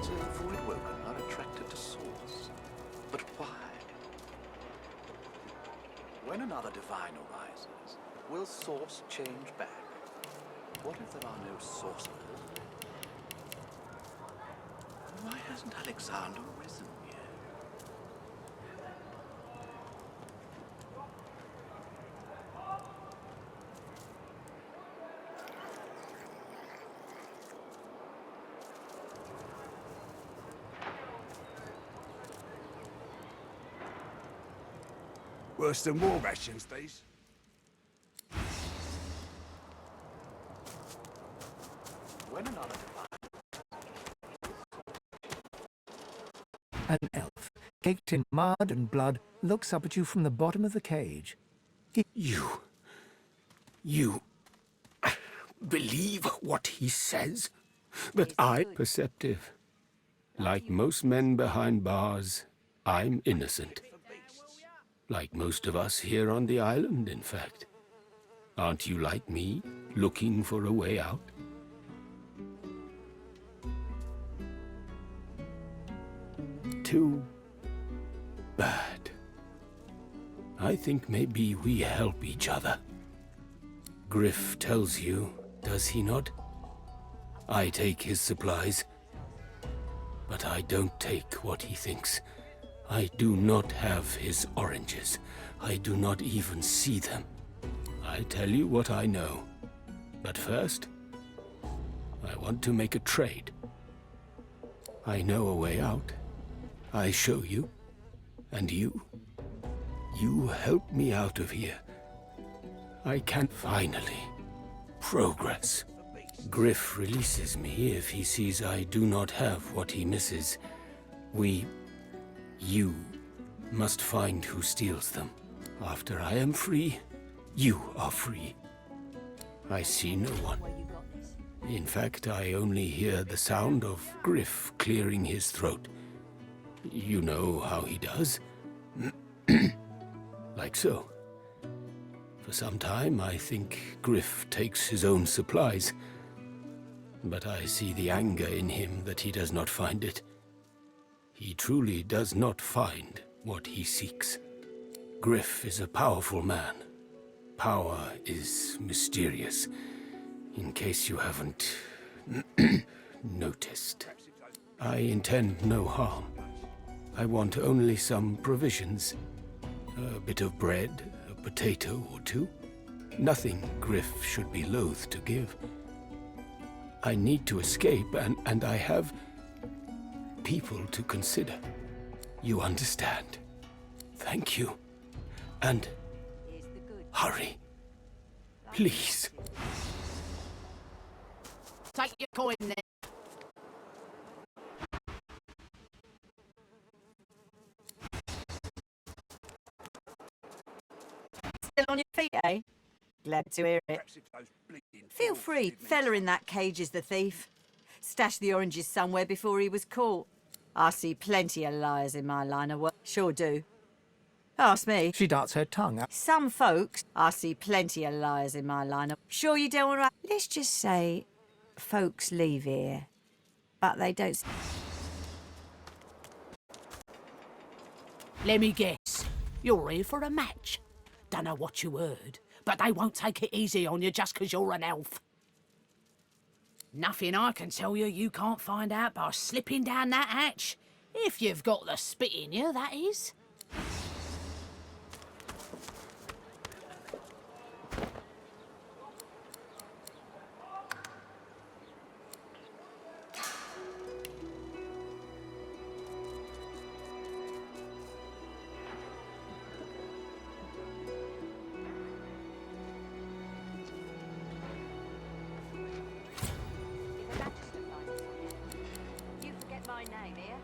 So the void woken are attracted to source. But why? When another divine arises, will source change back? What if there are no sorcerers? Why hasn't Alexander risen yet? Worse than war rations, these. When another divine... An elf, caked in mud and blood, looks up at you from the bottom of the cage. You believe what he says? But I'm perceptive. Like most men behind bars, I'm innocent. Like most of us here on the island, in fact. Aren't you like me, looking for a way out? Too bad. I think maybe we help each other. Griff tells you, does he not? I take his supplies, but I don't take what he thinks. I do not have his oranges. I do not even see them. I tell you what I know. But first, I want to make a trade. I know a way out. I show you. And you help me out of here. I can finally progress. Griff releases me if he sees I do not have what he misses. You must find who steals them. After I am free, you are free. I see no one. In fact, I only hear the sound of Griff clearing his throat. You know how he does? Like so. For some time, I think Griff takes his own supplies. But I see the anger in him that he does not find it. He truly does not find what he seeks. Griff is a powerful man. Power is mysterious, in case you haven't noticed. I intend no harm. I want only some provisions. A bit of bread, a potato or two. Nothing Griff should be loath to give. I need to escape, and I have people to consider. You understand? Thank you. And hurry. Please. Take your coin then. Still on your feet, eh? Glad to hear it. Feel free. Fella in that cage is the thief. Stashed the oranges somewhere before he was caught. I see plenty of liars in my line of work. Sure do. Ask me. She darts her tongue out. Some folks, I see plenty of liars in my line of... Sure you don't want to... Let's just say folks leave here, but they don't... Let me guess. You're here for a match. Dunno what you heard, but they won't take it easy on you just 'cause you're an elf. Nothing I can tell you can't find out by slipping down that hatch. If you've got the spit in you, that is. You forget my name here?